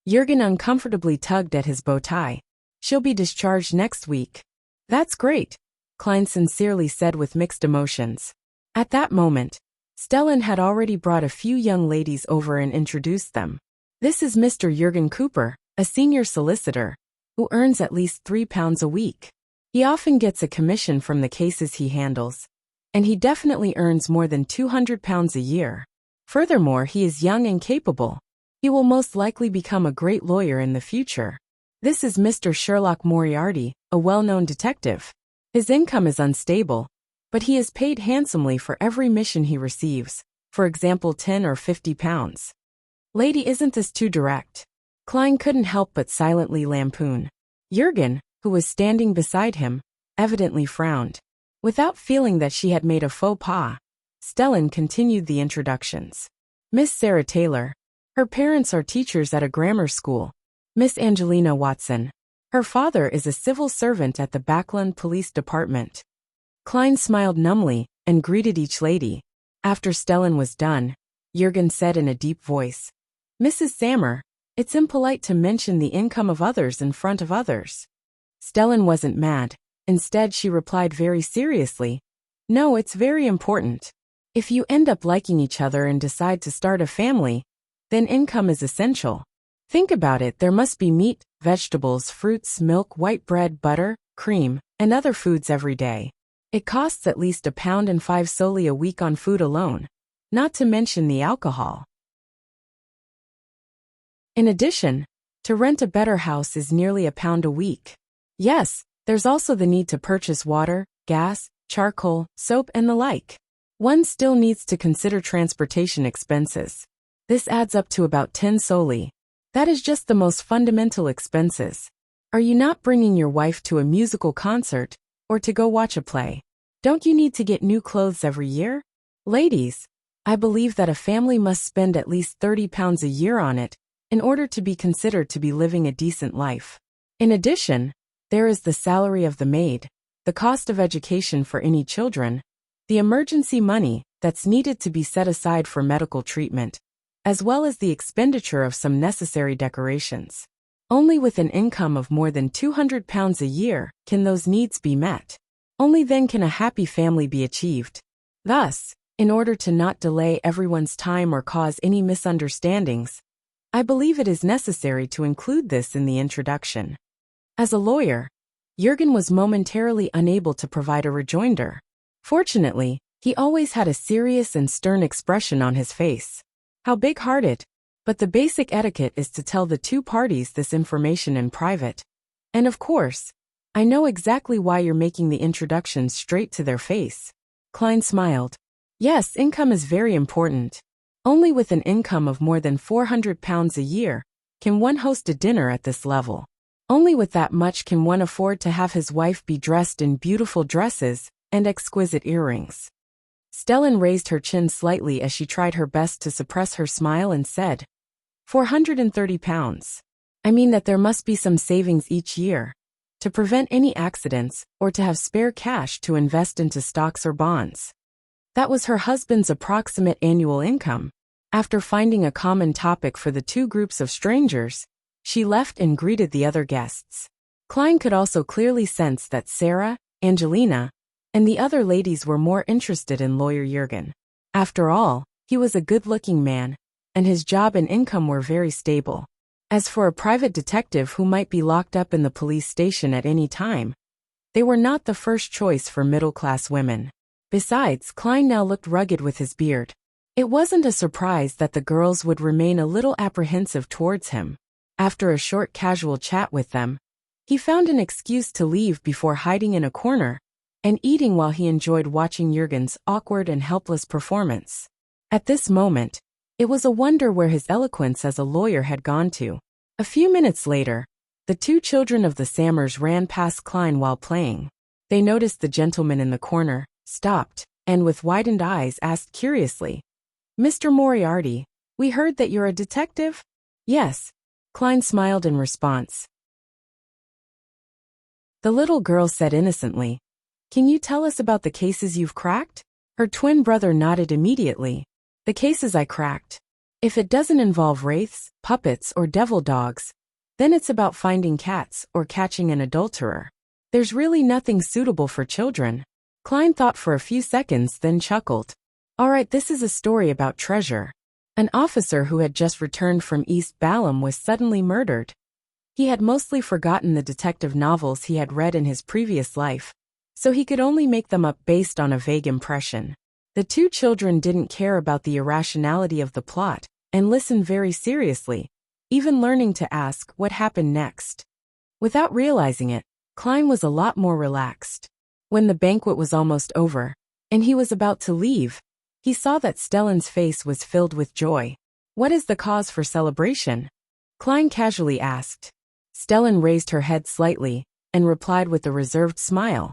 Jürgen uncomfortably tugged at his bow tie. "She'll be discharged next week." "That's great," Klein sincerely said with mixed emotions. At that moment, Stellan had already brought a few young ladies over and introduced them. "This is Mr. Jürgen Cooper, a senior solicitor, who earns at least £3 a week. He often gets a commission from the cases he handles, and he definitely earns more than £200 a year. Furthermore, he is young and capable. He will most likely become a great lawyer in the future. This is Mr. Sherlock Moriarty, a well-known detective. His income is unstable, but he is paid handsomely for every mission he receives, for example 10 or 50 pounds. Lady, isn't this too direct? Klein couldn't help but silently lampoon. Jürgen, who was standing beside him, evidently frowned. Without feeling that she had made a faux pas, Stellan continued the introductions. Miss Sarah Taylor. Her parents are teachers at a grammar school. Miss Angelina Watson. Her father is a civil servant at the Backland Police Department. Klein smiled numbly and greeted each lady. After Stellan was done, Jürgen said in a deep voice, Mrs. Sammer, it's impolite to mention the income of others in front of others. Stellan wasn't mad. Instead, she replied very seriously, no, it's very important. If you end up liking each other and decide to start a family, then income is essential. Think about it, there must be meat, vegetables, fruits, milk, white bread, butter, cream, and other foods every day. It costs at least £1.05 solely a week on food alone, not to mention the alcohol. In addition, to rent a better house is nearly £1 a week. Yes, there's also the need to purchase water, gas, charcoal, soap, and the like. One still needs to consider transportation expenses. This adds up to about 10 solely. That is just the most fundamental expenses. Are you not bringing your wife to a musical concert, or to go watch a play? Don't you need to get new clothes every year? Ladies, I believe that a family must spend at least £30 a year on it, in order to be considered to be living a decent life. In addition, there is the salary of the maid, the cost of education for any children, the emergency money that's needed to be set aside for medical treatment, as well as the expenditure of some necessary decorations. Only with an income of more than £200 a year can those needs be met. Only then can a happy family be achieved. Thus, in order to not delay everyone's time or cause any misunderstandings, I believe it is necessary to include this in the introduction. As a lawyer, Jürgen was momentarily unable to provide a rejoinder. Fortunately, he always had a serious and stern expression on his face. How big-hearted! But the basic etiquette is to tell the two parties this information in private. And of course, I know exactly why you're making the introduction straight to their face. Klein smiled. Yes, income is very important. Only with an income of more than £400 a year can one host a dinner at this level. Only with that much can one afford to have his wife be dressed in beautiful dresses and exquisite earrings. Stellan raised her chin slightly as she tried her best to suppress her smile and said, £430. I mean that there must be some savings each year, to prevent any accidents, or to have spare cash to invest into stocks or bonds. That was her husband's approximate annual income. After finding a common topic for the two groups of strangers, she left and greeted the other guests. Klein could also clearly sense that Sarah, Angelina, and the other ladies were more interested in lawyer Jürgen. After all, he was a good-looking man, and his job and income were very stable. As for a private detective who might be locked up in the police station at any time, they were not the first choice for middle-class women. Besides, Klein now looked rugged with his beard. It wasn't a surprise that the girls would remain a little apprehensive towards him. After a short casual chat with them, he found an excuse to leave before hiding in a corner and eating while he enjoyed watching Jürgen's awkward and helpless performance. At this moment, it was a wonder where his eloquence as a lawyer had gone to. A few minutes later, the two children of the Sammers ran past Klein while playing. They noticed the gentleman in the corner, stopped, and with widened eyes asked curiously, Mr. Moriarty, we heard that you're a detective? Yes, Klein smiled in response. The little girl said innocently, Can you tell us about the cases you've cracked? Her twin brother nodded immediately. The cases I cracked. If it doesn't involve wraiths, puppets, or devil dogs, then it's about finding cats or catching an adulterer. There's really nothing suitable for children. Klein thought for a few seconds, then chuckled. All right, this is a story about treasure. An officer who had just returned from East Balham was suddenly murdered. He had mostly forgotten the detective novels he had read in his previous life, so he could only make them up based on a vague impression. The two children didn't care about the irrationality of the plot, and listened very seriously, even learning to ask what happened next. Without realizing it, Klein was a lot more relaxed. When the banquet was almost over, and he was about to leave, he saw that Stellan's face was filled with joy. "What is the cause for celebration?" Klein casually asked. Stellan raised her head slightly, and replied with a reserved smile.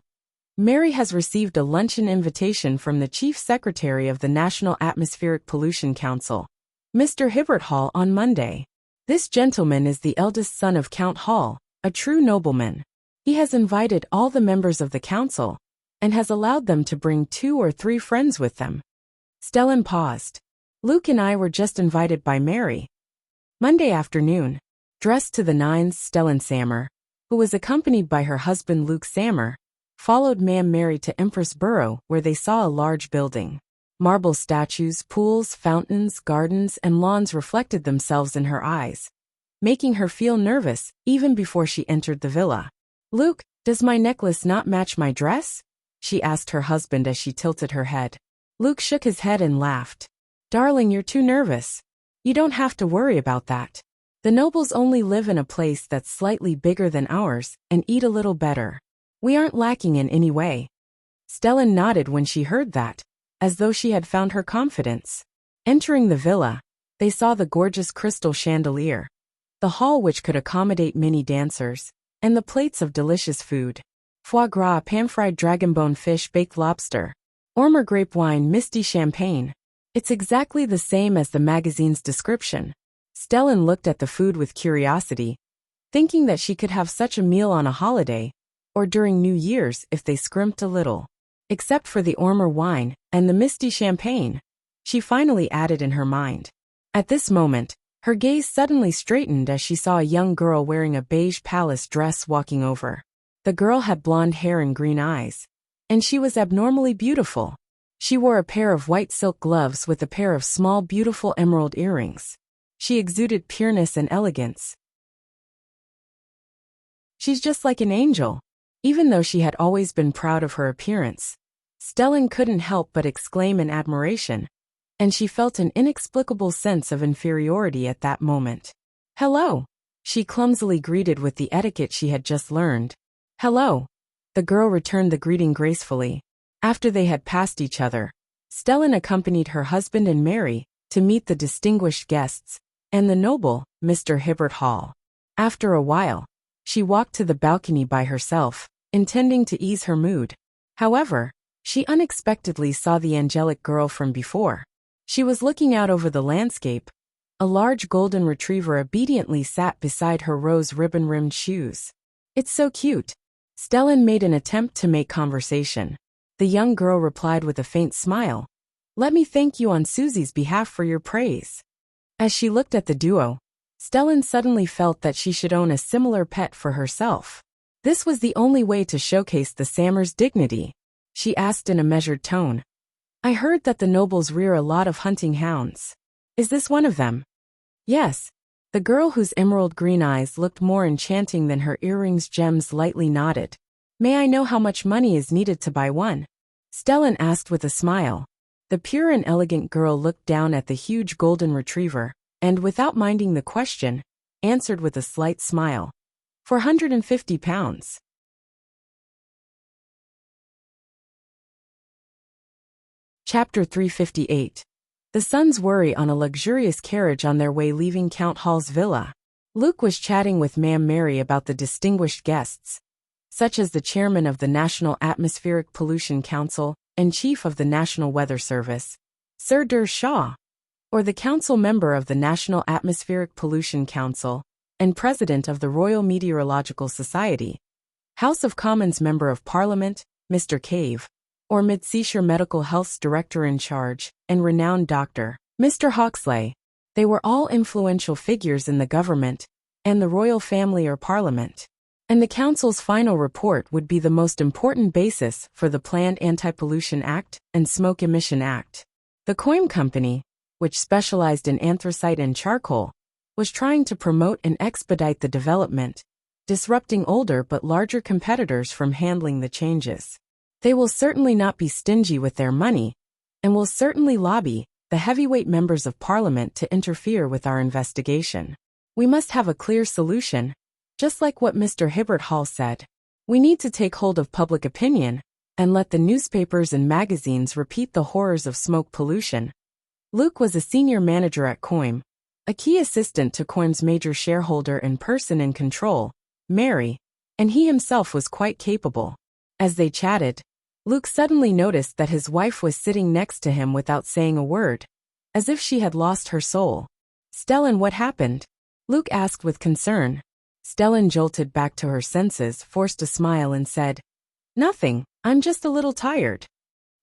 "Mary has received a luncheon invitation from the Chief Secretary of the National Atmospheric Pollution Council, Mr. Hibbert Hall, on Monday. This gentleman is the eldest son of Count Hall, a true nobleman. He has invited all the members of the council, and has allowed them to bring 2 or 3 friends with them." Stellan paused. "Luke and I were just invited by Mary." Monday afternoon, dressed to the nines, Stellan Sammer, who was accompanied by her husband Luke Sammer, followed Ma'am Mary to Empress Borough, where they saw a large building. Marble statues, pools, fountains, gardens, and lawns reflected themselves in her eyes, making her feel nervous even before she entered the villa. "Luke, does my necklace not match my dress?" she asked her husband as she tilted her head. Luke shook his head and laughed. "Darling, you're too nervous. You don't have to worry about that. The nobles only live in a place that's slightly bigger than ours and eat a little better. We aren't lacking in any way." Stellan nodded when she heard that, as though she had found her confidence. Entering the villa, they saw the gorgeous crystal chandelier, the hall which could accommodate many dancers, and the plates of delicious food. Foie gras, pan-fried dragonbone fish, baked lobster, Ormer grape wine, misty champagne. It's exactly the same as the magazine's description. Stellan looked at the food with curiosity, thinking that she could have such a meal on a holiday, or during New Year's if they scrimped a little. Except for the Ormer wine and the misty champagne, she finally added in her mind. At this moment, her gaze suddenly straightened as she saw a young girl wearing a beige palace dress walking over. The girl had blonde hair and green eyes, and she was abnormally beautiful. She wore a pair of white silk gloves with a pair of small beautiful emerald earrings. She exuded pureness and elegance. "She's just like an angel." Even though she had always been proud of her appearance, Stellan couldn't help but exclaim in admiration, and she felt an inexplicable sense of inferiority at that moment. "Hello," she clumsily greeted with the etiquette she had just learned. "Hello." The girl returned the greeting gracefully. After they had passed each other, Stellan accompanied her husband and Mary to meet the distinguished guests and the noble, Mr. Hibbert Hall. After a while, she walked to the balcony by herself, intending to ease her mood. However, she unexpectedly saw the angelic girl from before. She was looking out over the landscape. A large golden retriever obediently sat beside her rose ribbon-rimmed shoes. "It's so cute." Stellan made an attempt to make conversation. The young girl replied with a faint smile. "Let me thank you on Susie's behalf for your praise." As she looked at the duo, Stellan suddenly felt that she should own a similar pet for herself. This was the only way to showcase the Sammers' dignity. She asked in a measured tone, "I heard that the nobles rear a lot of hunting hounds. Is this one of them?" "Yes." The girl whose emerald green eyes looked more enchanting than her earrings' gems lightly nodded. "May I know how much money is needed to buy one?" Stellan asked with a smile. The pure and elegant girl looked down at the huge golden retriever, and without minding the question, answered with a slight smile. £450. Chapter 358. The sons worry on a luxurious carriage on their way leaving Count Hall's villa. Luke was chatting with Ma'am Mary about the distinguished guests, such as the chairman of the National Atmospheric Pollution Council and chief of the National Weather Service, Sir Der Shaw, or the council member of the National Atmospheric Pollution Council, and president of the Royal Meteorological Society, House of Commons Member of Parliament, Mr. Cave, or Midseashire Medical Health's director in charge, and renowned doctor, Mr. Hawksley. They were all influential figures in the government, and the royal family or parliament. And the council's final report would be the most important basis for the planned Anti-Pollution Act and Smoke Emission Act. The Coim Company, which specialized in anthracite and charcoal, was trying to promote and expedite the development, disrupting older but larger competitors from handling the changes. They will certainly not be stingy with their money, and will certainly lobby the heavyweight members of Parliament to interfere with our investigation. We must have a clear solution, just like what Mr. Hibbert Hall said. We need to take hold of public opinion, and let the newspapers and magazines repeat the horrors of smoke pollution. Luke was a senior manager at Coim, a key assistant to Coim's major shareholder and person in control, Mary, and he himself was quite capable. As they chatted, Luke suddenly noticed that his wife was sitting next to him without saying a word, as if she had lost her soul. "Stellan, what happened?" Luke asked with concern. Stellan jolted back to her senses, forced a smile and said, "Nothing, I'm just a little tired."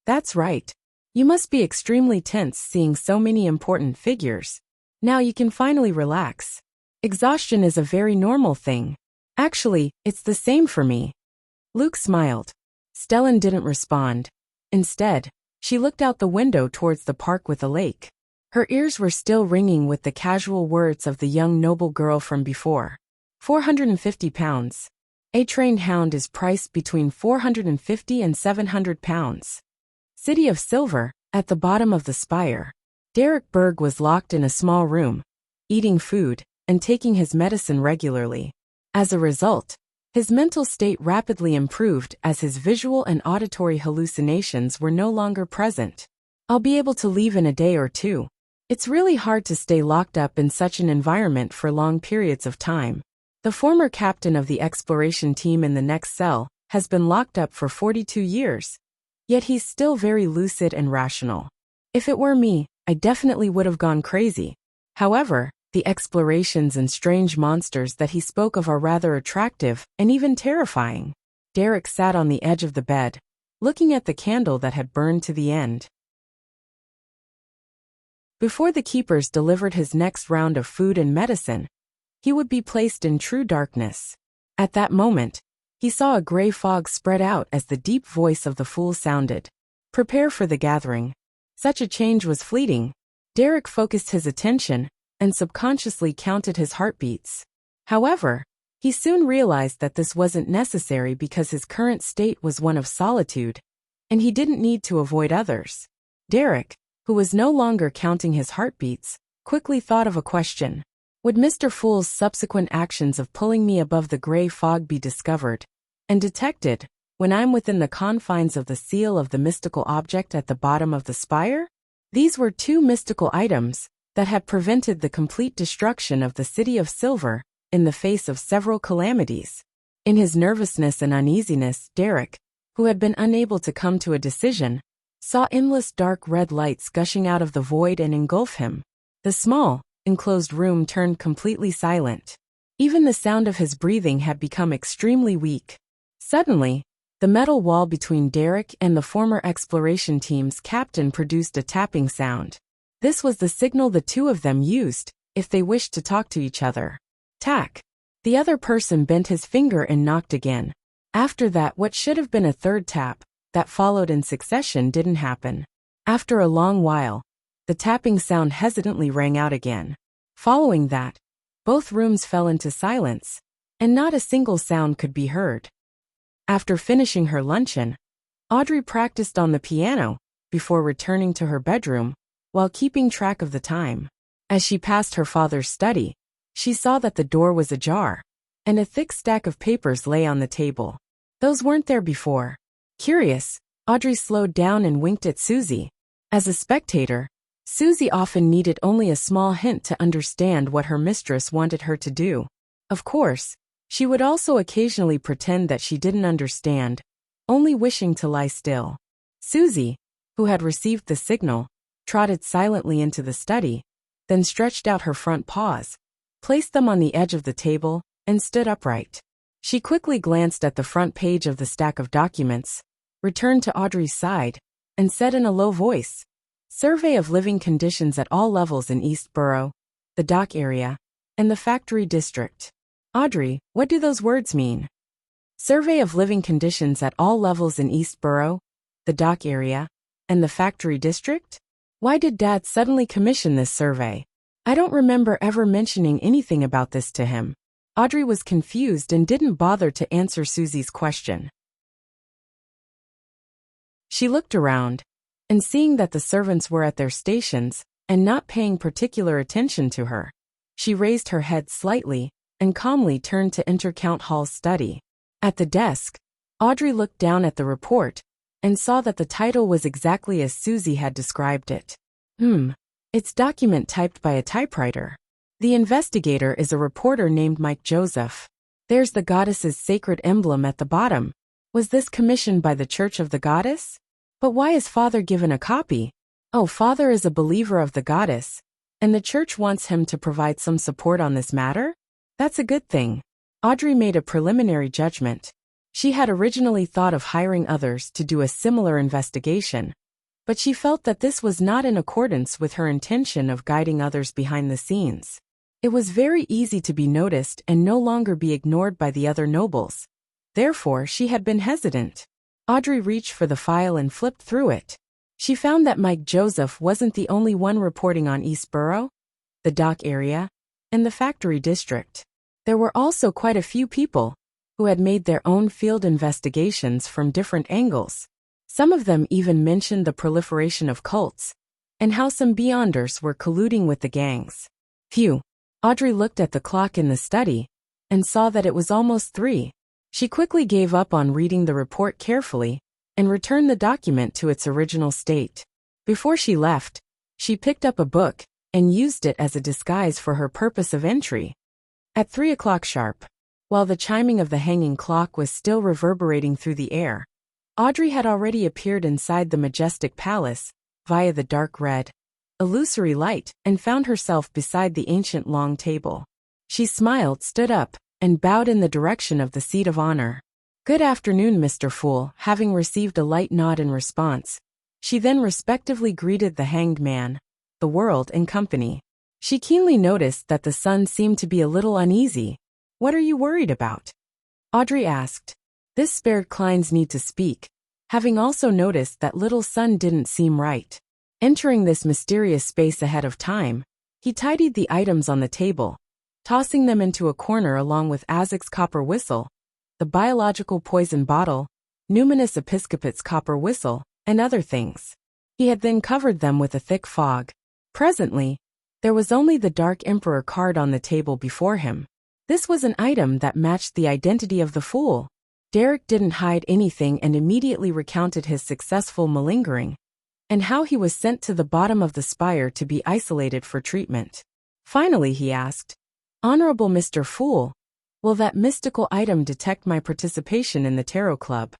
"That's right. You must be extremely tense seeing so many important figures. Now you can finally relax. Exhaustion is a very normal thing. Actually, it's the same for me." Luke smiled. Stellan didn't respond. Instead, she looked out the window towards the park with a lake. Her ears were still ringing with the casual words of the young noble girl from before. 450 pounds. A trained hound is priced between 450 and 700 pounds. City of Silver, at the bottom of the spire. Derek Berg was locked in a small room, eating food, and taking his medicine regularly. As a result, his mental state rapidly improved as his visual and auditory hallucinations were no longer present. "I'll be able to leave in a day or two. It's really hard to stay locked up in such an environment for long periods of time." The former captain of the exploration team in the next cell has been locked up for 42 years. Yet he's still very lucid and rational. "If it were me, I definitely would have gone crazy." However, the explorations and strange monsters that he spoke of are rather attractive and even terrifying. Derek sat on the edge of the bed, looking at the candle that had burned to the end. Before the keepers delivered his next round of food and medicine, he would be placed in true darkness. At that moment, he saw a gray fog spread out as the deep voice of the fool sounded. "Prepare for the gathering." Such a change was fleeting. Derek focused his attention and subconsciously counted his heartbeats. However, he soon realized that this wasn't necessary because his current state was one of solitude, and he didn't need to avoid others. Derek, who was no longer counting his heartbeats, quickly thought of a question. Would Mr. Fool's subsequent actions of pulling me above the gray fog be discovered and detected when I'm within the confines of the seal of the mystical object at the bottom of the spire? These were two mystical items that had prevented the complete destruction of the City of Silver in the face of several calamities. In his nervousness and uneasiness, Derek, who had been unable to come to a decision, saw endless dark red lights gushing out of the void and engulf him. The small, enclosed room turned completely silent. Even the sound of his breathing had become extremely weak. Suddenly, the metal wall between Derek and the former exploration team's captain produced a tapping sound. This was the signal the two of them used if they wished to talk to each other. Tack. The other person bent his finger and knocked again. After that, what should have been a third tap that followed in succession didn't happen. After a long while, the tapping sound hesitantly rang out again. Following that, both rooms fell into silence, and not a single sound could be heard. After finishing her luncheon, Audrey practiced on the piano before returning to her bedroom while keeping track of the time. As she passed her father's study, she saw that the door was ajar, and a thick stack of papers lay on the table. Those weren't there before. Curious, Audrey slowed down and winked at Susie. As a spectator, Susie often needed only a small hint to understand what her mistress wanted her to do. Of course, she would also occasionally pretend that she didn't understand, only wishing to lie still. Susie, who had received the signal, trotted silently into the study, then stretched out her front paws, placed them on the edge of the table, and stood upright. She quickly glanced at the front page of the stack of documents, returned to Audrey's side, and said in a low voice, "Survey of living conditions at all levels in East Borough, the dock area, and the factory district." "Audrey, what do those words mean?" "Survey of living conditions at all levels in East Borough, the dock area, and the factory district? Why did Dad suddenly commission this survey? I don't remember ever mentioning anything about this to him." Audrey was confused and didn't bother to answer Susie's question. She looked around, and seeing that the servants were at their stations and not paying particular attention to her, she raised her head slightly and calmly turned to enter Count Hall's study. At the desk, Audrey looked down at the report and saw that the title was exactly as Susie had described it. It's document typed by a typewriter. The investigator is a reporter named Mike Joseph. There's the goddess's sacred emblem at the bottom. Was this commissioned by the Church of the Goddess? But why is Father given a copy? Oh, Father is a believer of the goddess, and the church wants him to provide some support on this matter? That's a good thing. Audrey made a preliminary judgment. She had originally thought of hiring others to do a similar investigation, but she felt that this was not in accordance with her intention of guiding others behind the scenes. It was very easy to be noticed and no longer be ignored by the other nobles. Therefore, she had been hesitant. Audrey reached for the file and flipped through it. She found that Mike Joseph wasn't the only one reporting on East Borough, the dock area, and the factory district. There were also quite a few people who had made their own field investigations from different angles. Some of them even mentioned the proliferation of cults, and how some Beyonders were colluding with the gangs. Phew! Audrey looked at the clock in the study, and saw that it was almost 3. She quickly gave up on reading the report carefully, and returned the document to its original state. Before she left, she picked up a book, and used it as a disguise for her purpose of entry. At 3 o'clock sharp, while the chiming of the hanging clock was still reverberating through the air, Audrey had already appeared inside the majestic palace, via the dark red, illusory light, and found herself beside the ancient long table. She smiled, stood up, and bowed in the direction of the seat of honor. "Good afternoon, Mr. Fool." Having received a light nod in response, she then respectively greeted the hanged man, the world, and company. She keenly noticed that the son seemed to be a little uneasy. "What are you worried about?" Audrey asked. This spared Klein's need to speak, having also noticed that little son didn't seem right. Entering this mysterious space ahead of time, he tidied the items on the table, tossing them into a corner along with Azek's copper whistle, the biological poison bottle, Numinous Episcopat's copper whistle, and other things. He had then covered them with a thick fog. Presently, there was only the Dark Emperor card on the table before him. This was an item that matched the identity of the fool. Derek didn't hide anything and immediately recounted his successful malingering, and how he was sent to the bottom of the spire to be isolated for treatment. Finally he asked, "Honorable Mr. Fool, will that mystical item detect my participation in the Tarot Club?"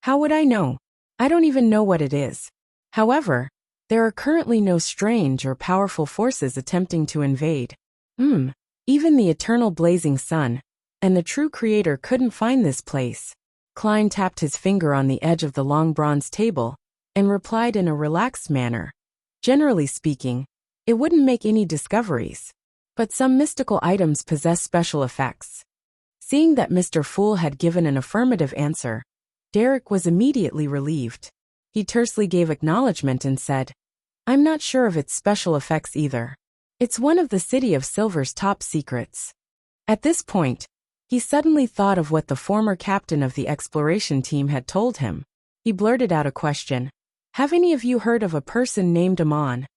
"How would I know? I don't even know what it is. However, there are currently no strange or powerful forces attempting to invade. Even the eternal blazing sun and the true creator couldn't find this place." Klein tapped his finger on the edge of the long bronze table, and replied in a relaxed manner. "Generally speaking, it wouldn't make any discoveries. But some mystical items possess special effects." Seeing that Mr. Fool had given an affirmative answer, Derek was immediately relieved. He tersely gave acknowledgement and said, "I'm not sure of its special effects either. It's one of the City of Silver's top secrets." At this point, he suddenly thought of what the former captain of the exploration team had told him. He blurted out a question. "Have any of you heard of a person named Amon?"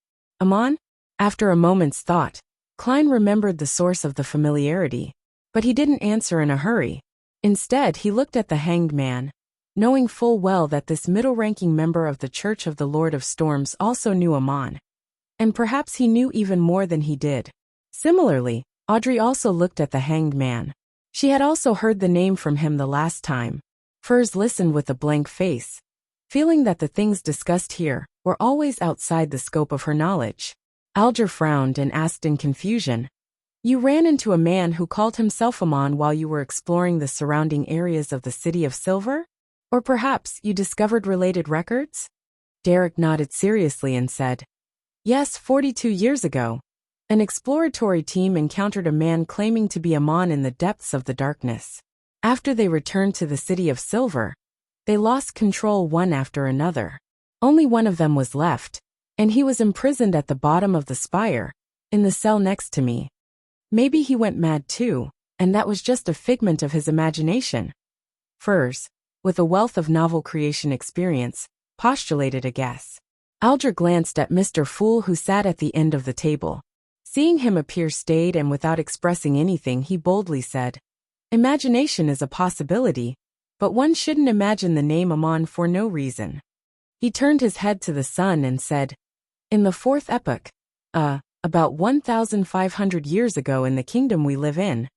"Amon?" After a moment's thought, Klein remembered the source of the familiarity, but he didn't answer in a hurry. Instead, he looked at the hanged man, knowing full well that this middle-ranking member of the Church of the Lord of Storms also knew Amon. And perhaps he knew even more than he did. Similarly, Audrey also looked at the hanged man. She had also heard the name from him the last time. Furs listened with a blank face, feeling that the things discussed here were always outside the scope of her knowledge. Alger frowned and asked in confusion, "You ran into a man who called himself Amon while you were exploring the surrounding areas of the City of Silver? Or perhaps you discovered related records?" Derek nodded seriously and said, "Yes, 42 years ago. An exploratory team encountered a man claiming to be Amon in the depths of the darkness. After they returned to the City of Silver, they lost control one after another. Only one of them was left, and he was imprisoned at the bottom of the spire, in the cell next to me. Maybe he went mad too, and that was just a figment of his imagination." Furs, with a wealth of novel creation experience, postulated a guess. Alger glanced at Mr. Fool, who sat at the end of the table. Seeing him appear staid and without expressing anything, he boldly said, "Imagination is a possibility, but one shouldn't imagine the name Amon for no reason. He turned his head to the sun and said, "In the fourth epoch, about 1,500 years ago in the kingdom we live in,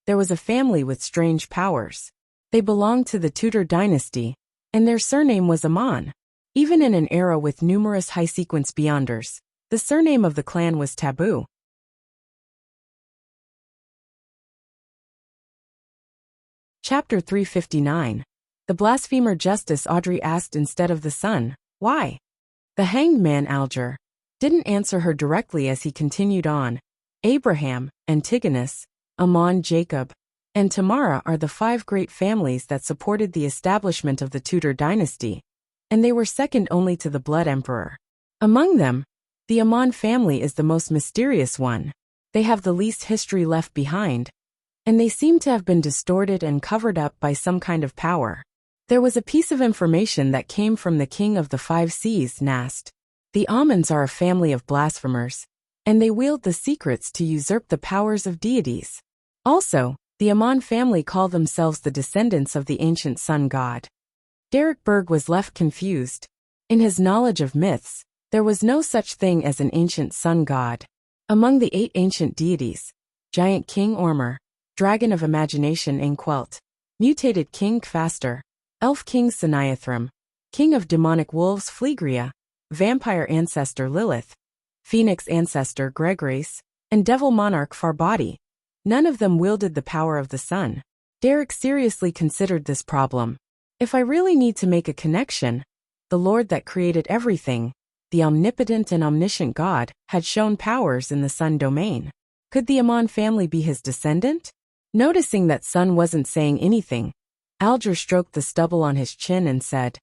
there was a family with strange powers. They belonged to the Tudor dynasty, and their surname was Amon. Even in an era with numerous high-sequence beyonders, the surname of the clan was taboo." Chapter 359. The blasphemer Justice Audrey asked instead of the sun, "Why?" The hanged man Alger didn't answer her directly as he continued on. Abraham, Antigonus, Amon, Jacob, and Tamara are the 5 great families that supported the establishment of the Tudor dynasty, and they were second only to the Blood Emperor. Among them, the Amon family is the most mysterious one. They have the least history left behind, and they seem to have been distorted and covered up by some kind of power. There was a piece of information that came from the king of the 5 seas, Nast. The Amons are a family of blasphemers, and they wield the secrets to usurp the powers of deities. Also, the Amon family call themselves the descendants of the ancient sun god. Derek Berg was left confused. In his knowledge of myths, there was no such thing as an ancient sun god. Among the 8 ancient deities, giant King Ormur, dragon of imagination Inquelt, mutated King Kvaster, elf King Siniathram, king of demonic wolves Flegria, vampire ancestor Lilith, phoenix ancestor Gregrace, and devil monarch Farbati. None of them wielded the power of the sun. Derek seriously considered this problem. If I really need to make a connection, the Lord that created everything, the omnipotent and omniscient God, had shown powers in the sun domain. Could the Amon family be his descendant? Noticing that Sun wasn't saying anything, Alger stroked the stubble on his chin and said,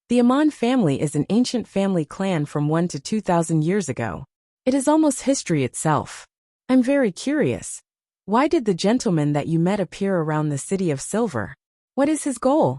"The Amon family is an ancient family clan from 1 to 2,000 years ago. It is almost history itself. I'm very curious. Why did the gentleman that you met appear around the City of Silver? What is his goal?"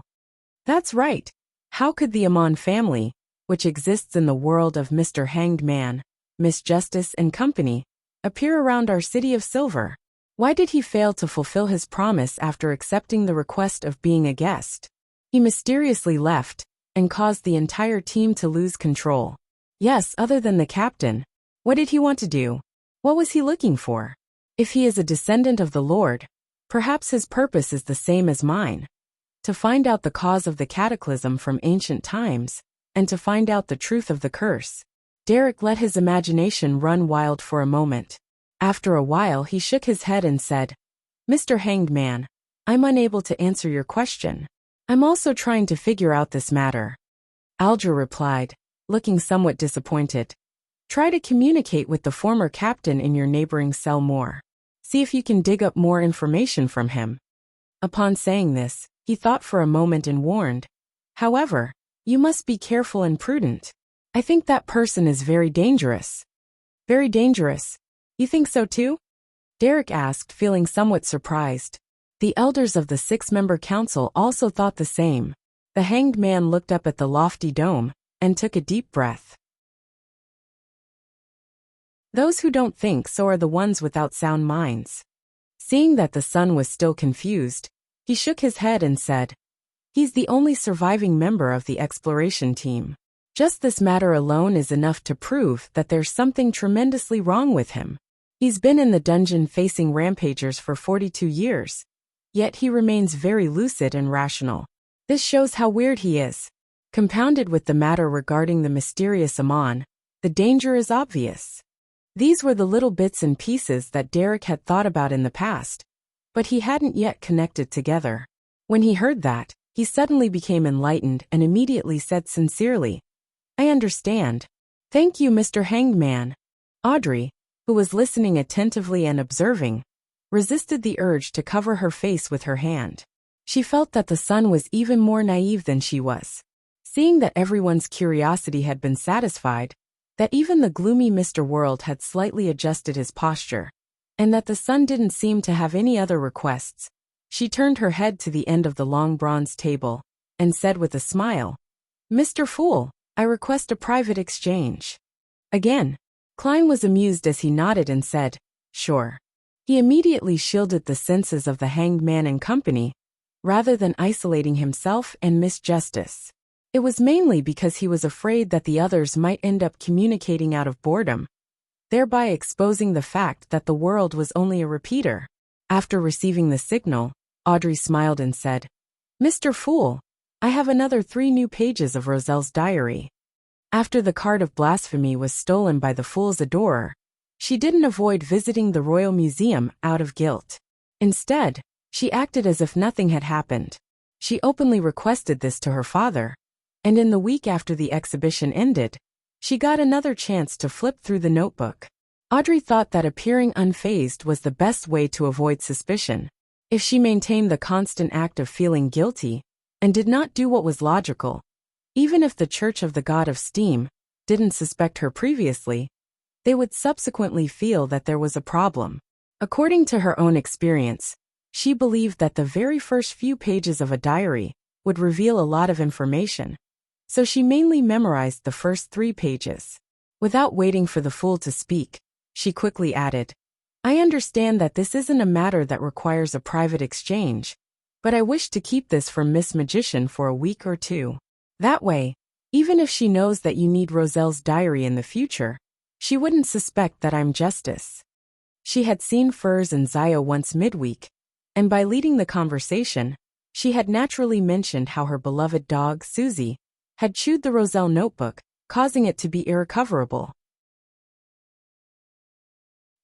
"That's right. How could the Amon family, which exists in the world of Mr. Hanged Man, Miss Justice and company, appear around our City of Silver? Why did he fail to fulfill his promise after accepting the request of being a guest? He mysteriously left and caused the entire team to lose control. Yes, other than the captain. What did he want to do? What was he looking for? If he is a descendant of the Lord, perhaps his purpose is the same as mine. To find out the cause of the cataclysm from ancient times, and to find out the truth of the curse." Derek let his imagination run wild for a moment. After a while he shook his head and said, "Mr. Hanged Man, I'm unable to answer your question. I'm also trying to figure out this matter." Alger replied, looking somewhat disappointed. "Try to communicate with the former captain in your neighboring cell more. See if you can dig up more information from him." Upon saying this, he thought for a moment and warned, "However, you must be careful and prudent. I think that person is very dangerous." "Very dangerous? You think so too?" Derek asked, feeling somewhat surprised. The elders of the 6-member council also thought the same. The hanged man looked up at the lofty dome and took a deep breath. Those who don't think so are the ones without sound minds. Seeing that the sun was still confused, he shook his head and said, "He's the only surviving member of the exploration team. Just this matter alone is enough to prove that there's something tremendously wrong with him. He's been in the dungeon facing rampagers for 42 years. Yet he remains very lucid and rational. This shows how weird he is. Compounded with the matter regarding the mysterious Amon, the danger is obvious." These were the little bits and pieces that Derek had thought about in the past, but he hadn't yet connected together. When he heard that, he suddenly became enlightened and immediately said sincerely, "I understand. Thank you, Mr. Hanged Man." Audrey, who was listening attentively and observing, resisted the urge to cover her face with her hand. She felt that the sun was even more naive than she was. Seeing that everyone's curiosity had been satisfied, that even the gloomy Mr. World had slightly adjusted his posture, and that the sun didn't seem to have any other requests, she turned her head to the end of the long bronze table and said with a smile, "Mr. Fool, I request a private exchange." Again, Klein was amused as he nodded and said, "Sure." He immediately shielded the senses of the hanged man and company rather than isolating himself and Miss Justice. It was mainly because he was afraid that the others might end up communicating out of boredom, thereby exposing the fact that the world was only a repeater. After receiving the signal, Audrey smiled and said, "Mr. Fool, I have another 3 new pages of Roselle's diary." After the card of blasphemy was stolen by the fool's adorer, she didn't avoid visiting the Royal Museum out of guilt. Instead, she acted as if nothing had happened. She openly requested this to her father, and in the week after the exhibition ended, she got another chance to flip through the notebook. Audrey thought that appearing unfazed was the best way to avoid suspicion. If she maintained the constant act of feeling guilty and did not do what was logical, even if the Church of the God of Steam didn't suspect her previously, they would subsequently feel that there was a problem. According to her own experience, she believed that the very first few pages of a diary would reveal a lot of information, so she mainly memorized the first 3 pages. Without waiting for the fool to speak, she quickly added, "I understand that this isn't a matter that requires a private exchange, but I wish to keep this from Miss Magician for a week or 2. That way, even if she knows that you need Roselle's diary in the future, she wouldn't suspect that I'm Justice." She had seen Furs and Zio once midweek, and by leading the conversation, she had naturally mentioned how her beloved dog, Susie, had chewed the Roselle notebook, causing it to be irrecoverable.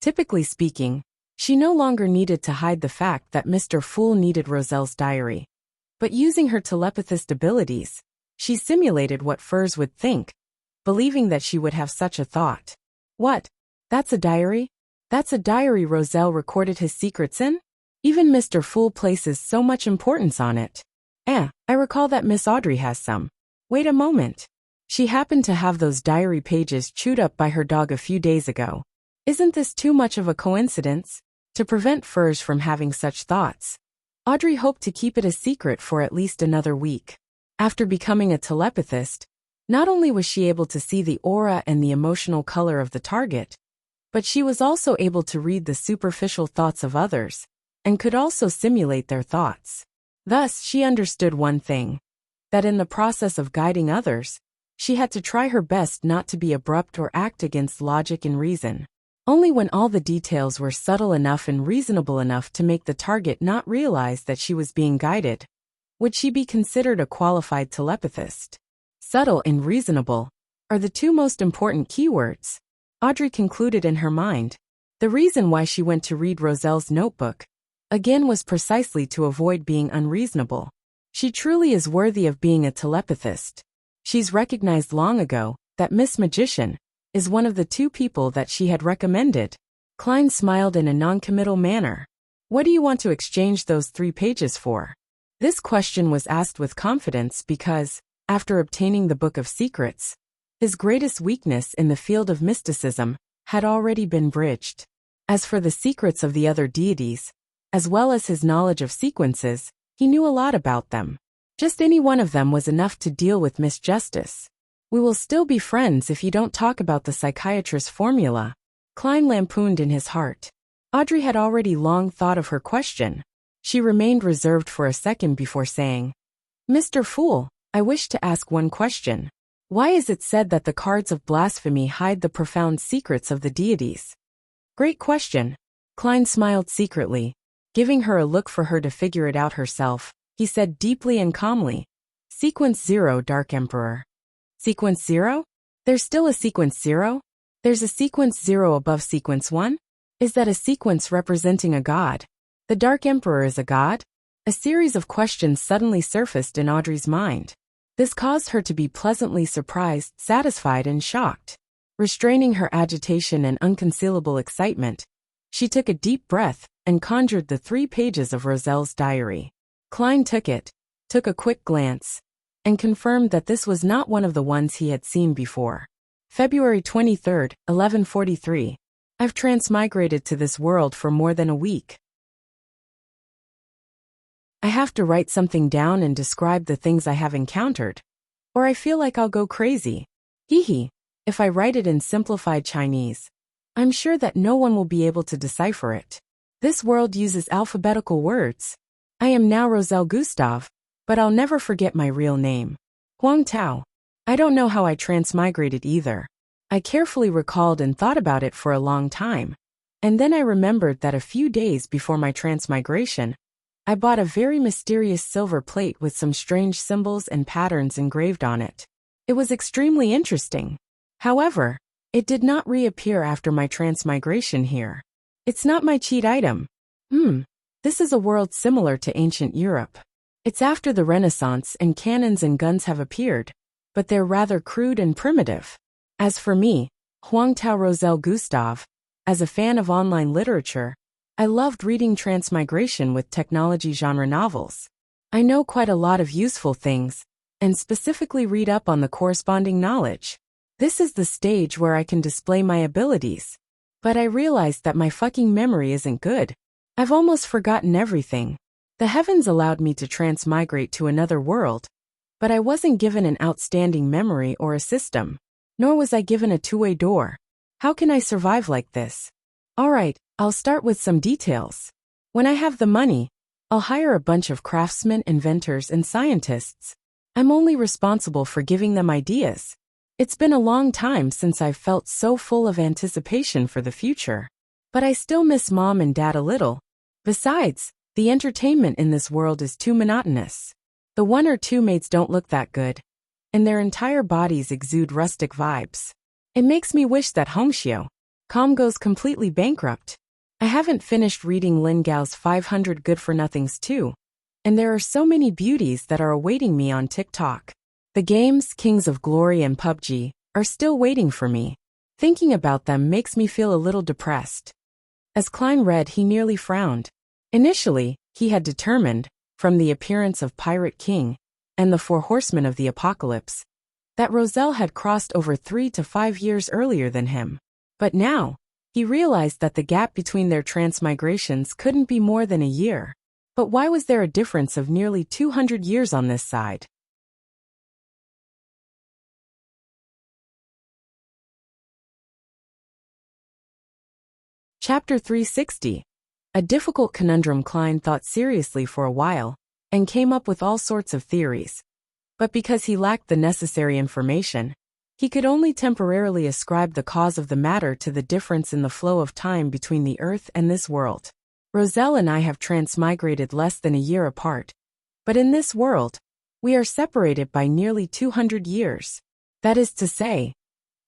Typically speaking, she no longer needed to hide the fact that Mr. Fool needed Roselle's diary. But using her telepathist abilities, she simulated what Furs would think, believing that she would have such a thought. "What? That's a diary? That's a diary Roselle recorded his secrets in? Even Mr. Fool places so much importance on it. I recall that Miss Audrey has some. Wait a moment. She happened to have those diary pages chewed up by her dog a few days ago. Isn't this too much of a coincidence?" To prevent Furs from having such thoughts, Audrey hoped to keep it a secret for at least another week. After becoming a telepathist, not only was she able to see the aura and the emotional color of the target, but she was also able to read the superficial thoughts of others, and could also simulate their thoughts. Thus, she understood one thing, that in the process of guiding others, she had to try her best not to be abrupt or act against logic and reason. Only when all the details were subtle enough and reasonable enough to make the target not realize that she was being guided, would she be considered a qualified telepathist. Subtle and reasonable are the 2 most important keywords, Audrey concluded in her mind. The reason why she went to read Roselle's notebook, again, was precisely to avoid being unreasonable. She truly is worthy of being a telepathist. She's recognized long ago that Miss Magician is one of the 2 people that she had recommended. Klein smiled in a non-committal manner. "What do you want to exchange those 3 pages for?" This question was asked with confidence because, after obtaining the Book of Secrets, his greatest weakness in the field of mysticism had already been bridged. As for the secrets of the other deities, as well as his knowledge of sequences, he knew a lot about them. Just any one of them was enough to deal with Miss Justice. "We will still be friends if you don't talk about the psychiatrist's formula," Klein lampooned in his heart. Audrey had already long thought of her question. She remained reserved for a second before saying, "Mr. Fool, I wish to ask one question. Why is it said that the cards of blasphemy hide the profound secrets of the deities?" "Great question." Klein smiled secretly, giving her a look for her to figure it out herself. He said deeply and calmly, "Sequence 0, Dark Emperor." "Sequence 0? There's still a sequence 0? There's a sequence 0 above sequence 1? Is that a sequence representing a god? The Dark Emperor is a god?" A series of questions suddenly surfaced in Audrey's mind. This caused her to be pleasantly surprised, satisfied, and shocked. Restraining her agitation and unconcealable excitement, she took a deep breath and conjured the 3 pages of Roselle's diary. Klein took it, took a quick glance, and confirmed that this was not one of the ones he had seen before. February 23, 1143. I've transmigrated to this world for more than a week. I have to write something down and describe the things I have encountered, or I feel like I'll go crazy. Hee. If I write it in simplified Chinese, I'm sure that no one will be able to decipher it. This world uses alphabetical words. I am now Roselle Gustave, but I'll never forget my real name. Huang Tao. I don't know how I transmigrated either. I carefully recalled and thought about it for a long time. And then I remembered that a few days before my transmigration, I bought a very mysterious silver plate with some strange symbols and patterns engraved on it. It was extremely interesting. However, it did not reappear after my transmigration here. It's not my cheat item. This is a world similar to ancient Europe. It's after the Renaissance and cannons and guns have appeared, but they're rather crude and primitive. As for me, Huang Tao Roselle Gustave, as a fan of online literature, I loved reading transmigration with technology genre novels. I know quite a lot of useful things, and specifically read up on the corresponding knowledge. This is the stage where I can display my abilities. But I realized that my fucking memory isn't good. I've almost forgotten everything. The heavens allowed me to transmigrate to another world, but I wasn't given an outstanding memory or a system, nor was I given a two-way door. How can I survive like this? Alright, I'll start with some details. When I have the money, I'll hire a bunch of craftsmen, inventors, and scientists. I'm only responsible for giving them ideas. It's been a long time since I've felt so full of anticipation for the future. But I still miss mom and dad a little. Besides, the entertainment in this world is too monotonous. The one or two maids don't look that good, and their entire bodies exude rustic vibes. It makes me wish that Hongxiao goes completely bankrupt. I haven't finished reading Lin Gao's 500 Good-for-Nothings too, and there are so many beauties that are awaiting me on TikTok. The games, Kings of Glory and PUBG, are still waiting for me. Thinking about them makes me feel a little depressed. As Klein read, he nearly frowned. Initially, he had determined, from the appearance of Pirate King and the Four Horsemen of the Apocalypse, that Roselle had crossed over 3 to 5 years earlier than him. But now, he realized that the gap between their transmigrations couldn't be more than a year. But why was there a difference of nearly 200 years on this side? Chapter 360. A difficult conundrum. Klein thought seriously for a while, and came up with all sorts of theories. But because he lacked the necessary information, he could only temporarily ascribe the cause of the matter to the difference in the flow of time between the Earth and this world. Roselle and I have transmigrated less than a year apart. But in this world, we are separated by nearly 200 years. That is to say,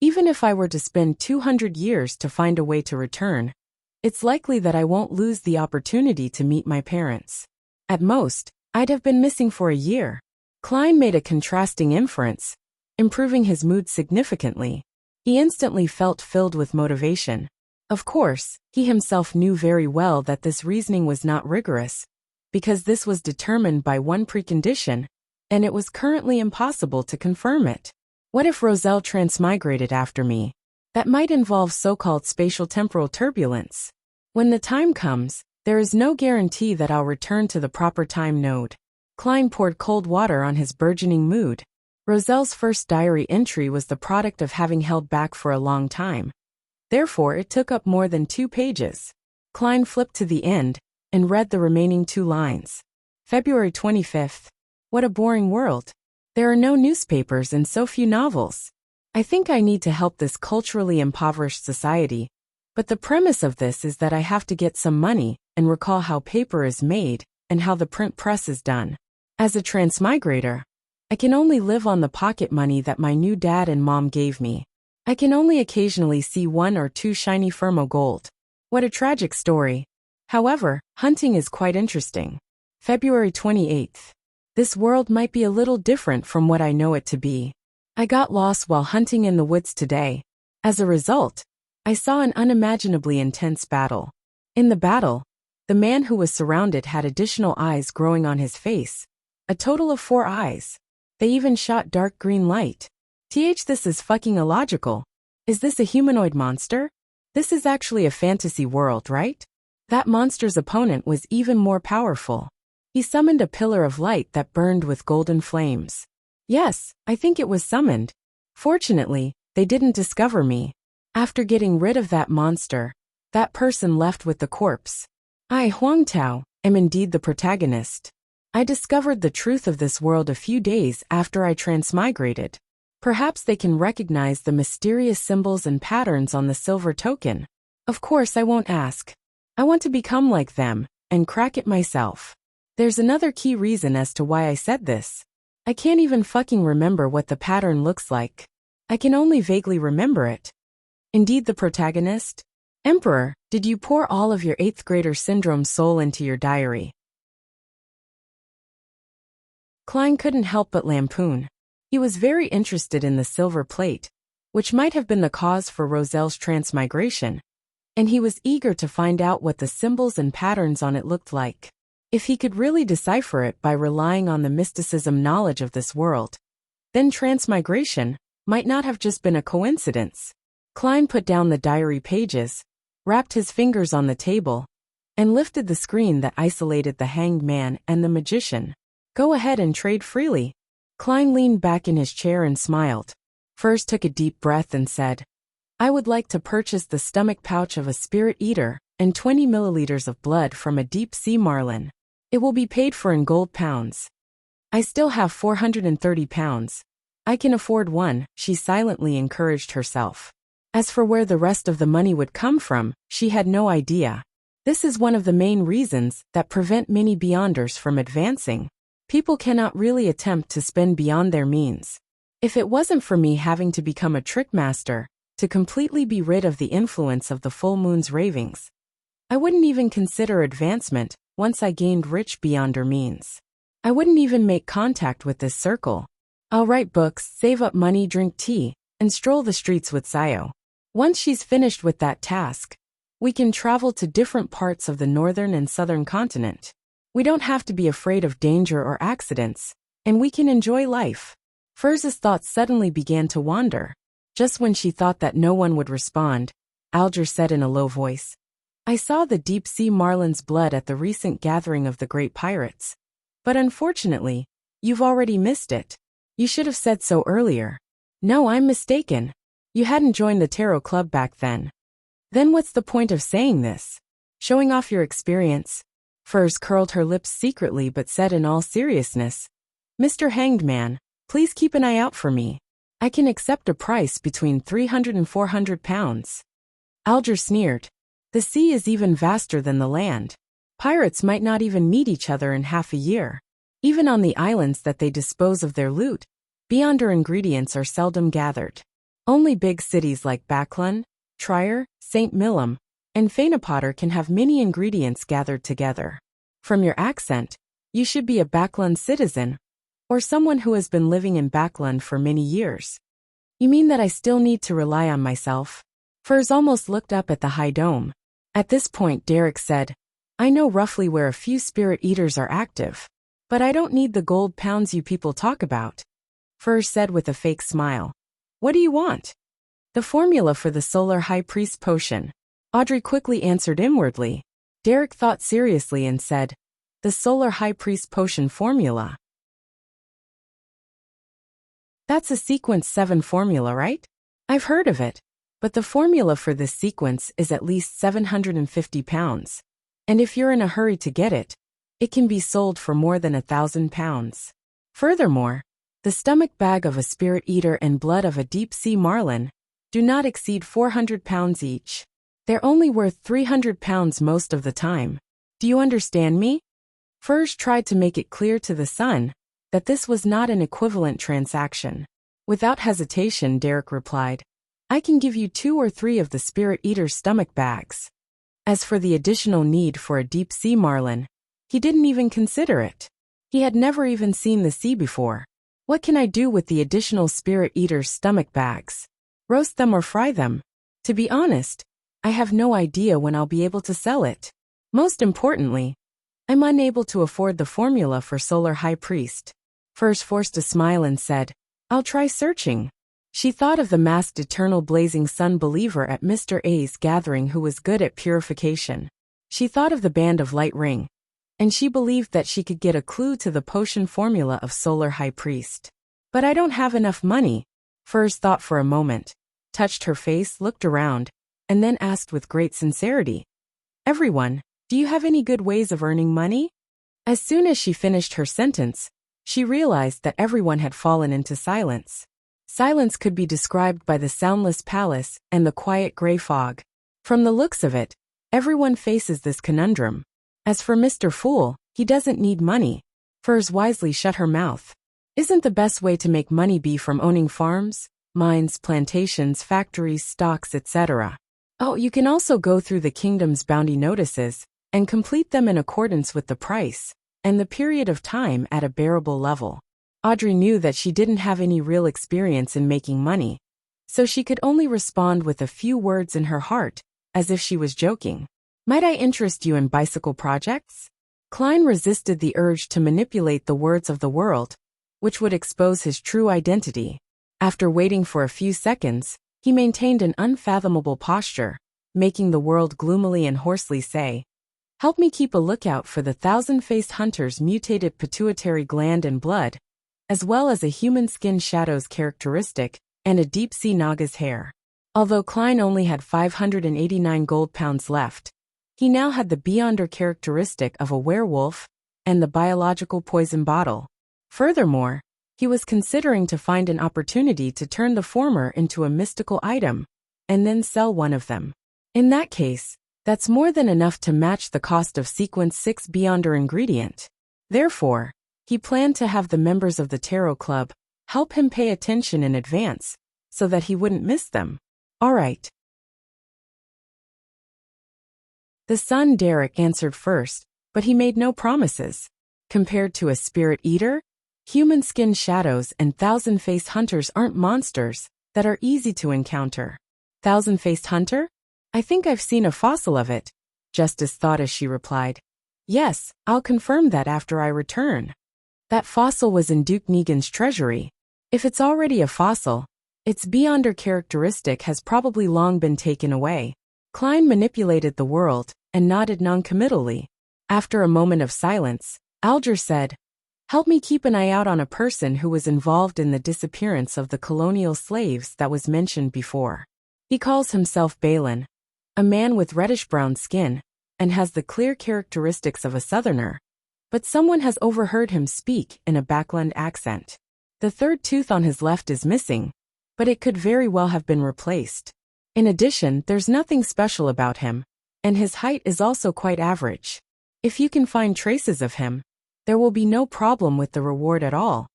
even if I were to spend 200 years to find a way to return, it's likely that I won't lose the opportunity to meet my parents. At most, I'd have been missing for a year. Klein made a contrasting inference, improving his mood significantly. He instantly felt filled with motivation. Of course, he himself knew very well that this reasoning was not rigorous, because this was determined by one precondition, and it was currently impossible to confirm it. What if Roselle transmigrated after me? That might involve so-called spatial-temporal turbulence. When the time comes, there is no guarantee that I'll return to the proper time node. Klein poured cold water on his burgeoning mood. Roselle's first diary entry was the product of having held back for a long time. Therefore, it took up more than 2 pages. Klein flipped to the end and read the remaining 2 lines. February 25th. What a boring world. There are no newspapers and so few novels. I think I need to help this culturally impoverished society, but the premise of this is that I have to get some money and recall how paper is made and how the print press is done. As a transmigrator, I can only live on the pocket money that my new dad and mom gave me. I can only occasionally see 1 or 2 shiny Firmo gold. What a tragic story. However, hunting is quite interesting. February 28th. This world might be a little different from what I know it to be. I got lost while hunting in the woods today. As a result, I saw an unimaginably intense battle. In the battle, the man who was surrounded had additional eyes growing on his face. A total of 4 eyes. They even shot dark green light. This is fucking illogical. Is this a humanoid monster? This is actually a fantasy world, right? That monster's opponent was even more powerful. He summoned a pillar of light that burned with golden flames. Yes, I think it was summoned. Fortunately, they didn't discover me. After getting rid of that monster, that person left with the corpse. I, Huang Tao, am indeed the protagonist. I discovered the truth of this world a few days after I transmigrated. Perhaps they can recognize the mysterious symbols and patterns on the silver token. Of course I won't ask. I want to become like them, and crack it myself. There's another key reason as to why I said this. I can't even fucking remember what the pattern looks like. I can only vaguely remember it. Indeed the protagonist? Emperor, did you pour all of your 8th grader syndrome soul into your diary? Klein couldn't help but lampoon. He was very interested in the silver plate, which might have been the cause for Roselle's transmigration, and he was eager to find out what the symbols and patterns on it looked like. If he could really decipher it by relying on the mysticism knowledge of this world, then transmigration might not have just been a coincidence. Klein put down the diary pages, wrapped his fingers on the table, and lifted the screen that isolated the hanged man and the magician. Go ahead and trade freely. Klein leaned back in his chair and smiled. Furs took a deep breath and said, I would like to purchase the stomach pouch of a spirit eater and 20 milliliters of blood from a deep sea marlin. It will be paid for in gold pounds. I still have 430 pounds. I can afford one, she silently encouraged herself. As for where the rest of the money would come from, she had no idea. This is one of the main reasons that prevent many beyonders from advancing. People cannot really attempt to spend beyond their means. If it wasn't for me having to become a trick master, to completely be rid of the influence of the full moon's ravings, I wouldn't even consider advancement once I gained rich beyonder means. I wouldn't even make contact with this circle. I'll write books, save up money, drink tea, and stroll the streets with Sayo. Once she's finished with that task, we can travel to different parts of the northern and southern continent. We don't have to be afraid of danger or accidents, and we can enjoy life. Furz's thoughts suddenly began to wander. Just when she thought that no one would respond, Alger said in a low voice, I saw the deep-sea marlin's blood at the recent gathering of the great pirates. But unfortunately, you've already missed it. You should have said so earlier. No, I'm mistaken. You hadn't joined the tarot club back then. Then what's the point of saying this? Showing off your experience? Furs curled her lips secretly but said in all seriousness, Mr. Hanged Man, please keep an eye out for me. I can accept a price between 300 and 400 pounds. Alger sneered. The sea is even vaster than the land. Pirates might not even meet each other in half a year. Even on the islands that they dispose of their loot, beyonder ingredients are seldom gathered. Only big cities like Backlund, Trier, St. Millum, and Fainapotter can have many ingredients gathered together. From your accent, you should be a Backlund citizen, or someone who has been living in Backlund for many years. You mean that I still need to rely on myself? Furs almost looked up at the high dome. At this point Derek said, I know roughly where a few spirit eaters are active, but I don't need the gold pounds you people talk about. Furs said with a fake smile. What do you want? The formula for the Solar High Priest potion. Audrey quickly answered inwardly. Derek thought seriously and said, the Solar High Priest potion formula. That's a sequence 7 formula, right? I've heard of it, but the formula for this sequence is at least 750 pounds. And if you're in a hurry to get it, it can be sold for more than 1,000 pounds. Furthermore, the stomach bag of a spirit eater and blood of a deep-sea marlin do not exceed 400 pounds each. They're only worth 300 pounds most of the time. Do you understand me? Furs tried to make it clear to the sun that this was not an equivalent transaction. Without hesitation, Derek replied, I can give you 2 or 3 of the spirit eater's stomach bags. As for the additional need for a deep-sea marlin, he didn't even consider it. He had never even seen the sea before. What can I do with the additional spirit eater's stomach bags? Roast them or fry them? To be honest, I have no idea when I'll be able to sell it. Most importantly, I'm unable to afford the formula for Solar High Priest. Furs forced a smile and said, I'll try searching. She thought of the masked eternal blazing sun believer at Mr. A's gathering who was good at purification. She thought of the band of light ring, and she believed that she could get a clue to the potion formula of Solar High Priest. But I don't have enough money. Furs thought for a moment, touched her face, looked around, and then asked with great sincerity. Everyone, Do you have any good ways of earning money? As soon as she finished her sentence, she realized that everyone had fallen into silence. Silence could be described by the soundless palace and the quiet gray fog. From the looks of it, everyone faces this conundrum. As for Mr. Fool, he doesn't need money. Furs wisely shut her mouth. Isn't the best way to make money be from owning farms, mines, plantations, factories, stocks, etc.? Oh, you can also go through the kingdom's bounty notices and complete them in accordance with the price and the period of time at a bearable level. Audrey knew that she didn't have any real experience in making money, so she could only respond with a few words in her heart, as if she was joking. Might I interest you in bicycle projects? Klein resisted the urge to manipulate the words of the world, which would expose his true identity. After waiting for a few seconds, he maintained an unfathomable posture, making the world gloomily and hoarsely say, "Help me keep a lookout for the thousand-faced hunter's mutated pituitary gland and blood, as well as a human skin shadow's characteristic and a deep-sea naga's hair." Although Klein only had 589 gold pounds left, he now had the beyonder characteristic of a werewolf and the biological poison bottle. Furthermore, he was considering to find an opportunity to turn the former into a mystical item and then sell one of them. In that case, that's more than enough to match the cost of Sequence 6 Beyonder ingredient. Therefore, he planned to have the members of the Tarot Club help him pay attention in advance so that he wouldn't miss them. All right. The son Derek answered first, but he made no promises. Compared to a spirit eater, human skin shadows and thousand-faced hunters aren't monsters that are easy to encounter. Thousand-faced hunter? I think I've seen a fossil of it, Justice thought as she replied. Yes, I'll confirm that after I return. That fossil was in Duke Negan's treasury. If it's already a fossil, its beyonder characteristic has probably long been taken away. Klein manipulated the world and nodded noncommittally. After a moment of silence, Alger said, "Help me keep an eye out on a person who was involved in the disappearance of the colonial slaves that was mentioned before. He calls himself Balin, a man with reddish-brown skin, and has the clear characteristics of a southerner, but someone has overheard him speak in a Backland accent. The third tooth on his left is missing, but it could very well have been replaced. In addition, there's nothing special about him, and his height is also quite average. If you can find traces of him, there will be no problem with the reward at all,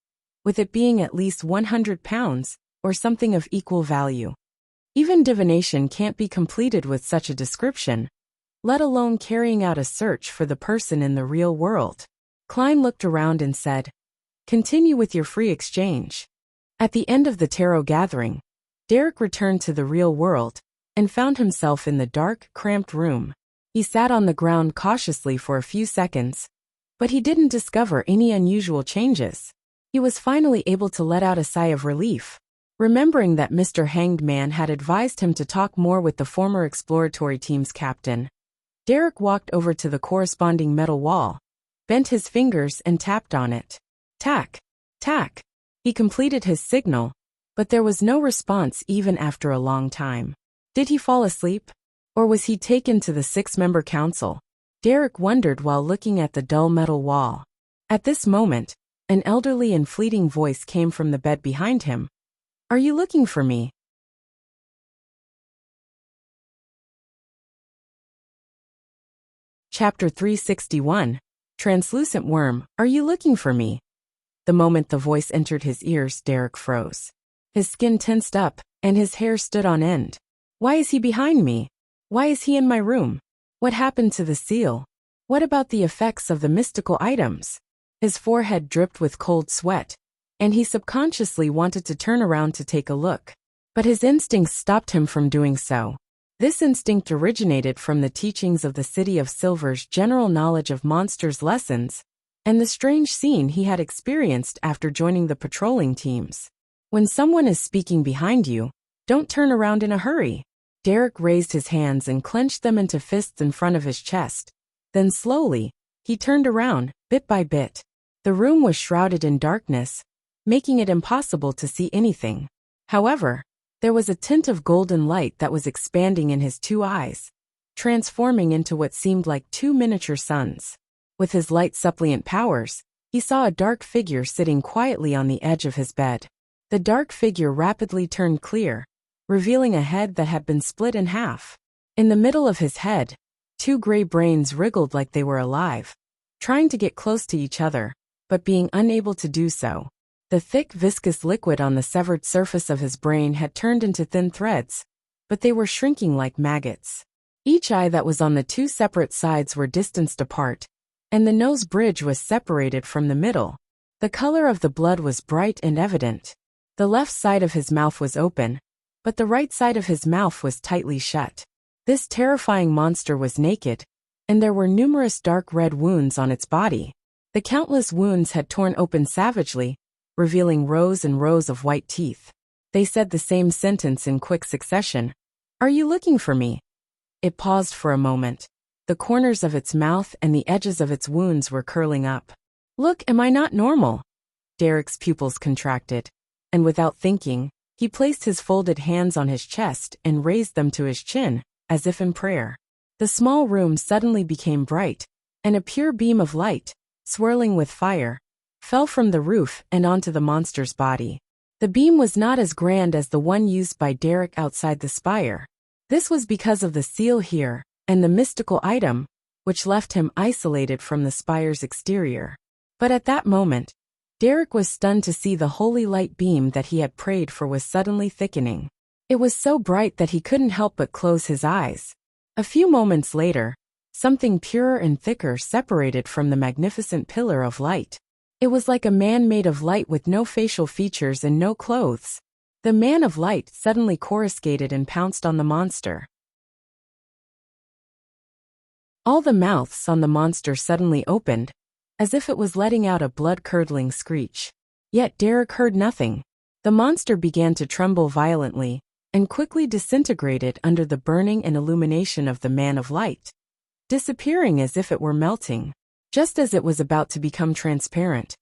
with it being at least 100 pounds, or something of equal value. Even divination can't be completed with such a description, let alone carrying out a search for the person in the real world." Klein looked around and said, "Continue with your free exchange." At the end of the tarot gathering, Derek returned to the real world and found himself in the dark, cramped room. He sat on the ground cautiously for a few seconds, but he didn't discover any unusual changes. He was finally able to let out a sigh of relief, remembering that Mr. Hanged Man had advised him to talk more with the former exploratory team's captain. Derek walked over to the corresponding metal wall, bent his fingers and tapped on it. Tack, tack. He completed his signal, but there was no response even after a long time. Did he fall asleep? Or was he taken to the 6-member council? Derek wondered while looking at the dull metal wall. At this moment, an elderly and fleeting voice came from the bed behind him. "Are you looking for me?" Chapter 361. Translucent Worm, Are You Looking for Me? The moment the voice entered his ears, Derek froze. His skin tensed up, and his hair stood on end. Why is he behind me? Why is he in my room? What happened to the seal? What about the effects of the mystical items? His forehead dripped with cold sweat, and he subconsciously wanted to turn around to take a look. But his instincts stopped him from doing so. This instinct originated from the teachings of the City of Silver's general knowledge of monsters lessons, and the strange scene he had experienced after joining the patrolling teams. When someone is speaking behind you, don't turn around in a hurry. Derek raised his hands and clenched them into fists in front of his chest. Then slowly, he turned around, bit by bit. The room was shrouded in darkness, making it impossible to see anything. However, there was a tint of golden light that was expanding in his two eyes. transforming into what seemed like two miniature suns. With his light suppliant powers, he saw a dark figure sitting quietly on the edge of his bed. The dark figure rapidly turned clear, revealing a head that had been split in half. In the middle of his head, two gray brains wriggled like they were alive, trying to get close to each other, but being unable to do so. The thick, viscous liquid on the severed surface of his brain had turned into thin threads, but they were shrinking like maggots. Each eye that was on the two separate sides were distanced apart, and the nose bridge was separated from the middle. The color of the blood was bright and evident. The left side of his mouth was open, but the right side of his mouth was tightly shut. This terrifying monster was naked, and there were numerous dark red wounds on its body. The countless wounds had torn open savagely, revealing rows and rows of white teeth. They said the same sentence in quick succession. "Are you looking for me?" It paused for a moment. The corners of its mouth and the edges of its wounds were curling up. "Look, am I not normal?" Derek's pupils contracted, and without thinking, he placed his folded hands on his chest and raised them to his chin, as if in prayer. The small room suddenly became bright, and a pure beam of light, swirling with fire, fell from the roof and onto the monster's body. The beam was not as grand as the one used by Derek outside the spire. This was because of the seal here, and the mystical item, which left him isolated from the spire's exterior. But at that moment, Derek was stunned to see the holy light beam that he had prayed for was suddenly thickening. It was so bright that he couldn't help but close his eyes. A few moments later, something purer and thicker separated from the magnificent pillar of light. It was like a man made of light with no facial features and no clothes. The man of light suddenly coruscated and pounced on the monster. All the mouths on the monster suddenly opened, as if it was letting out a blood-curdling screech. Yet Derek heard nothing. The monster began to tremble violently, and quickly disintegrated under the burning and illumination of the man of light, disappearing as if it were melting. Just as it was about to become transparent,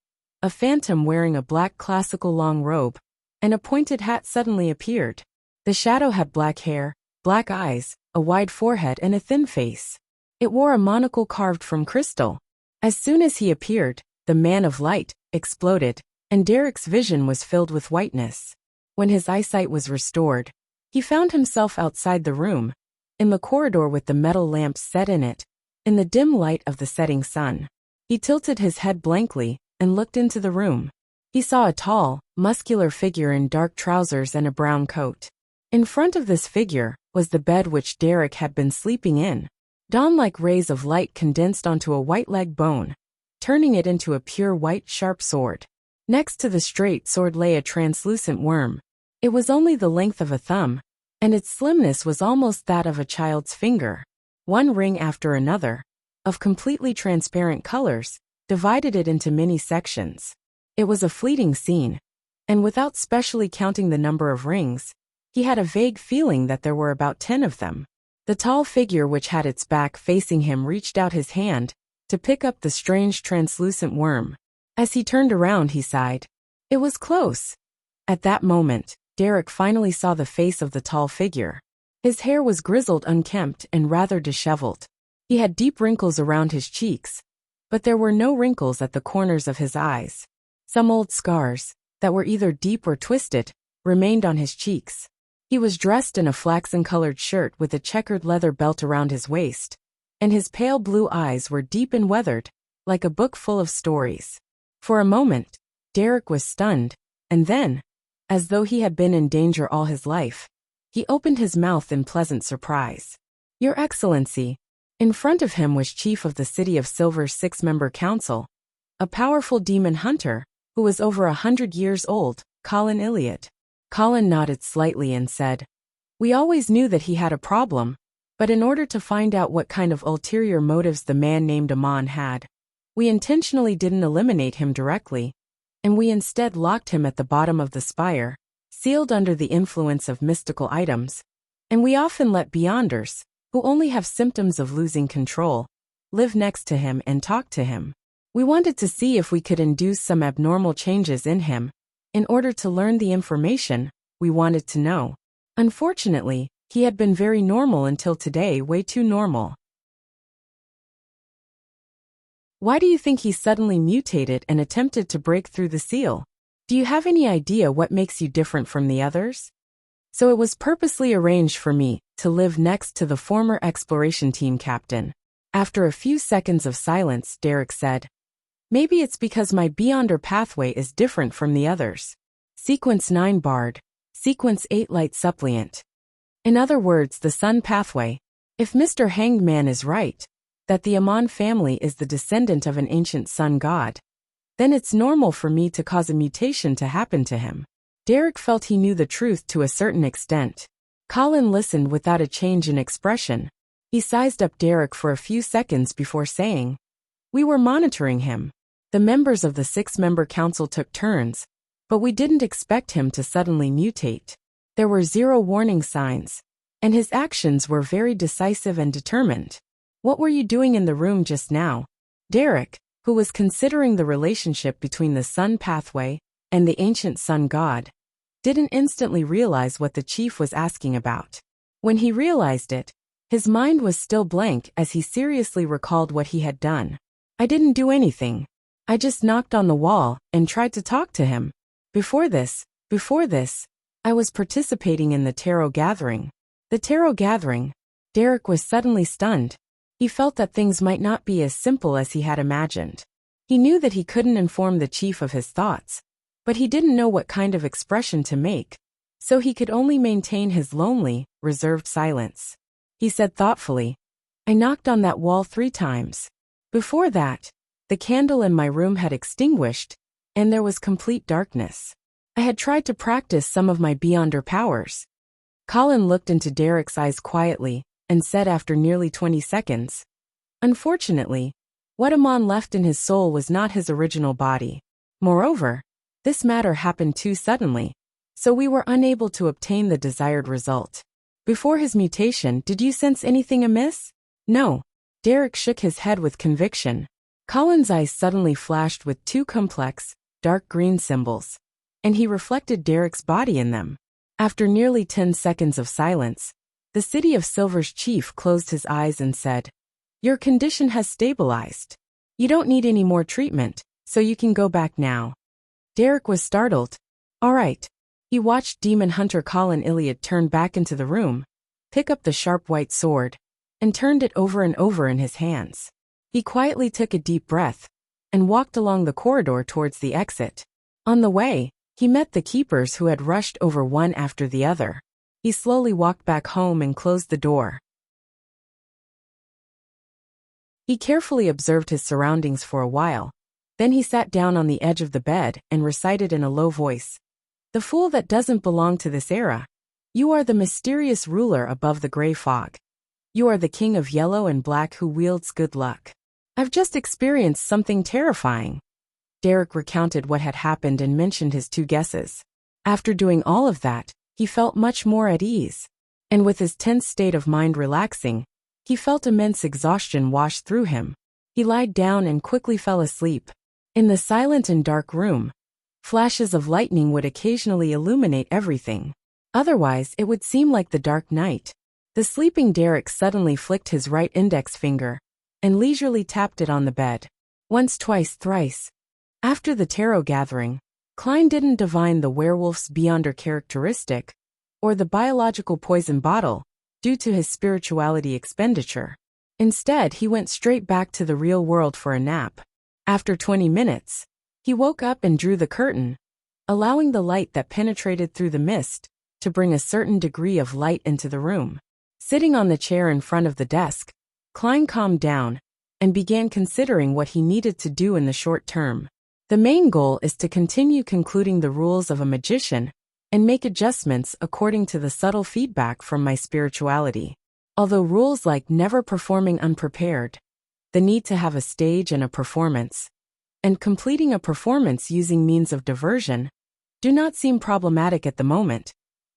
a phantom wearing a black classical long robe and a pointed hat suddenly appeared. The shadow had black hair, black eyes, a wide forehead and a thin face. It wore a monocle carved from crystal. As soon as he appeared, the man of light exploded, and Derek's vision was filled with whiteness. When his eyesight was restored, he found himself outside the room, in the corridor with the metal lamps set in it, in the dim light of the setting sun. He tilted his head blankly and looked into the room. He saw a tall, muscular figure in dark trousers and a brown coat. In front of this figure was the bed which Derek had been sleeping in. Dawn-like rays of light condensed onto a white leg bone, turning it into a pure white sharp sword. Next to the straight sword lay a translucent worm. It was only the length of a thumb, and its slimness was almost that of a child's finger. One ring after another, of completely transparent colors, divided it into many sections. It was a fleeting scene, and without specially counting the number of rings, he had a vague feeling that there were about 10 of them. The tall figure which had its back facing him reached out his hand to pick up the strange translucent worm. As he turned around, he sighed. It was close. At that moment, Derek finally saw the face of the tall figure. His hair was grizzled, unkempt, and rather disheveled. He had deep wrinkles around his cheeks, but there were no wrinkles at the corners of his eyes. Some old scars, that were either deep or twisted, remained on his cheeks. He was dressed in a flaxen-colored shirt with a checkered leather belt around his waist, and his pale blue eyes were deep and weathered, like a book full of stories. For a moment, Derek was stunned, and then, as though he had been in danger all his life, he opened his mouth in pleasant surprise. "Your Excellency." In front of him was Chief of the City of Silver's 6-member council, a powerful demon hunter, who was over 100 years old, Colin Iliad. Colin nodded slightly and said, "We always knew that he had a problem, but in order to find out what kind of ulterior motives the man named Amon had, we intentionally didn't eliminate him directly, and we instead locked him at the bottom of the spire, sealed under the influence of mystical items, and we often let beyonders, who only have symptoms of losing control, live next to him and talk to him. We wanted to see if we could induce some abnormal changes in him, in order to learn the information we wanted to know. Unfortunately, He had been very normal until today, way too normal. Why do you think he suddenly mutated and attempted to break through the seal? Do you have any idea what makes you different from the others? So it was purposely arranged for me to live next to the former exploration team captain. After a few seconds of silence, Derek said, maybe it's because my Beyonder pathway is different from the others. Sequence 9 Bard. Sequence 8 Light Suppliant. In other words, the Sun pathway. If Mr. Hanged Man is right, that the Amon family is the descendant of an ancient sun god, then it's normal for me to cause a mutation to happen to him. Derek felt he knew the truth to a certain extent. Colin listened without a change in expression. He sized up Derek for a few seconds before saying, we were monitoring him. The members of the 6-member council took turns, but we didn't expect him to suddenly mutate. There were 0 warning signs, and his actions were very decisive and determined. What were you doing in the room just now? Derek, who was considering the relationship between the sun pathway and the ancient sun god, didn't instantly realize what the chief was asking about. When he realized it, his mind was still blank as he seriously recalled what he had done. I didn't do anything. I just knocked on the wall and tried to talk to him. Before this, I was participating in the tarot gathering. The tarot gathering? Derek was suddenly stunned. He felt that things might not be as simple as he had imagined. He knew that he couldn't inform the chief of his thoughts, but he didn't know what kind of expression to make, so he could only maintain his lonely, reserved silence. He said thoughtfully, I knocked on that wall 3 times. Before that, the candle in my room had extinguished, and there was complete darkness. I had tried to practice some of my Beyonder powers. Colin looked into Derek's eyes quietly and said after nearly 20 seconds, unfortunately, what Amon left in his soul was not his original body. Moreover, this matter happened too suddenly, so we were unable to obtain the desired result. Before his mutation, did you sense anything amiss? No. Derek shook his head with conviction. Colin's eyes suddenly flashed with 2 complex, dark green symbols, and he reflected Derek's body in them. After nearly 10 seconds of silence, the City of Silver's chief closed his eyes and said, your condition has stabilized. You don't need any more treatment, so you can go back now. Derek was startled. All right. He watched Demon Hunter Colin Iliad turn back into the room, pick up the sharp white sword, and turned it over and over in his hands. He quietly took a deep breath and walked along the corridor towards the exit. On the way, he met the keepers who had rushed over one after the other. He slowly walked back home and closed the door. He carefully observed his surroundings for a while. Then he sat down on the edge of the bed and recited in a low voice, the fool that doesn't belong to this era. You are the mysterious ruler above the gray fog. You are the king of yellow and black who wields good luck. I've just experienced something terrifying. Derek recounted what had happened and mentioned his 2 guesses. After doing all of that, he felt much more at ease. And with his tense state of mind relaxing, he felt immense exhaustion wash through him. He lied down and quickly fell asleep. In the silent and dark room, flashes of lightning would occasionally illuminate everything. Otherwise, it would seem like the dark night. The sleeping Derek suddenly flicked his right index finger and leisurely tapped it on the bed. Once, twice, thrice. After the tarot gathering, Klein didn't divine the werewolf's Beyonder characteristic or the biological poison bottle due to his spirituality expenditure. Instead, he went straight back to the real world for a nap. After 20 minutes, he woke up and drew the curtain, allowing the light that penetrated through the mist to bring a certain degree of light into the room. Sitting on the chair in front of the desk, Klein calmed down and began considering what he needed to do in the short term. The main goal is to continue concluding the rules of a magician and make adjustments according to the subtle feedback from my spirituality. Although rules like never performing unprepared, the need to have a stage and a performance, and completing a performance using means of diversion, do not seem problematic at the moment.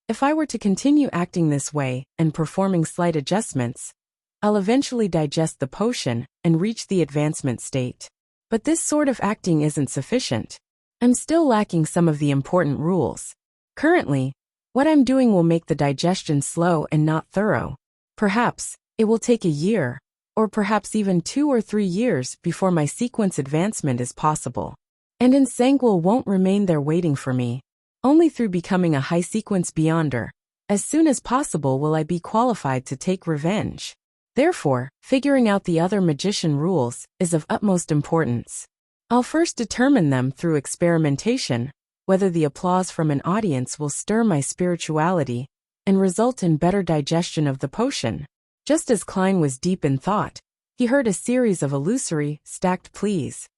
If I were to continue acting this way and performing slight adjustments, I'll eventually digest the potion and reach the advancement state. But this sort of acting isn't sufficient. I'm still lacking some of the important rules. Currently, What I'm doing will make the digestion slow and not thorough. Perhaps it will take a year, or perhaps even 2 or 3 years before my sequence advancement is possible. And Insangwil won't remain there waiting for me. Only through becoming a high sequence beyonder, as soon as possible will I be qualified to take revenge. Therefore, figuring out the other magician rules is of utmost importance. I'll first determine them through experimentation, whether the applause from an audience will stir my spirituality and result in better digestion of the potion. Just as Klein was deep in thought, he heard a series of illusory, stacked pleas.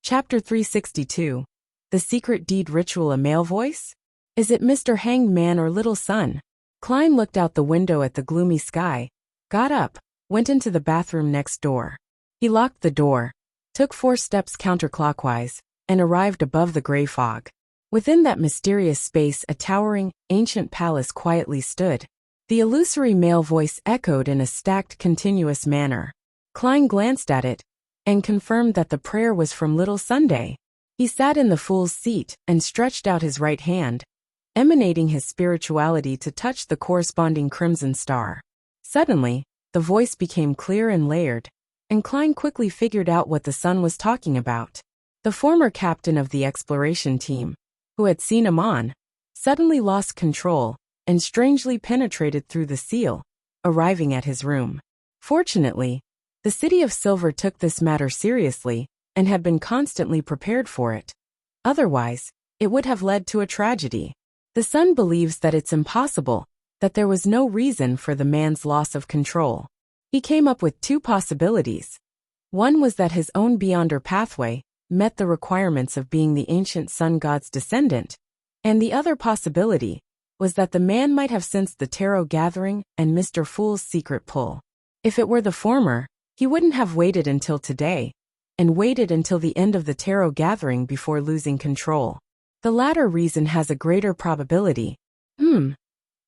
Chapter 362. The Secret Deed Ritual. A male voice? Is it Mr. Hanged Man or Little Sun? Klein looked out the window at the gloomy sky, got up, went into the bathroom next door. He locked the door, took 4 steps counterclockwise, and arrived above the gray fog. Within that mysterious space a towering, ancient palace quietly stood. The illusory male voice echoed in a stacked, continuous manner. Klein glanced at it, and confirmed that the prayer was from Little Sunday. He sat in the fool's seat and stretched out his right hand, emanating his spirituality to touch the corresponding crimson star. Suddenly, the voice became clear and layered, and Klein quickly figured out what the sun was talking about. The former captain of the exploration team, who had seen Amon, suddenly lost control and strangely penetrated through the seal, arriving at his room. Fortunately, the City of Silver took this matter seriously and had been constantly prepared for it. Otherwise, it would have led to a tragedy. The Sun believes that it's impossible, that there was no reason for the man's loss of control. He came up with 2 possibilities. One was that his own Beyonder pathway met the requirements of being the ancient sun god's descendant, and the other possibility was that the man might have sensed the tarot gathering and Mr. Fool's secret pull. If it were the former, he wouldn't have waited until today, and waited until the end of the tarot gathering before losing control. The latter reason has a greater probability.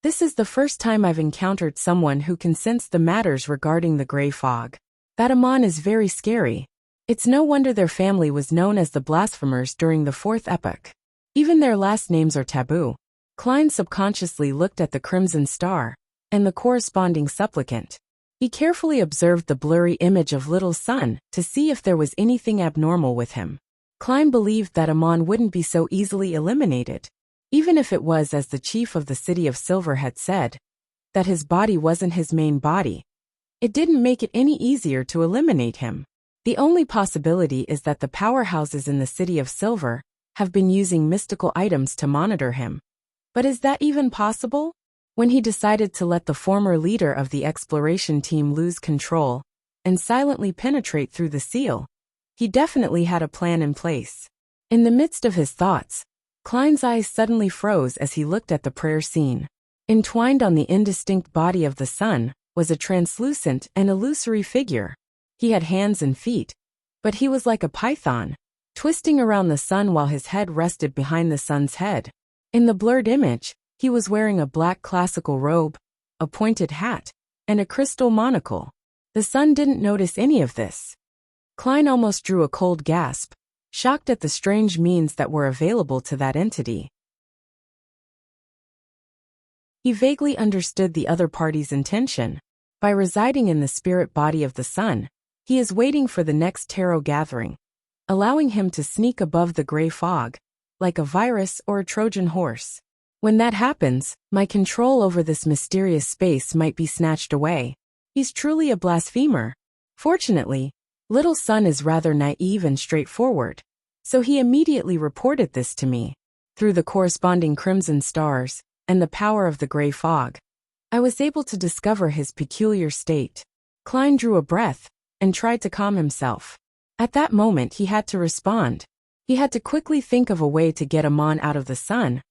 This is the first time I've encountered someone who can sense the matters regarding the gray fog. That Amon is very scary. It's no wonder their family was known as the blasphemers during the 4th epoch. Even their last names are taboo. Klein subconsciously looked at the crimson star and the corresponding supplicant. He carefully observed the blurry image of Little Sun to see if there was anything abnormal with him. Klein believed that Amon wouldn't be so easily eliminated, even if it was as the chief of the City of Silver had said, that his body wasn't his main body. It didn't make it any easier to eliminate him. The only possibility is that the powerhouses in the City of Silver have been using mystical items to monitor him. But is that even possible? When he decided to let the former leader of the exploration team lose control and silently penetrate through the seal, he definitely had a plan in place. In the midst of his thoughts, Klein's eyes suddenly froze as he looked at the prayer scene. Entwined on the indistinct body of the sun was a translucent and illusory figure. He had hands and feet, but he was like a python, twisting around the sun while his head rested behind the sun's head. In the blurred image, he was wearing a black classical robe, a pointed hat, and a crystal monocle. The sun didn't notice any of this. Klein almost drew a cold gasp, shocked at the strange means that were available to that entity. He vaguely understood the other party's intention. By residing in the spirit body of the sun, he is waiting for the next tarot gathering, allowing him to sneak above the gray fog, like a virus or a Trojan horse. When that happens, my control over this mysterious space might be snatched away. He's truly a blasphemer. Fortunately, Little Sun is rather naive and straightforward, so he immediately reported this to me. Through the corresponding crimson stars and the power of the gray fog, I was able to discover his peculiar state. Klein drew a breath and tried to calm himself. At that moment he had to respond. He had to quickly think of a way to get Amon out of the sun,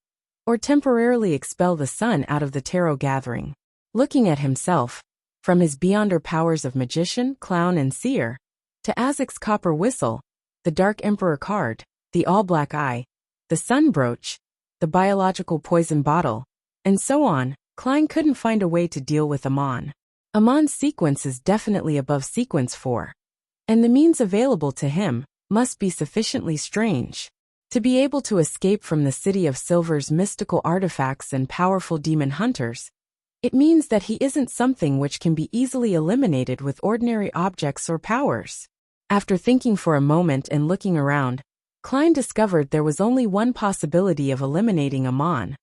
or temporarily expel the sun out of the tarot gathering. Looking at himself, from his beyonder powers of magician, clown, and seer, to Azek's copper whistle, the Dark Emperor card, the all-black eye, the sun brooch, the biological poison bottle, and so on, Klein couldn't find a way to deal with Amon. Amon's sequence is definitely above sequence 4. And the means available to him must be sufficiently strange. To be able to escape from the City of Silver's mystical artifacts and powerful demon hunters, it means that he isn't something which can be easily eliminated with ordinary objects or powers. After thinking for a moment and looking around, Klein discovered there was only one possibility of eliminating Amon: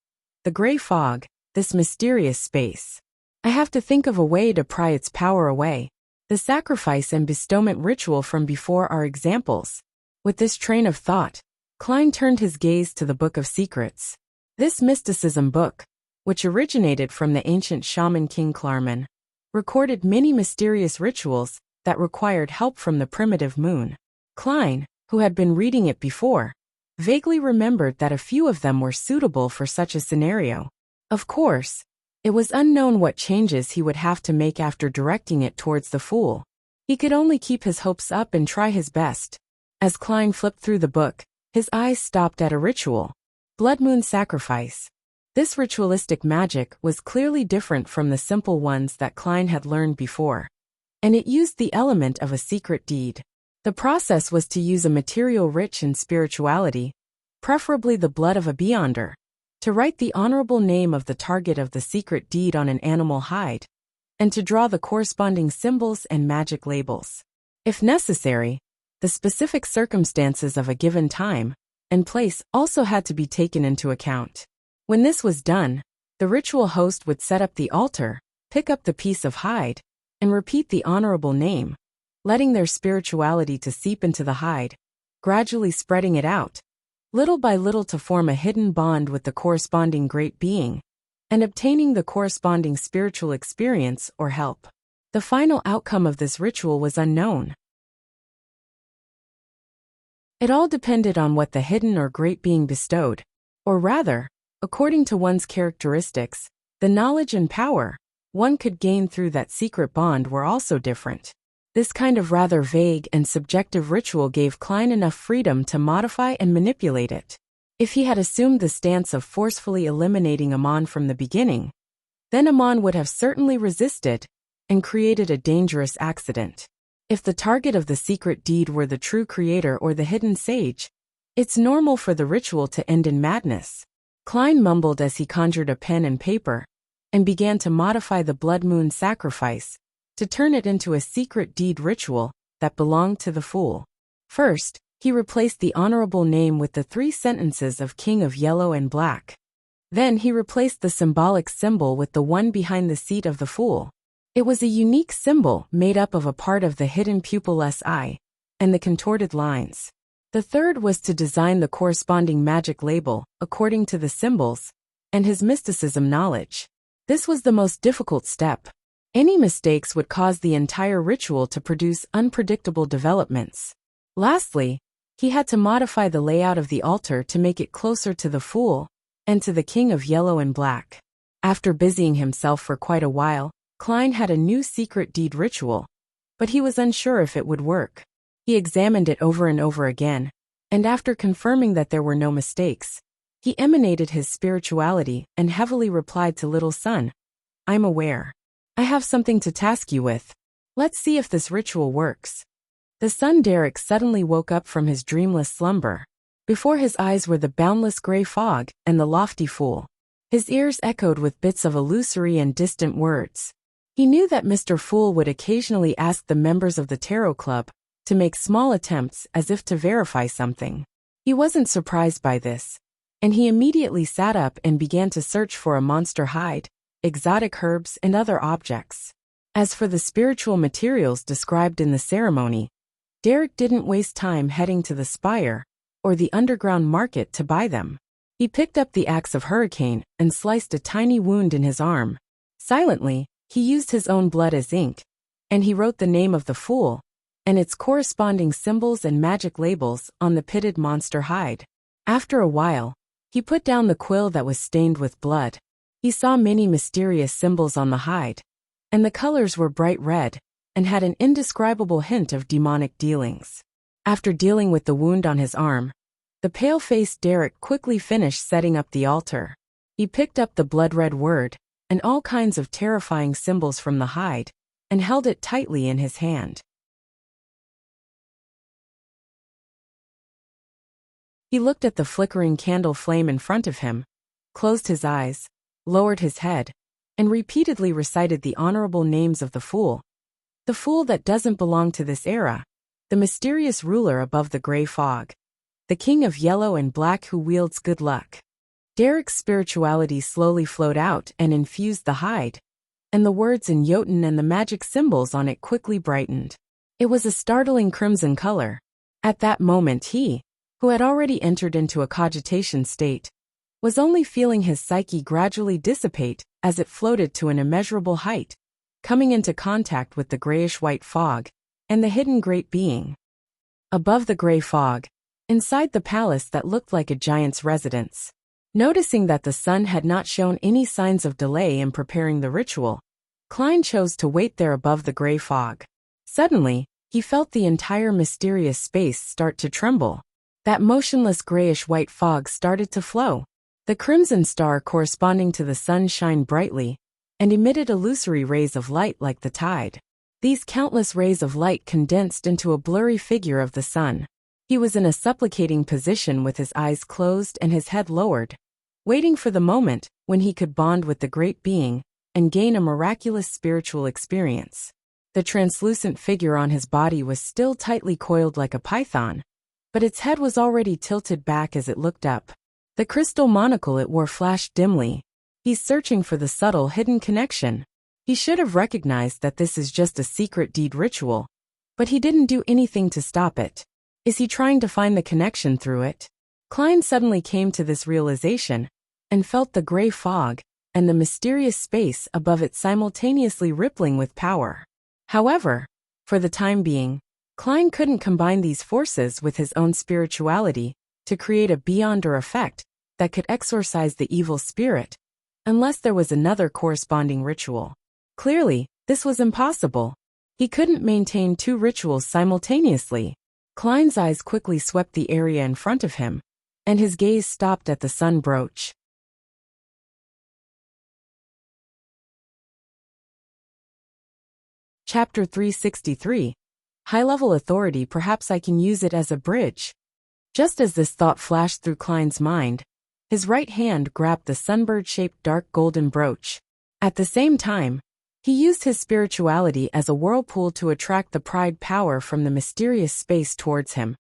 the gray fog, this mysterious space. I have to think of a way to pry its power away. The sacrifice and bestowment ritual from before are examples. With this train of thought, Klein turned his gaze to the Book of Secrets. This mysticism book, which originated from the ancient shaman King Klarman, recorded many mysterious rituals that required help from the primitive moon. Klein, who had been reading it before, vaguely remembered that a few of them were suitable for such a scenario. Of course, it was unknown what changes he would have to make after directing it towards the Fool. He could only keep his hopes up and try his best. As Klein flipped through the book, his eyes stopped at a ritual: Blood Moon Sacrifice. This ritualistic magic was clearly different from the simple ones that Klein had learned before, and it used the element of a secret deed. The process was to use a material rich in spirituality, preferably the blood of a beyonder, to write the honorable name of the target of the secret deed on an animal hide, and to draw the corresponding symbols and magic labels. If necessary, the specific circumstances of a given time and place also had to be taken into account. When this was done, the ritual host would set up the altar, pick up the piece of hide, and repeat the honorable name, letting their spirituality to seep into the hide, gradually spreading it out, little by little, to form a hidden bond with the corresponding great being, and obtaining the corresponding spiritual experience or help. The final outcome of this ritual was unknown. It all depended on what the hidden or great being bestowed, or rather, according to one's characteristics, the knowledge and power one could gain through that secret bond were also different. This kind of rather vague and subjective ritual gave Klein enough freedom to modify and manipulate it. If he had assumed the stance of forcefully eliminating Amon from the beginning, then Amon would have certainly resisted and created a dangerous accident. If the target of the secret deed were the true creator or the hidden sage, it's normal for the ritual to end in madness. Klein mumbled as he conjured a pen and paper and began to modify the Blood Moon Sacrifice to turn it into a secret deed ritual that belonged to the Fool. First, he replaced the honorable name with the 3 sentences of King of Yellow and Black. Then he replaced the symbolic symbol with the one behind the seat of the Fool. It was a unique symbol made up of a part of the hidden pupilless eye and the contorted lines. The third was to design the corresponding magic label according to the symbols and his mysticism knowledge. This was the most difficult step. Any mistakes would cause the entire ritual to produce unpredictable developments. Lastly, he had to modify the layout of the altar to make it closer to the Fool and to the King of Yellow and Black. After busying himself for quite a while, Klein had a new secret deed ritual, but he was unsure if it would work. He examined it over and over again, and after confirming that there were no mistakes, he emanated his spirituality and heavily replied to Little Sun, "I'm aware. I have something to task you with. Let's see if this ritual works." The son Derek suddenly woke up from his dreamless slumber. Before his eyes were the boundless gray fog and the lofty Fool. His ears echoed with bits of illusory and distant words. He knew that Mr. Fool would occasionally ask the members of the Tarot Club to make small attempts as if to verify something. He wasn't surprised by this, and he immediately sat up and began to search for a monster hide, exotic herbs, and other objects. As for the spiritual materials described in the ceremony, Derek didn't waste time heading to the spire or the underground market to buy them. He picked up the axe of Hurricane and sliced a tiny wound in his arm. Silently, he used his own blood as ink, and he wrote the name of the Fool and its corresponding symbols and magic labels on the pitted monster hide. After a while, he put down the quill that was stained with blood. He saw many mysterious symbols on the hide, and the colors were bright red and had an indescribable hint of demonic dealings. After dealing with the wound on his arm, the pale-faced Derek quickly finished setting up the altar. He picked up the blood-red word and all kinds of terrifying symbols from the hide and held it tightly in his hand. He looked at the flickering candle flame in front of him, closed his eyes, lowered his head, and repeatedly recited the honorable names of the fool that doesn't belong to this era, the mysterious ruler above the gray fog, the king of yellow and black who wields good luck. Derek's spirituality slowly flowed out and infused the hide, and the words in Jotun and the magic symbols on it quickly brightened. It was a startling crimson color. At that moment he, who had already entered into a cogitation state, was only feeling his psyche gradually dissipate as it floated to an immeasurable height, coming into contact with the grayish-white fog and the hidden great being. Above the gray fog, inside the palace that looked like a giant's residence. Noticing that the sun had not shown any signs of delay in preparing the ritual, Klein chose to wait there above the gray fog. Suddenly, he felt the entire mysterious space start to tremble. That motionless grayish-white fog started to flow. The crimson star corresponding to the sun shined brightly and emitted illusory rays of light like the tide. These countless rays of light condensed into a blurry figure of the sun. He was in a supplicating position with his eyes closed and his head lowered, waiting for the moment when he could bond with the great being and gain a miraculous spiritual experience. The translucent figure on his body was still tightly coiled like a python, but its head was already tilted back as it looked up. The crystal monocle it wore flashed dimly. He's searching for the subtle hidden connection. He should have recognized that this is just a secret deed ritual, but he didn't do anything to stop it. Is he trying to find the connection through it? Klein suddenly came to this realization and felt the gray fog and the mysterious space above it simultaneously rippling with power. However, for the time being, Klein couldn't combine these forces with his own spirituality to create a beyonder effect that could exorcise the evil spirit, unless there was another corresponding ritual. Clearly, this was impossible. He couldn't maintain two rituals simultaneously. Klein's eyes quickly swept the area in front of him, and his gaze stopped at the sun brooch. Chapter 363. High-level authority. Perhaps I can use it as a bridge. Just as this thought flashed through Klein's mind, his right hand grabbed the sunbird-shaped dark golden brooch. At the same time, he used his spirituality as a whirlpool to attract the pride power from the mysterious space towards him,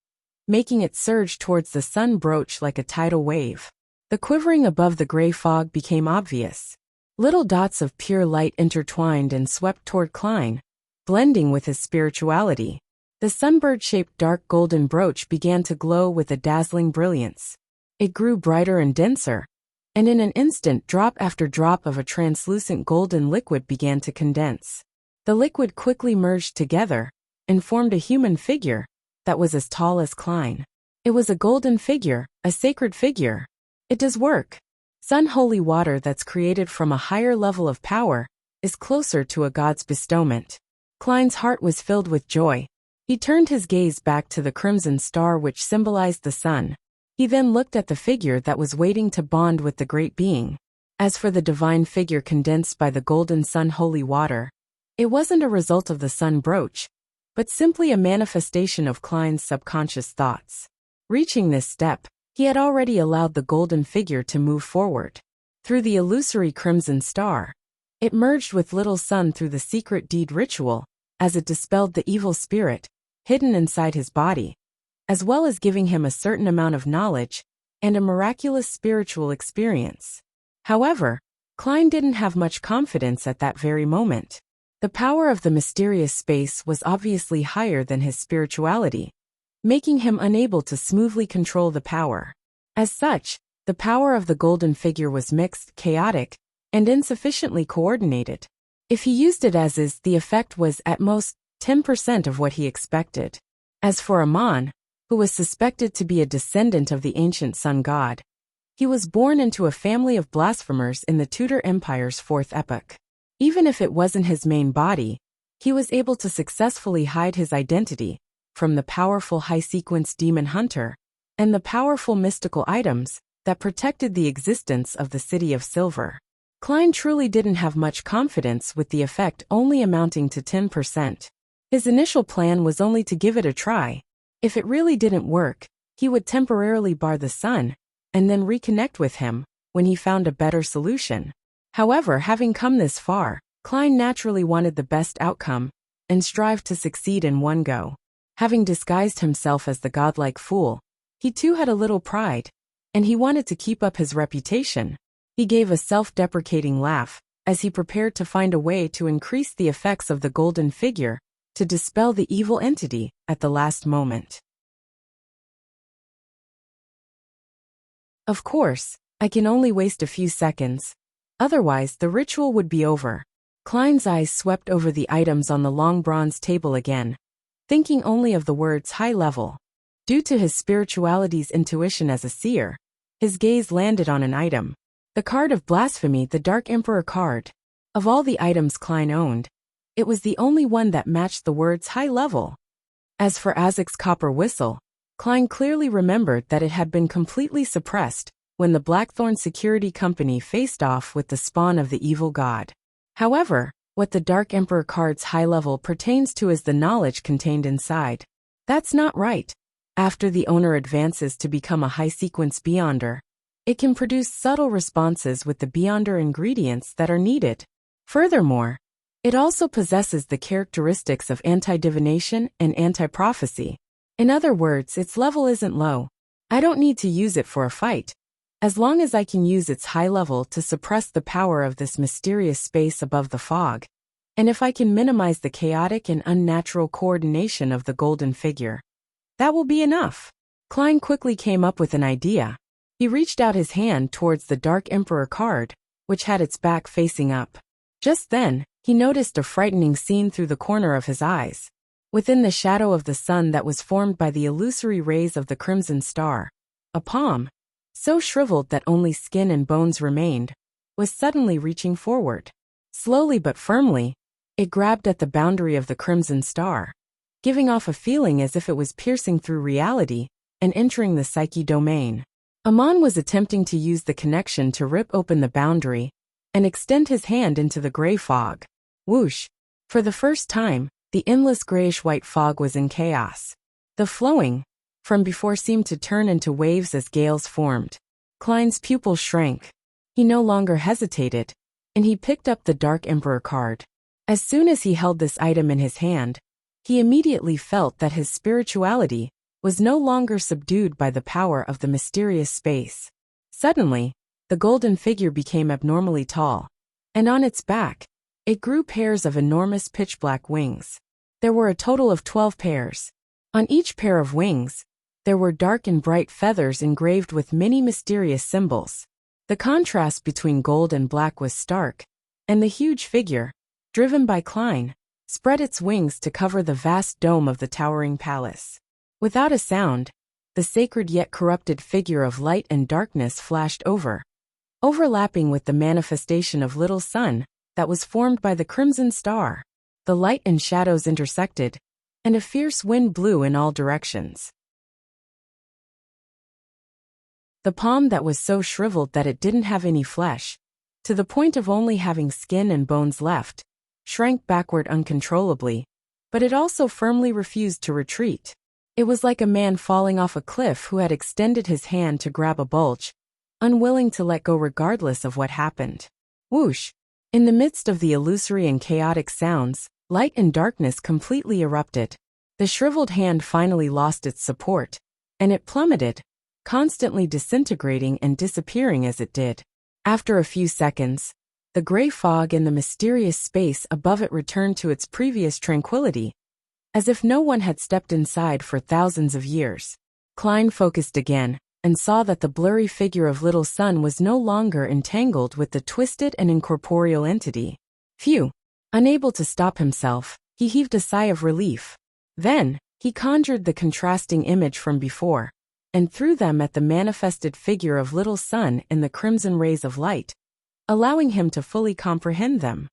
making it surge towards the sun brooch like a tidal wave. The quivering above the gray fog became obvious. Little dots of pure light intertwined and swept toward Klein, blending with his spirituality. The sunbird-shaped dark golden brooch began to glow with a dazzling brilliance. It grew brighter and denser, and in an instant drop after drop of a translucent golden liquid began to condense. The liquid quickly merged together and formed a human figure that was as tall as Klein. It was a golden figure, a sacred figure. It does work. Sun-holy water that's created from a higher level of power is closer to a god's bestowment. Klein's heart was filled with joy. He turned his gaze back to the crimson star which symbolized the sun. He then looked at the figure that was waiting to bond with the great being. As for the divine figure condensed by the golden sun-holy water, it wasn't a result of the sun brooch, but simply a manifestation of Klein's subconscious thoughts. Reaching this step, he had already allowed the golden figure to move forward. Through the illusory crimson star, it merged with Little Sun through the secret deed ritual, as it dispelled the evil spirit hidden inside his body, as well as giving him a certain amount of knowledge and a miraculous spiritual experience. However, Klein didn't have much confidence at that very moment. The power of the mysterious space was obviously higher than his spirituality, making him unable to smoothly control the power. As such, the power of the golden figure was mixed, chaotic, and insufficiently coordinated. If he used it as is, the effect was at most 10% of what he expected. As for Amon, who was suspected to be a descendant of the ancient sun god, he was born into a family of blasphemers in the Tudor Empire's fourth epoch. Even if it wasn't his main body, he was able to successfully hide his identity from the powerful high-sequence demon hunter and the powerful mystical items that protected the existence of the City of Silver. Klein truly didn't have much confidence with the effect only amounting to 10%. His initial plan was only to give it a try. If it really didn't work, he would temporarily bar the sun, and then reconnect with him when he found a better solution. However, having come this far, Klein naturally wanted the best outcome and strived to succeed in one go. Having disguised himself as the godlike fool, he too had a little pride, and he wanted to keep up his reputation. He gave a self-deprecating laugh as he prepared to find a way to increase the effects of the golden figure to dispel the evil entity at the last moment. Of course, I can only waste a few seconds. Otherwise, the ritual would be over. Klein's eyes swept over the items on the long bronze table again, thinking only of the words high level. Due to his spirituality's intuition as a seer, his gaze landed on an item. The card of blasphemy, the Dark Emperor card. Of all the items Klein owned, it was the only one that matched the words high level. As for Azek's copper whistle, Klein clearly remembered that it had been completely suppressed when the Blackthorn Security Company faced off with the spawn of the evil god. However, what the Dark Emperor card's high level pertains to is the knowledge contained inside. That's not right. After the owner advances to become a high-sequence Beyonder, it can produce subtle responses with the Beyonder ingredients that are needed. Furthermore, it also possesses the characteristics of anti-divination and anti-prophecy. In other words, its level isn't low. I don't need to use it for a fight, as long as I can use its high level to suppress the power of this mysterious space above the fog, and if I can minimize the chaotic and unnatural coordination of the golden figure. That will be enough. Klein quickly came up with an idea. He reached out his hand towards the Dark Emperor card, which had its back facing up. Just then, he noticed a frightening scene through the corner of his eyes. Within the shadow of the sun that was formed by the illusory rays of the crimson star, a palm, so shriveled that only skin and bones remained, was suddenly reaching forward. Slowly but firmly, it grabbed at the boundary of the crimson star, giving off a feeling as if it was piercing through reality and entering the psyche domain. Amon was attempting to use the connection to rip open the boundary and extend his hand into the gray fog. Whoosh! For the first time, the endless grayish-white fog was in chaos. The flowing from before seemed to turn into waves as gales formed. Klein's pupils shrank. He no longer hesitated, and he picked up the Dark Emperor card. As soon as he held this item in his hand, he immediately felt that his spirituality was no longer subdued by the power of the mysterious space. Suddenly, the golden figure became abnormally tall, and on its back, it grew pairs of enormous pitch-black wings. There were a total of 12 pairs. On each pair of wings, there were dark and bright feathers engraved with many mysterious symbols. The contrast between gold and black was stark, and the huge figure, driven by Klein, spread its wings to cover the vast dome of the towering palace. Without a sound, the sacred yet corrupted figure of light and darkness flashed over, overlapping with the manifestation of little sun that was formed by the crimson star. The light and shadows intersected, and a fierce wind blew in all directions. The palm that was so shriveled that it didn't have any flesh, to the point of only having skin and bones left, shrank backward uncontrollably, but it also firmly refused to retreat. It was like a man falling off a cliff who had extended his hand to grab a bulge, unwilling to let go regardless of what happened. Whoosh! In the midst of the illusory and chaotic sounds, light and darkness completely erupted. The shriveled hand finally lost its support, and it plummeted, constantly disintegrating and disappearing as it did. After a few seconds, the gray fog and the mysterious space above it returned to its previous tranquility, as if no one had stepped inside for thousands of years. Klein focused again, and saw that the blurry figure of Little Sun was no longer entangled with the twisted and incorporeal entity. Phew! Unable to stop himself, he heaved a sigh of relief. Then, he conjured the contrasting image from before, and threw them at the manifested figure of Little Sun in the crimson rays of light, allowing him to fully comprehend them.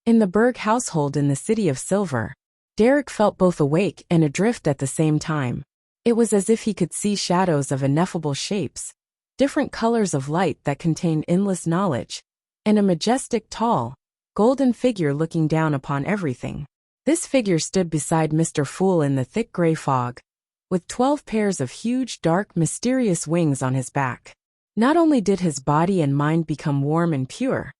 In the Berg household in the City of Silver, Derek felt both awake and adrift at the same time. It was as if he could see shadows of ineffable shapes, different colors of light that contained endless knowledge, and a majestic, tall, golden figure looking down upon everything. This figure stood beside Mr. Fool in the thick gray fog, with 12 pairs of huge, dark, mysterious wings on his back. Not only did his body and mind become warm and pure,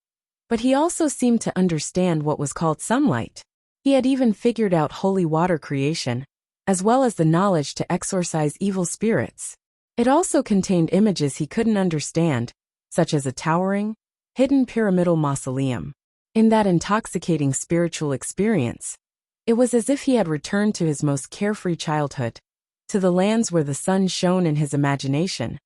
but he also seemed to understand what was called sunlight. He had even figured out holy water creation, as well as the knowledge to exorcise evil spirits. It also contained images he couldn't understand, such as a towering, hidden pyramidal mausoleum. In that intoxicating spiritual experience, it was as if he had returned to his most carefree childhood, to the lands where the sun shone in his imagination.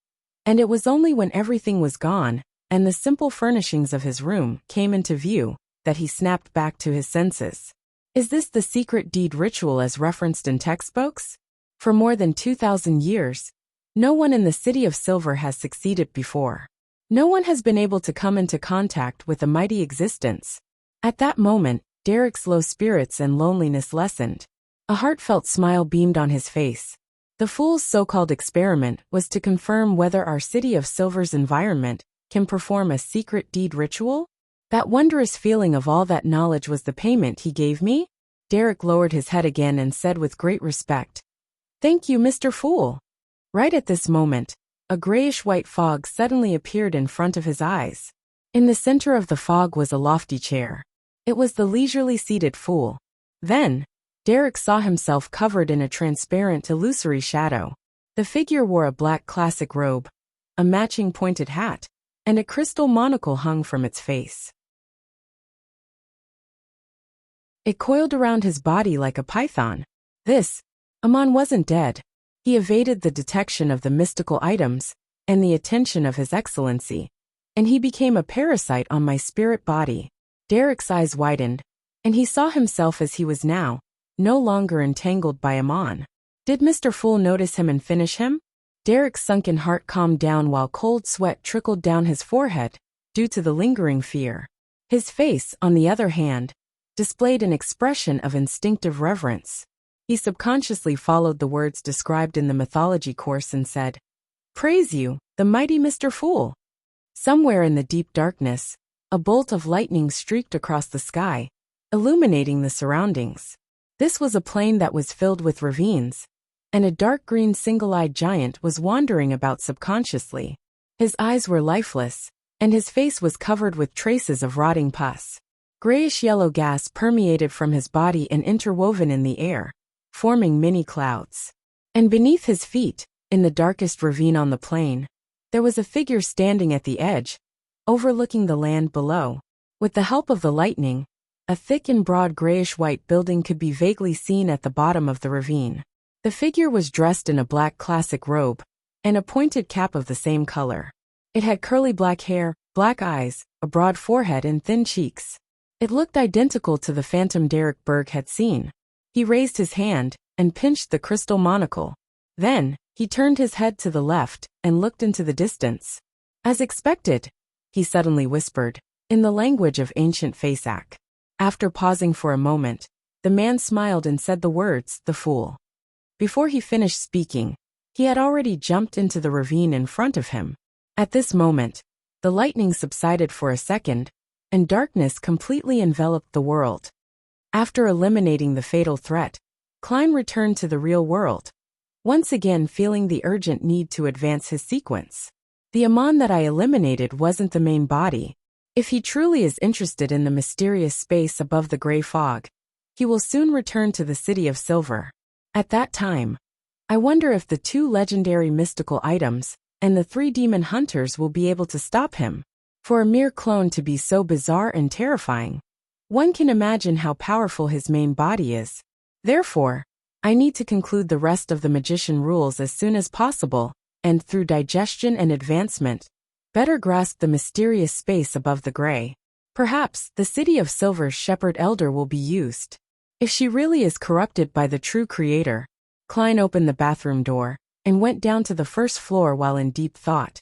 And it was only when everything was gone, and the simple furnishings of his room came into view, that he snapped back to his senses. Is this the secret deed ritual as referenced in textbooks? For more than 2,000 years, no one in the City of Silver has succeeded before. No one has been able to come into contact with a mighty existence. At that moment, Derek's low spirits and loneliness lessened. A heartfelt smile beamed on his face. The Fool's so-called experiment was to confirm whether our City of Silver's environment can perform a secret deed ritual? That wondrous feeling of all that knowledge was the payment he gave me? Derek lowered his head again and said with great respect, "Thank you, Mr. Fool." Right at this moment, a grayish-white fog suddenly appeared in front of his eyes. In the center of the fog was a lofty chair. It was the leisurely seated Fool. Then, Derek saw himself covered in a transparent, illusory shadow. The figure wore a black classic robe, a matching pointed hat, and a crystal monocle hung from its face. It coiled around his body like a python. Amon wasn't dead. He evaded the detection of the mystical items and the attention of His Excellency, and he became a parasite on my spirit body. Derek's eyes widened, and he saw himself as he was now, no longer entangled by Amon. Did Mr. Fool notice him and finish him? Derek's sunken heart calmed down while cold sweat trickled down his forehead, due to the lingering fear. His face, on the other hand, displayed an expression of instinctive reverence. He subconsciously followed the words described in the mythology course and said, "Praise you, the mighty Mr. Fool." Somewhere in the deep darkness, a bolt of lightning streaked across the sky, illuminating the surroundings. This was a plain that was filled with ravines, and a dark green single-eyed giant was wandering about subconsciously. His eyes were lifeless, and his face was covered with traces of rotting pus. Grayish-yellow gas permeated from his body and interwoven in the air, forming mini clouds. And beneath his feet, in the darkest ravine on the plain, there was a figure standing at the edge, overlooking the land below. With the help of the lightning, a thick and broad grayish-white building could be vaguely seen at the bottom of the ravine. The figure was dressed in a black classic robe, and a pointed cap of the same color. It had curly black hair, black eyes, a broad forehead and thin cheeks. It looked identical to the phantom Derek Berg had seen. He raised his hand and pinched the crystal monocle. Then, he turned his head to the left and looked into the distance. "As expected," he suddenly whispered, in the language of ancient Fasak. After pausing for a moment, the man smiled and said the words, "The Fool." Before he finished speaking, he had already jumped into the ravine in front of him. At this moment, the lightning subsided for a second, and darkness completely enveloped the world. After eliminating the fatal threat, Klein returned to the real world, once again feeling the urgent need to advance his sequence. The Amon that I eliminated wasn't the main body. If he truly is interested in the mysterious space above the gray fog, he will soon return to the City of Silver. At that time, I wonder if the 2 legendary mystical items and the 3 demon hunters will be able to stop him. For a mere clone to be so bizarre and terrifying, one can imagine how powerful his main body is. Therefore, I need to conclude the rest of the magician rules as soon as possible, and through digestion and advancement, better grasp the mysterious space above the gray. Perhaps the City of Silver's Shepherd Elder will be used. If she really is corrupted by the true creator. Klein opened the bathroom door and went down to the first floor while in deep thought.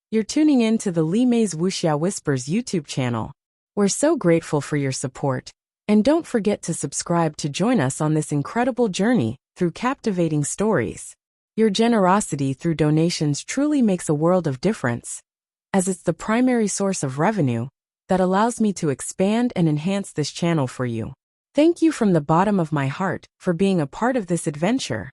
You're tuning in to the Li Mei's Wuxia Whispers YouTube channel. We're so grateful for your support, and don't forget to subscribe to join us on this incredible journey through captivating stories. Your generosity through donations truly makes a world of difference, as it's the primary source of revenue that allows me to expand and enhance this channel for you. Thank you from the bottom of my heart for being a part of this adventure.